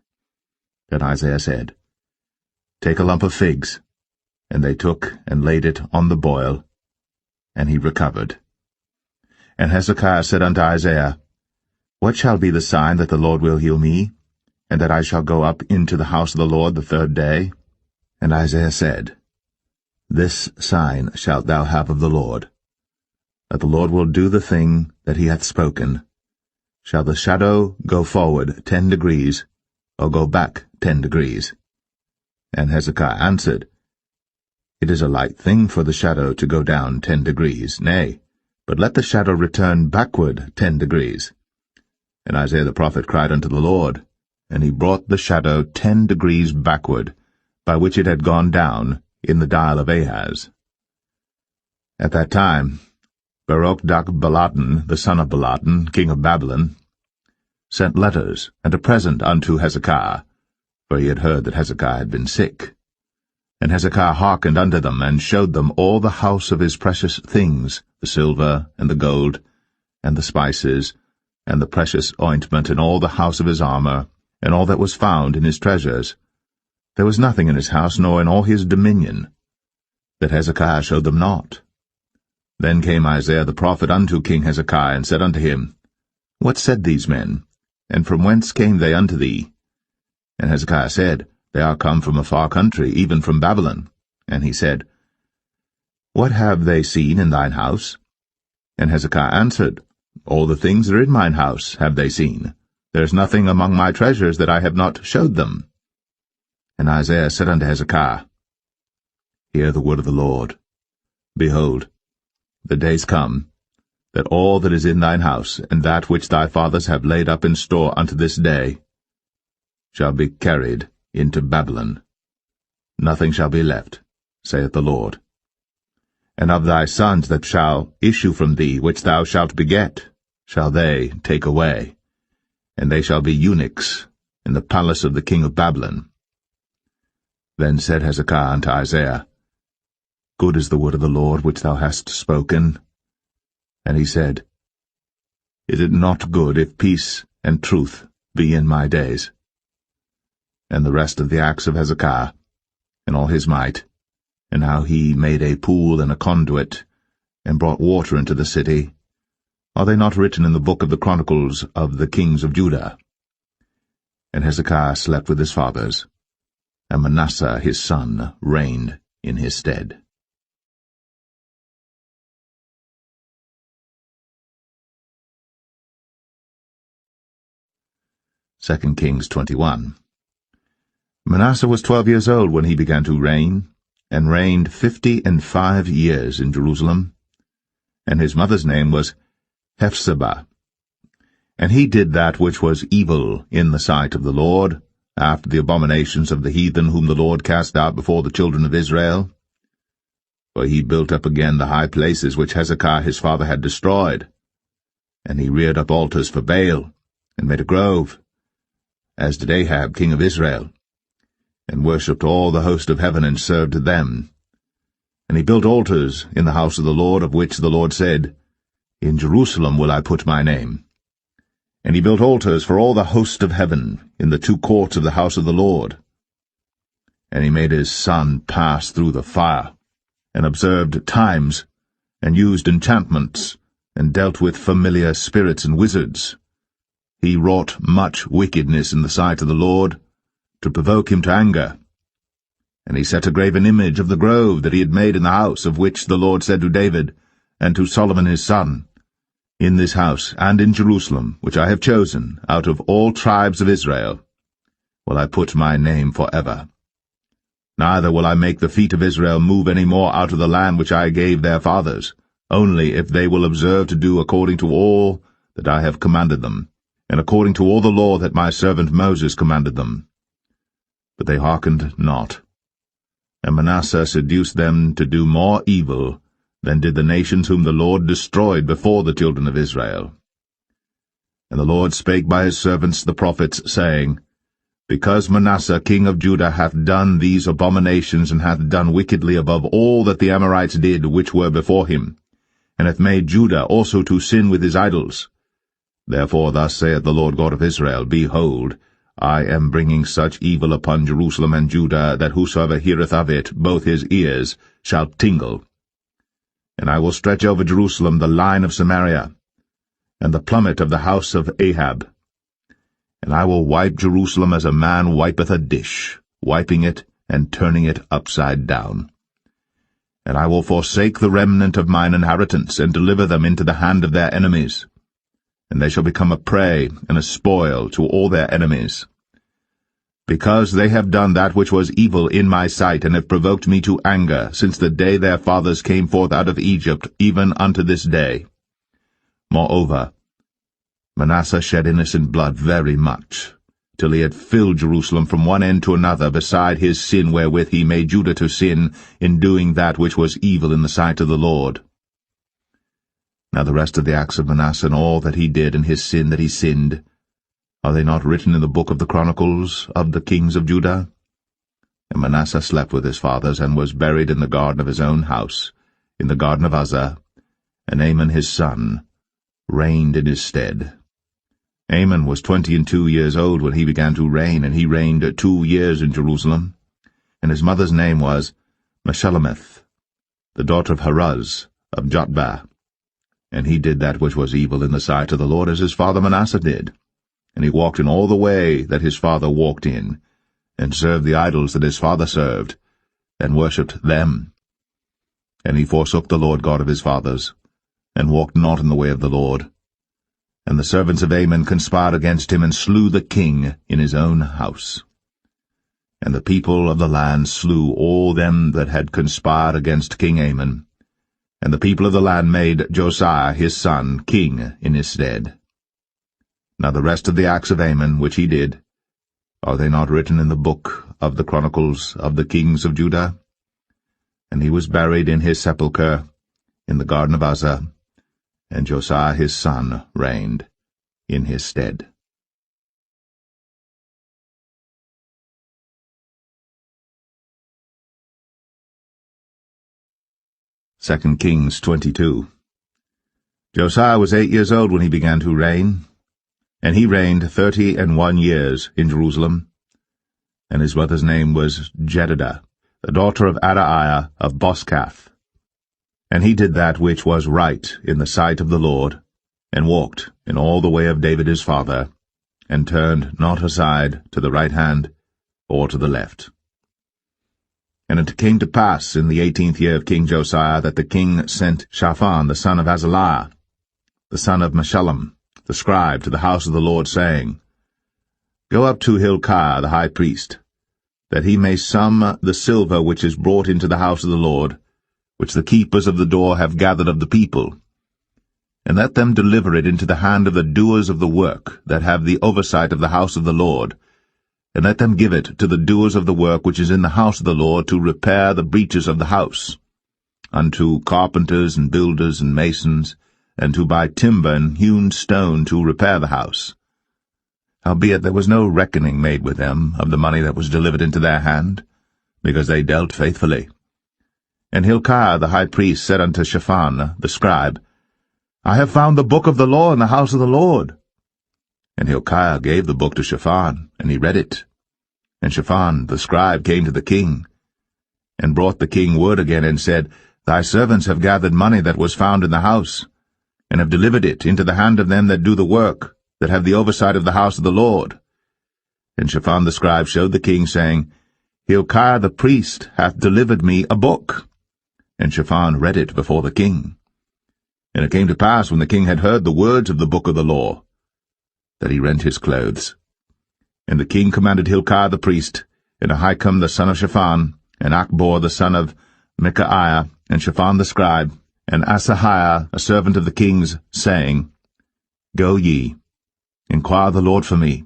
Then Isaiah said, Take a lump of figs. And they took and laid it on the boil, and he recovered. And Hezekiah said unto Isaiah, What shall be the sign that the Lord will heal me, and that I shall go up into the house of the Lord the 3rd day? And Isaiah said, This sign shalt thou have of the Lord, that the Lord will do the thing that he hath spoken. Shall the shadow go forward 10 degrees, or go back 10 degrees? And Hezekiah answered, It is a light thing for the shadow to go down 10 degrees, nay, but let the shadow return backward 10 degrees. And Isaiah the prophet cried unto the Lord, and he brought the shadow 10 degrees backward, by which it had gone down in the dial of Ahaz. At that time Berodach-Baladan, the son of Baladan, king of Babylon, sent letters and a present unto Hezekiah, for he had heard that Hezekiah had been sick. And Hezekiah hearkened unto them, and showed them all the house of his precious things, the silver, and the gold, and the spices, and the precious ointment, and all the house of his armor, and all that was found in his treasures. There was nothing in his house, nor in all his dominion, that Hezekiah showed them not. Then came Isaiah the prophet unto King Hezekiah, and said unto him, What said these men, and from whence came they unto thee? And Hezekiah said, They are come from a far country, even from Babylon. And he said, What have they seen in thine house? And Hezekiah answered, All the things that are in mine house have they seen. There is nothing among my treasures that I have not showed them. And Isaiah said unto Hezekiah, Hear the word of the Lord. Behold, the days come, that all that is in thine house, and that which thy fathers have laid up in store unto this day, shall be carried into Babylon. Nothing shall be left, saith the Lord. And of thy sons that shall issue from thee, which thou shalt beget, shall they take away, and they shall be eunuchs in the palace of the king of Babylon. Then said Hezekiah unto Isaiah, Good is the word of the Lord which thou hast spoken. And he said, Is it not good if peace and truth be in my days? And the rest of the acts of Hezekiah, and all his might, and how he made a pool and a conduit, and brought water into the city, are they not written in the book of the Chronicles of the kings of Judah? And Hezekiah slept with his fathers, and Manasseh his son reigned in his stead. 2 Kings 21. Manasseh was 12 years old when he began to reign, and reigned 55 years in Jerusalem. And his mother's name was Hephzibah. And he did that which was evil in the sight of the Lord, after the abominations of the heathen whom the Lord cast out before the children of Israel. For he built up again the high places which Hezekiah his father had destroyed. And he reared up altars for Baal, and made a grove, as did Ahab king of Israel, and worshipped all the host of heaven, and served them. And he built altars in the house of the Lord, of which the Lord said, In Jerusalem will I put my name. And he built altars for all the host of heaven in the 2 courts of the house of the Lord. And he made his son pass through the fire, and observed times, and used enchantments, and dealt with familiar spirits and wizards. He wrought much wickedness in the sight of the Lord, to provoke him to anger. And he set a graven image of the grove that he had made in the house, of which the Lord said to David, and to Solomon his son, In this house, and in Jerusalem, which I have chosen, out of all tribes of Israel, will I put my name forever. Neither will I make the feet of Israel move any more out of the land which I gave their fathers, only if they will observe to do according to all that I have commanded them, and according to all the law that my servant Moses commanded them. But they hearkened not. And Manasseh seduced them to do more evil than did the nations whom the Lord destroyed before the children of Israel. And the Lord spake by his servants the prophets, saying, Because Manasseh king of Judah hath done these abominations, and hath done wickedly above all that the Amorites did which were before him, and hath made Judah also to sin with his idols, therefore thus saith the Lord God of Israel, Behold, I am bringing such evil upon Jerusalem and Judah, that whosoever heareth of it, both his ears shall tingle. And I will stretch over Jerusalem the line of Samaria, and the plummet of the house of Ahab. And I will wipe Jerusalem as a man wipeth a dish, wiping it and turning it upside down. And I will forsake the remnant of mine inheritance, and deliver them into the hand of their enemies. And they shall become a prey and a spoil to all their enemies. Because they have done that which was evil in my sight, and have provoked me to anger, since the day their fathers came forth out of Egypt, even unto this day. Moreover, Manasseh shed innocent blood very much, till he had filled Jerusalem from one end to another, beside his sin wherewith he made Judah to sin, in doing that which was evil in the sight of the Lord. Now the rest of the acts of Manasseh, and all that he did, and his sin that he sinned, are they not written in the book of the Chronicles of the kings of Judah? And Manasseh slept with his fathers, and was buried in the garden of his own house, in the garden of Uzzah, and Amon his son reigned in his stead. Amon was 22 years old when he began to reign, and he reigned 2 years in Jerusalem. And his mother's name was Meshullemeth, the daughter of Haruz of Jotbah. And he did that which was evil in the sight of the Lord, as his father Manasseh did. And he walked in all the way that his father walked in, and served the idols that his father served, and worshipped them. And he forsook the Lord God of his fathers, and walked not in the way of the Lord, And the servants of Ammon conspired against him, and slew the king in his own house. And the people of the land slew all them that had conspired against King Ammon. And the people of the land made Josiah his son king in his stead. Now the rest of the acts of Ammon which he did, are they not written in the book of the Chronicles of the kings of Judah? And he was buried in his sepulchre in the garden of Uzzah, and Josiah his son reigned in his stead. 2 Kings 22. Josiah was 8 years old when he began to reign, and he reigned 31 years in Jerusalem. And his mother's name was Jedidah, the daughter of Adaiah of Boscath. And he did that which was right in the sight of the Lord, and walked in all the way of David his father, and turned not aside to the right hand or to the left. And it came to pass in the 18th year of King Josiah that the king sent Shaphan the son of Azaliah, the son of Meshullam, the scribe, to the house of the Lord, saying, Go up to Hilkiah the high priest, that he may sum the silver which is brought into the house of the Lord, which the keepers of the door have gathered of the people, and let them deliver it into the hand of the doers of the work that have the oversight of the house of the Lord, and let them give it to the doers of the work which is in the house of the Lord to repair the breaches of the house, unto carpenters and builders and masons, and to buy timber and hewn stone to repair the house. Howbeit there was no reckoning made with them of the money that was delivered into their hand, because they dealt faithfully. And Hilkiah the high priest said unto Shaphan the scribe, I have found the book of the law in the house of the Lord. And Hilkiah gave the book to Shaphan, and he read it. And Shaphan the scribe came to the king, and brought the king word again, and said, Thy servants have gathered money that was found in the house, and have delivered it into the hand of them that do the work, that have the oversight of the house of the Lord. And Shaphan the scribe showed the king, saying, Hilkiah the priest hath delivered me a book. And Shaphan read it before the king. And it came to pass, when the king had heard the words of the book of the law, that he rent his clothes. And the king commanded Hilkiah the priest, and Ahikam the son of Shaphan, and Achbor the son of Micaiah, and Shaphan the scribe, and Asahiah a servant of the king's, saying, Go ye, inquire the Lord for me,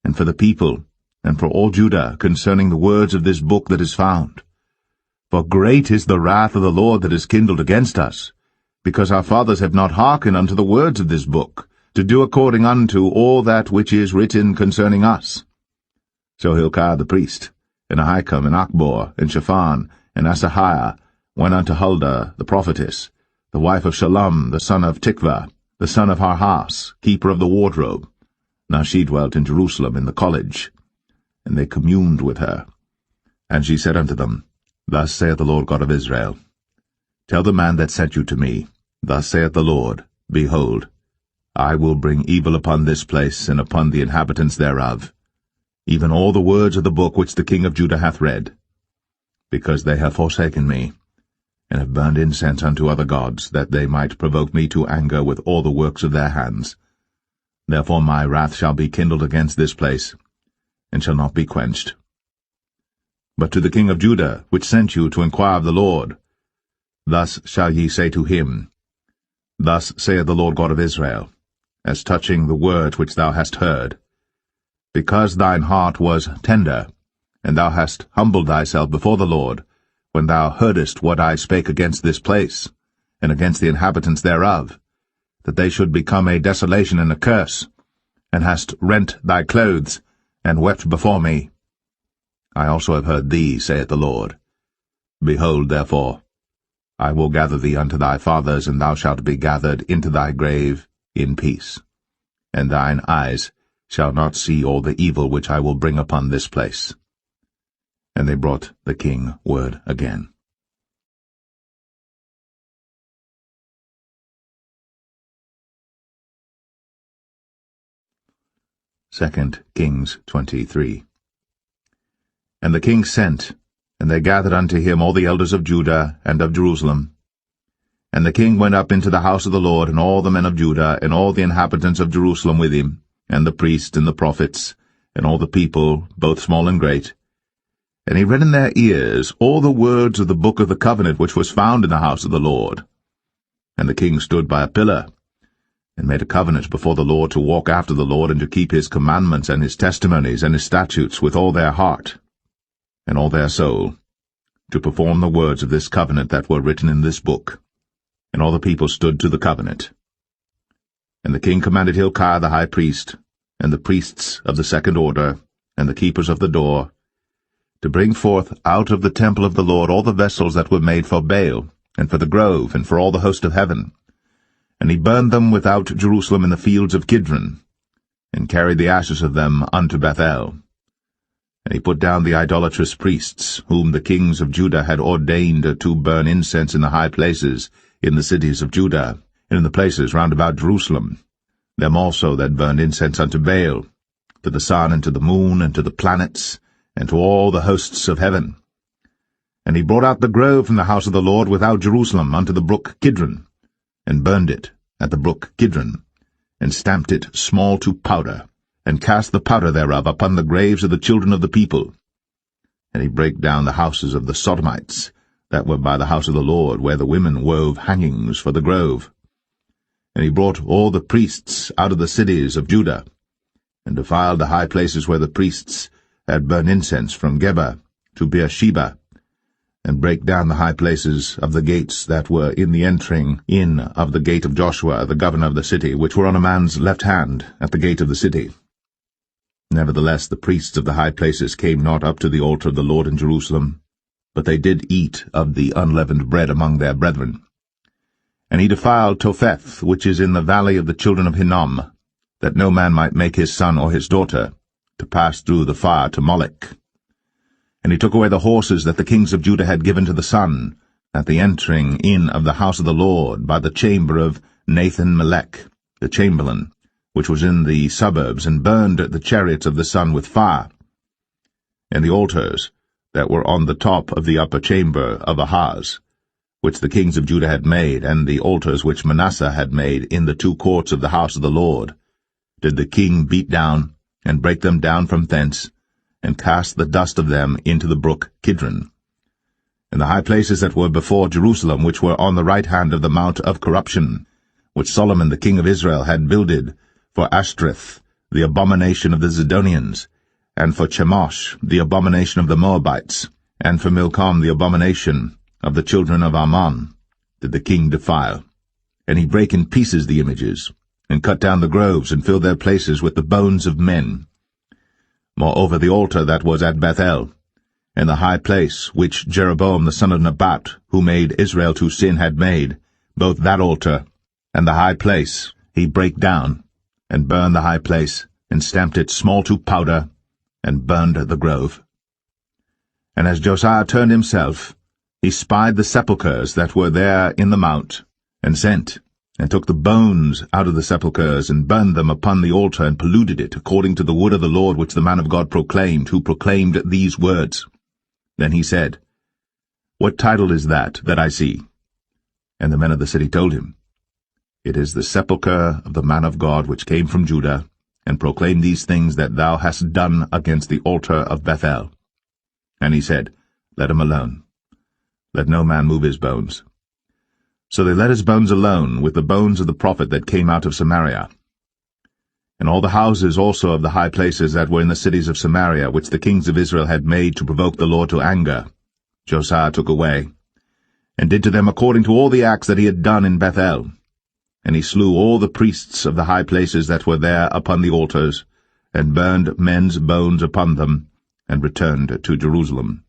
and for the people, and for all Judah, concerning the words of this book that is found. For great is the wrath of the Lord that is kindled against us, because our fathers have not hearkened unto the words of this book, to do according unto all that which is written concerning us. So Hilkiah the priest, and Ahikam, and Achbor, and Shaphan, and Asahiah, went unto Huldah the prophetess, the wife of Shallum the son of Tikvah, the son of Harhas, keeper of the wardrobe. Now she dwelt in Jerusalem in the college, and they communed with her. And she said unto them, Thus saith the Lord God of Israel, Tell the man that sent you to me, Thus saith the Lord, Behold, I will bring evil upon this place, and upon the inhabitants thereof, even all the words of the book which the king of Judah hath read, because they have forsaken me, and have burned incense unto other gods, that they might provoke me to anger with all the works of their hands. Therefore my wrath shall be kindled against this place, and shall not be quenched. But to the king of Judah, which sent you to inquire of the Lord, thus shall ye say to him, Thus saith the Lord God of Israel, as touching the words which thou hast heard, because thine heart was tender, and thou hast humbled thyself before the Lord, when thou heardest what I spake against this place, and against the inhabitants thereof, that they should become a desolation and a curse, and hast rent thy clothes, and wept before me. I also have heard thee, saith the Lord. Behold, therefore, I will gather thee unto thy fathers, and thou shalt be gathered into thy grave in peace. And thine eyes shall not see all the evil which I will bring upon this place. And they brought the king word again. 2 Kings 23. And the king sent, and they gathered unto him all the elders of Judah and of Jerusalem. And the king went up into the house of the Lord, and all the men of Judah, and all the inhabitants of Jerusalem with him, and the priests and the prophets, and all the people, both small and great. And he read in their ears all the words of the book of the covenant which was found in the house of the Lord. And the king stood by a pillar, and made a covenant before the Lord to walk after the Lord, and to keep his commandments and his testimonies and his statutes with all their heart and all their soul, to perform the words of this covenant that were written in this book. And all the people stood to the covenant. And the king commanded Hilkiah the high priest, and the priests of the second order, and the keepers of the door, to bring forth out of the temple of the Lord all the vessels that were made for Baal, and for the grove, and for all the host of heaven. And he burned them without Jerusalem in the fields of Kidron, and carried the ashes of them unto Bethel. And he put down the idolatrous priests, whom the kings of Judah had ordained to burn incense in the high places, in the cities of Judah, and in the places round about Jerusalem, them also that burned incense unto Baal, to the sun, and to the moon, and to the planets, and to all the hosts of heaven. And he brought out the grove from the house of the Lord without Jerusalem unto the brook Kidron, and burned it at the brook Kidron, and stamped it small to powder, and cast the powder thereof upon the graves of the children of the people. And he brake down the houses of the Sodomites, that were by the house of the Lord, where the women wove hangings for the grove. And he brought all the priests out of the cities of Judah, and defiled the high places where the priests had burned incense, from Geba to Beersheba, and brake down the high places of the gates that were in the entering in of the gate of Joshua, the governor of the city, which were on a man's left hand at the gate of the city. Nevertheless the priests of the high places came not up to the altar of the Lord in Jerusalem, but they did eat of the unleavened bread among their brethren. And he defiled Topheth, which is in the valley of the children of Hinnom, that no man might make his son or his daughter to pass through the fire to Molech. And he took away the horses that the kings of Judah had given to the sun, at the entering in of the house of the Lord, by the chamber of Nathan-Melech, the chamberlain, which was in the suburbs, and burned the chariots of the sun with fire. And the altars that were on the top of the upper chamber of Ahaz, which the kings of Judah had made, and the altars which Manasseh had made in the two courts of the house of the Lord, did the king beat down, and break them down from thence, and cast the dust of them into the brook Kidron. And the high places that were before Jerusalem, which were on the right hand of the mount of corruption, which Solomon the king of Israel had builded for Ashtoreth, the abomination of the Zidonians, and for Chemosh, the abomination of the Moabites, and for Milcom, the abomination of the children of Ammon, did the king defile. And he brake in pieces the images, and cut down the groves, and filled their places with the bones of men. Moreover the altar that was at Bethel, and the high place which Jeroboam the son of Nebat, who made Israel to sin, had made, both that altar and the high place he brake down, and burned the high place, and stamped it small to powder, and burned the grove. And as Josiah turned himself, he spied the sepulchres that were there in the mount, and sent, and took the bones out of the sepulchres, and burned them upon the altar, and polluted it, according to the word of the Lord which the man of God proclaimed, who proclaimed these words. Then he said, What title is that I see? And the men of the city told him, It is the sepulchre of the man of God which came from Judah, and proclaimed these things that thou hast done against the altar of Bethel. And he said, Let him alone. Let no man move his bones. So they let his bones alone, with the bones of the prophet that came out of Samaria. And all the houses also of the high places that were in the cities of Samaria, which the kings of Israel had made to provoke the Lord to anger, Josiah took away, and did to them according to all the acts that he had done in Bethel. And he slew all the priests of the high places that were there upon the altars, and burned men's bones upon them, and returned to Jerusalem.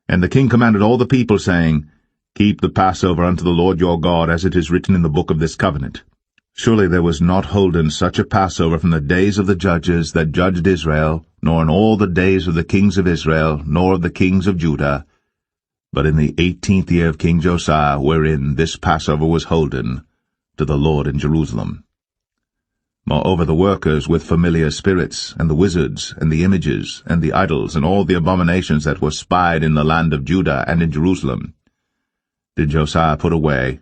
And the king commanded all the people, saying, Keep the Passover unto the Lord your God, as it is written in the book of this covenant. Surely there was not holden such a Passover from the days of the judges that judged Israel, nor in all the days of the kings of Israel, nor of the kings of Judah, but in the 18th year of King Josiah, wherein this Passover was holden to the Lord in Jerusalem. Moreover the workers with familiar spirits, and the wizards, and the images, and the idols, and all the abominations that were spied in the land of Judah and in Jerusalem, did Josiah put away,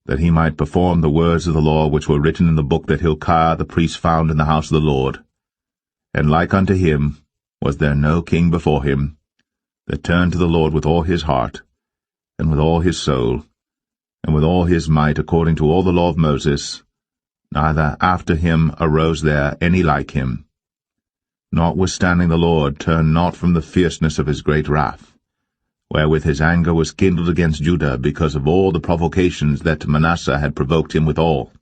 that he might perform the words of the law which were written in the book that Hilkiah the priest found in the house of the Lord. And like unto him was there no king before him, that turned to the Lord with all his heart, and with all his soul, and with all his might, according to all the law of Moses, neither after him arose there any like him. Notwithstanding the Lord turned not from the fierceness of his great wrath, wherewith his anger was kindled against Judah, because of all the provocations that Manasseh had provoked him withal.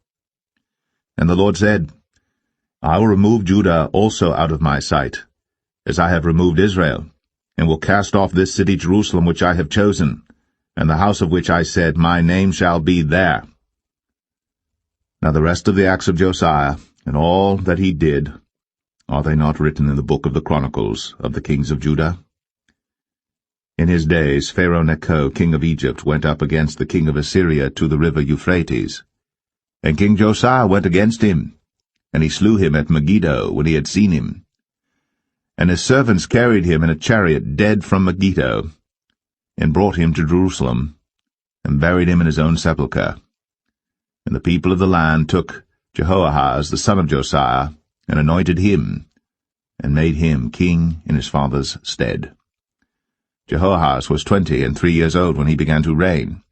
And the Lord said, I will remove Judah also out of my sight, as I have removed Israel, and will cast off this city Jerusalem which I have chosen, and the house of which I said, My name shall be there. Now the rest of the acts of Josiah, and all that he did, are they not written in the book of the Chronicles of the kings of Judah? In his days Pharaoh Necho, king of Egypt, went up against the king of Assyria to the river Euphrates. And King Josiah went against him, and he slew him at Megiddo when he had seen him. And his servants carried him in a chariot dead from Megiddo, and brought him to Jerusalem, and buried him in his own sepulchre. And the people of the land took Jehoahaz the son of Josiah, and anointed him, and made him king in his father's stead. Jehoahaz was 23 years old when he began to reign,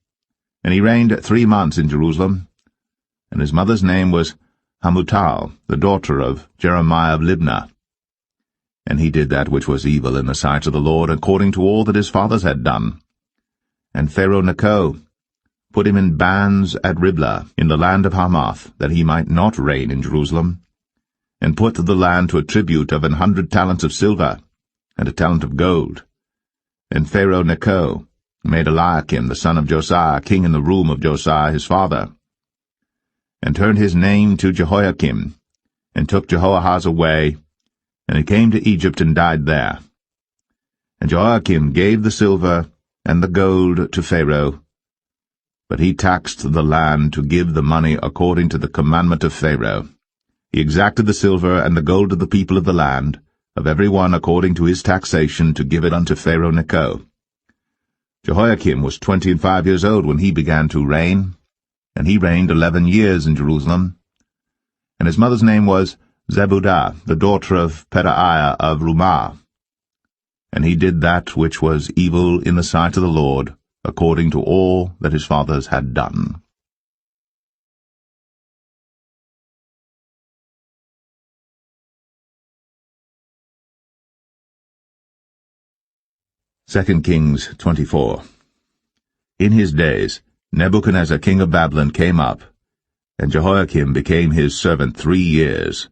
and he reigned 3 months in Jerusalem, and his mother's name was Hamutal, the daughter of Jeremiah of Libnah. And he did that which was evil in the sight of the Lord, according to all that his fathers had done. And Pharaoh Necho put him in bands at Riblah, in the land of Hamath, that he might not reign in Jerusalem, and put the land to a tribute of 100 talents of silver, and a talent of gold. And Pharaoh Necho made Eliakim the son of Josiah king in the room of Josiah his father, and turned his name to Jehoiakim, and took Jehoahaz away, and he came to Egypt and died there. And Jehoiakim gave the silver and the gold to Pharaoh, but he taxed the land to give the money according to the commandment of Pharaoh. He exacted the silver and the gold of the people of the land, of every one according to his taxation, to give it unto Pharaoh Necho. Jehoiakim was 25 years old when he began to reign, and he reigned 11 years in Jerusalem. And his mother's name was Zebudah, the daughter of Pedaiah of Rumah. And he did that which was evil in the sight of the Lord, according to all that his fathers had done. 2 Kings 24. In his days Nebuchadnezzar king of Babylon came up, and Jehoiakim became his servant 3 years.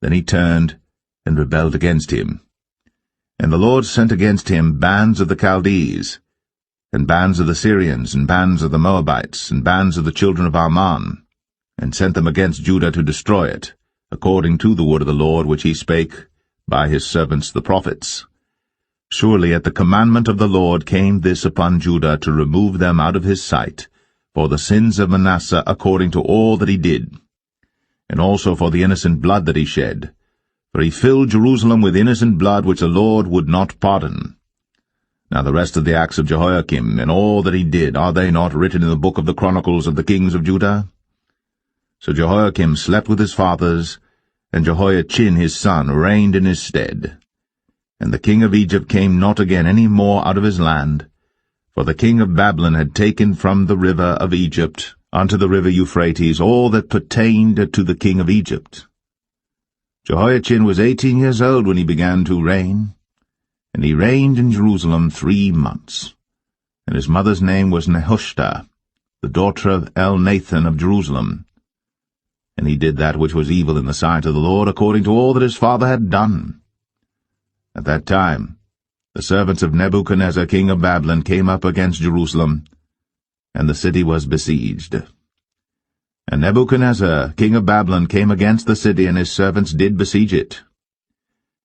Then he turned and rebelled against him. And the Lord sent against him bands of the Chaldees, and bands of the Syrians, and bands of the Moabites, and bands of the children of Ammon, and sent them against Judah to destroy it, according to the word of the Lord which he spake by his servants the prophets. Surely at the commandment of the Lord came this upon Judah, to remove them out of his sight, for the sins of Manasseh according to all that he did, and also for the innocent blood that he shed. For he filled Jerusalem with innocent blood which the Lord would not pardon. Now the rest of the acts of Jehoiakim, and all that he did, are they not written in the book of the Chronicles of the kings of Judah? So Jehoiakim slept with his fathers, and Jehoiachin his son reigned in his stead. And the king of Egypt came not again any more out of his land, for the king of Babylon had taken from the river of Egypt unto the river Euphrates all that pertained to the king of Egypt. Jehoiachin was 18 years old when he began to reign, and he reigned in Jerusalem 3 months. And his mother's name was Nehushta, the daughter of Elnathan of Jerusalem. And he did that which was evil in the sight of the Lord, according to all that his father had done. At that time the servants of Nebuchadnezzar king of Babylon came up against Jerusalem, and the city was besieged. And Nebuchadnezzar king of Babylon came against the city, and his servants did besiege it.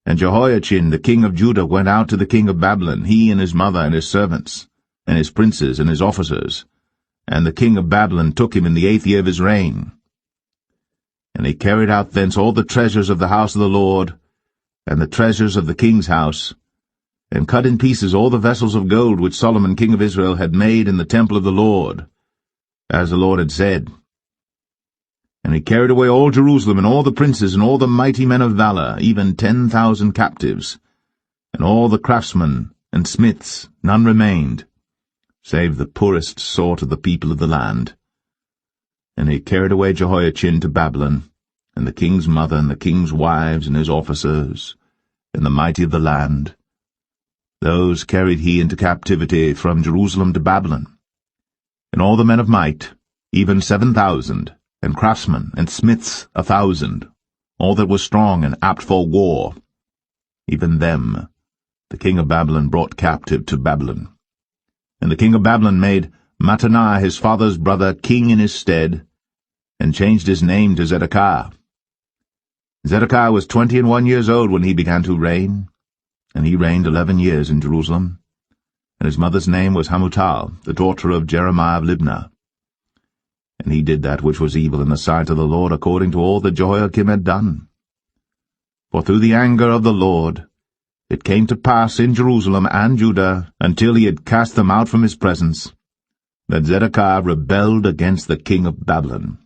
And Jehoiachin the king of Judah went out to the king of Babylon, he and his mother and his servants, and his princes and his officers. And the king of Babylon took him in the 8th year of his reign. And he carried out thence all the treasures of the house of the Lord, and the treasures of the king's house, and cut in pieces all the vessels of gold which Solomon king of Israel had made in the temple of the Lord, as the Lord had said. And he carried away all Jerusalem, and all the princes, and all the mighty men of valor, even 10,000 captives, and all the craftsmen and smiths, none remained, save the poorest sort of the people of the land. And he carried away Jehoiachin to Babylon, and the king's mother, and the king's wives, and his officers, and the mighty of the land. Those carried he into captivity from Jerusalem to Babylon. And all the men of might, even 7,000, and craftsmen and smiths 1,000, all that was strong and apt for war, even them the king of Babylon brought captive to Babylon. And the king of Babylon made Mattaniah his father's brother king in his stead, and changed his name to Zedekiah. Zedekiah was 21 years old when he began to reign, and he reigned 11 years in Jerusalem. And his mother's name was Hamutal, the daughter of Jeremiah of Libnah. And he did that which was evil in the sight of the Lord, according to all that Jehoiakim had done. For through the anger of the Lord it came to pass in Jerusalem and Judah, until he had cast them out from his presence, that Zedekiah rebelled against the king of Babylon.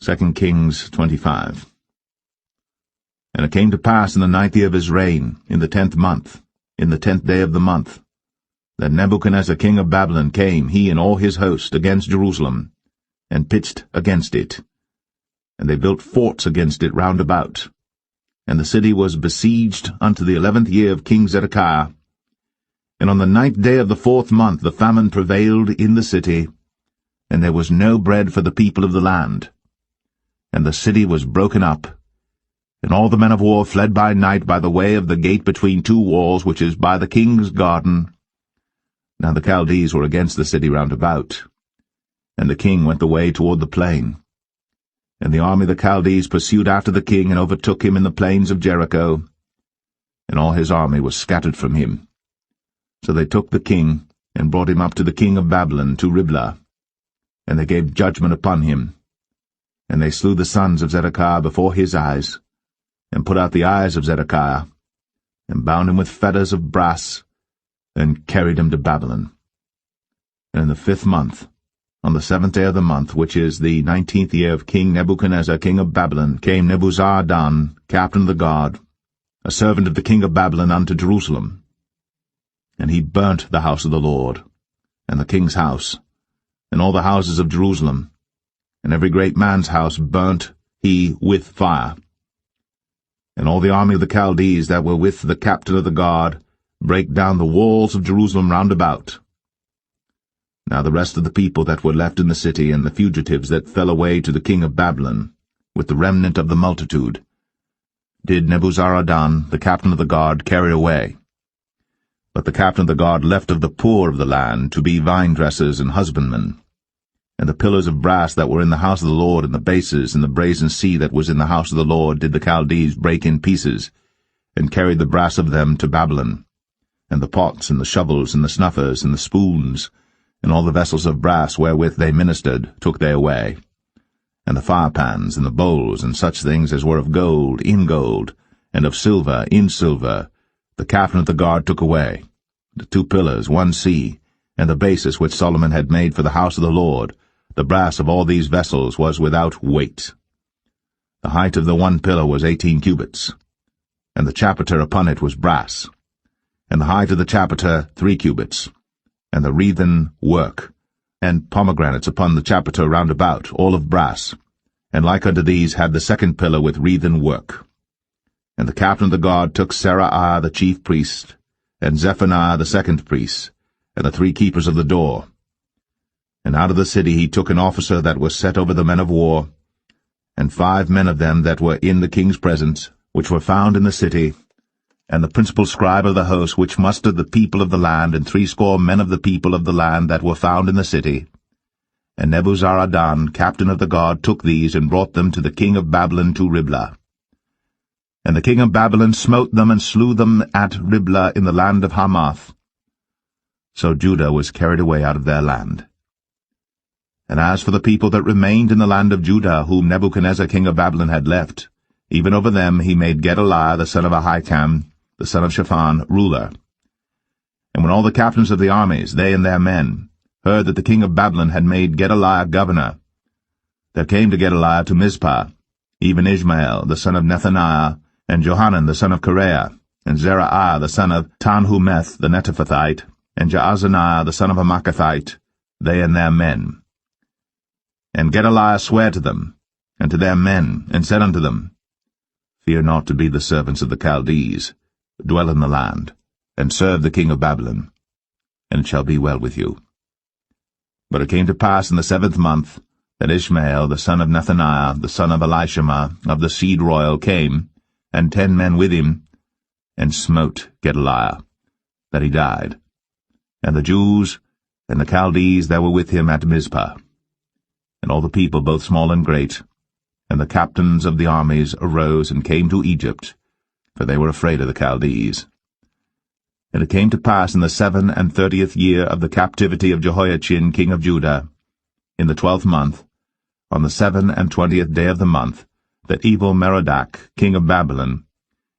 2 Kings 25. And it came to pass in the 9th year of his reign, in the 10th month, in the 10th day of the month, that Nebuchadnezzar king of Babylon came, he and all his host, against Jerusalem, and pitched against it. And they built forts against it round about. And the city was besieged unto the 11th year of King Zedekiah. And on the 9th day of the 4th month the famine prevailed in the city, and there was no bread for the people of the land. And the city was broken up, and all the men of war fled by night by the way of the gate between two walls, which is by the king's garden. Now the Chaldees were against the city round about, and the king went the way toward the plain. And the army of the Chaldees pursued after the king, and overtook him in the plains of Jericho, and all his army was scattered from him. So they took the king, and brought him up to the king of Babylon, to Riblah, and they gave judgment upon him. And they slew the sons of Zedekiah before his eyes, and put out the eyes of Zedekiah, and bound him with fetters of brass, and carried him to Babylon. And in the 5th month, on the 7th day of the month, which is the 19th year of King Nebuchadnezzar king of Babylon, came Nebuzaradan, captain of the guard, a servant of the king of Babylon, unto Jerusalem. And he burnt the house of the Lord, and the king's house, and all the houses of Jerusalem, and every great man's house burnt he with fire. And all the army of the Chaldees that were with the captain of the guard brake down the walls of Jerusalem round about. Now the rest of the people that were left in the city, and the fugitives that fell away to the king of Babylon, with the remnant of the multitude, did Nebuzaradan, the captain of the guard, carry away. But the captain of the guard left of the poor of the land to be vine-dressers and husbandmen. And the pillars of brass that were in the house of the Lord, and the bases, and the brazen sea that was in the house of the Lord, did the Chaldees break in pieces, and carried the brass of them to Babylon. And the pots, and the shovels, and the snuffers, and the spoons, and all the vessels of brass wherewith they ministered, took they away. And the firepans, and the bowls, and such things as were of gold, in gold, and of silver, in silver, the captain of the guard took away. The 2 pillars, 1 sea, and the basis which Solomon had made for the house of the Lord, the brass of all these vessels was without weight. The height of the 1 pillar was 18 cubits, and the chapiter upon it was brass, and the height of the chapiter 3 cubits, and the wreathen work, and pomegranates upon the chapiter round about, all of brass, and like unto these had the 2nd pillar with wreathen work. And the captain of the guard took Seraiah the chief priest, and Zephaniah the 2nd priest, and the 3 keepers of the door. And out of the city he took an officer that was set over the men of war, and 5 men of them that were in the king's presence, which were found in the city, and the principal scribe of the host, which mustered the people of the land, and 60 men of the people of the land that were found in the city. And Nebuzaradan, captain of the guard, took these, and brought them to the king of Babylon to Riblah. And the king of Babylon smote them, and slew them at Riblah in the land of Hamath. So Judah was carried away out of their land. And as for the people that remained in the land of Judah, whom Nebuchadnezzar king of Babylon had left, Even over them he made Gedaliah the son of Ahikam, the son of Shaphan, ruler. And when all the captains of the armies, they and their men, heard that the king of Babylon had made Gedaliah governor, there came to Gedaliah to Mizpah, even Ishmael the son of Nethaniah, and Johanan the son of Kareah, and Zerahiah the son of Tanhumeth the Netophathite, and Jaazaniah the son of a Maacathite, they and their men. And Gedaliah sware to them, and to their men, and said unto them, Fear not to be the servants of the Chaldees, dwell in the land, and serve the king of Babylon, and it shall be well with you. But it came to pass in the 7th month, that Ishmael the son of Nethaniah, the son of Elishama, of the seed royal, came, and 10 men with him, and smote Gedaliah, that he died, and the Jews and the Chaldees that were with him at Mizpah. And all the people, both small and great, and the captains of the armies arose and came to Egypt, for they were afraid of the Chaldees. And it came to pass in the 37th year of the captivity of Jehoiachin king of Judah, in the 12th month, on the 27th day of the month, that Evil-Merodach king of Babylon,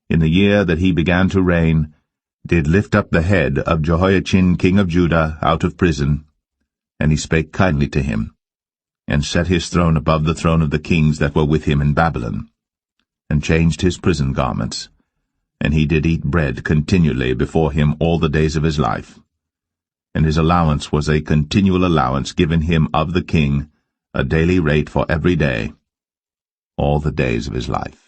in the year that he began to reign, did lift up the head of Jehoiachin king of Judah out of prison, and he spake kindly to him, and set his throne above the throne of the kings that were with him in Babylon, and changed his prison garments, and he did eat bread continually before him all the days of his life. And his allowance was a continual allowance given him of the king, a daily rate for every day, all the days of his life.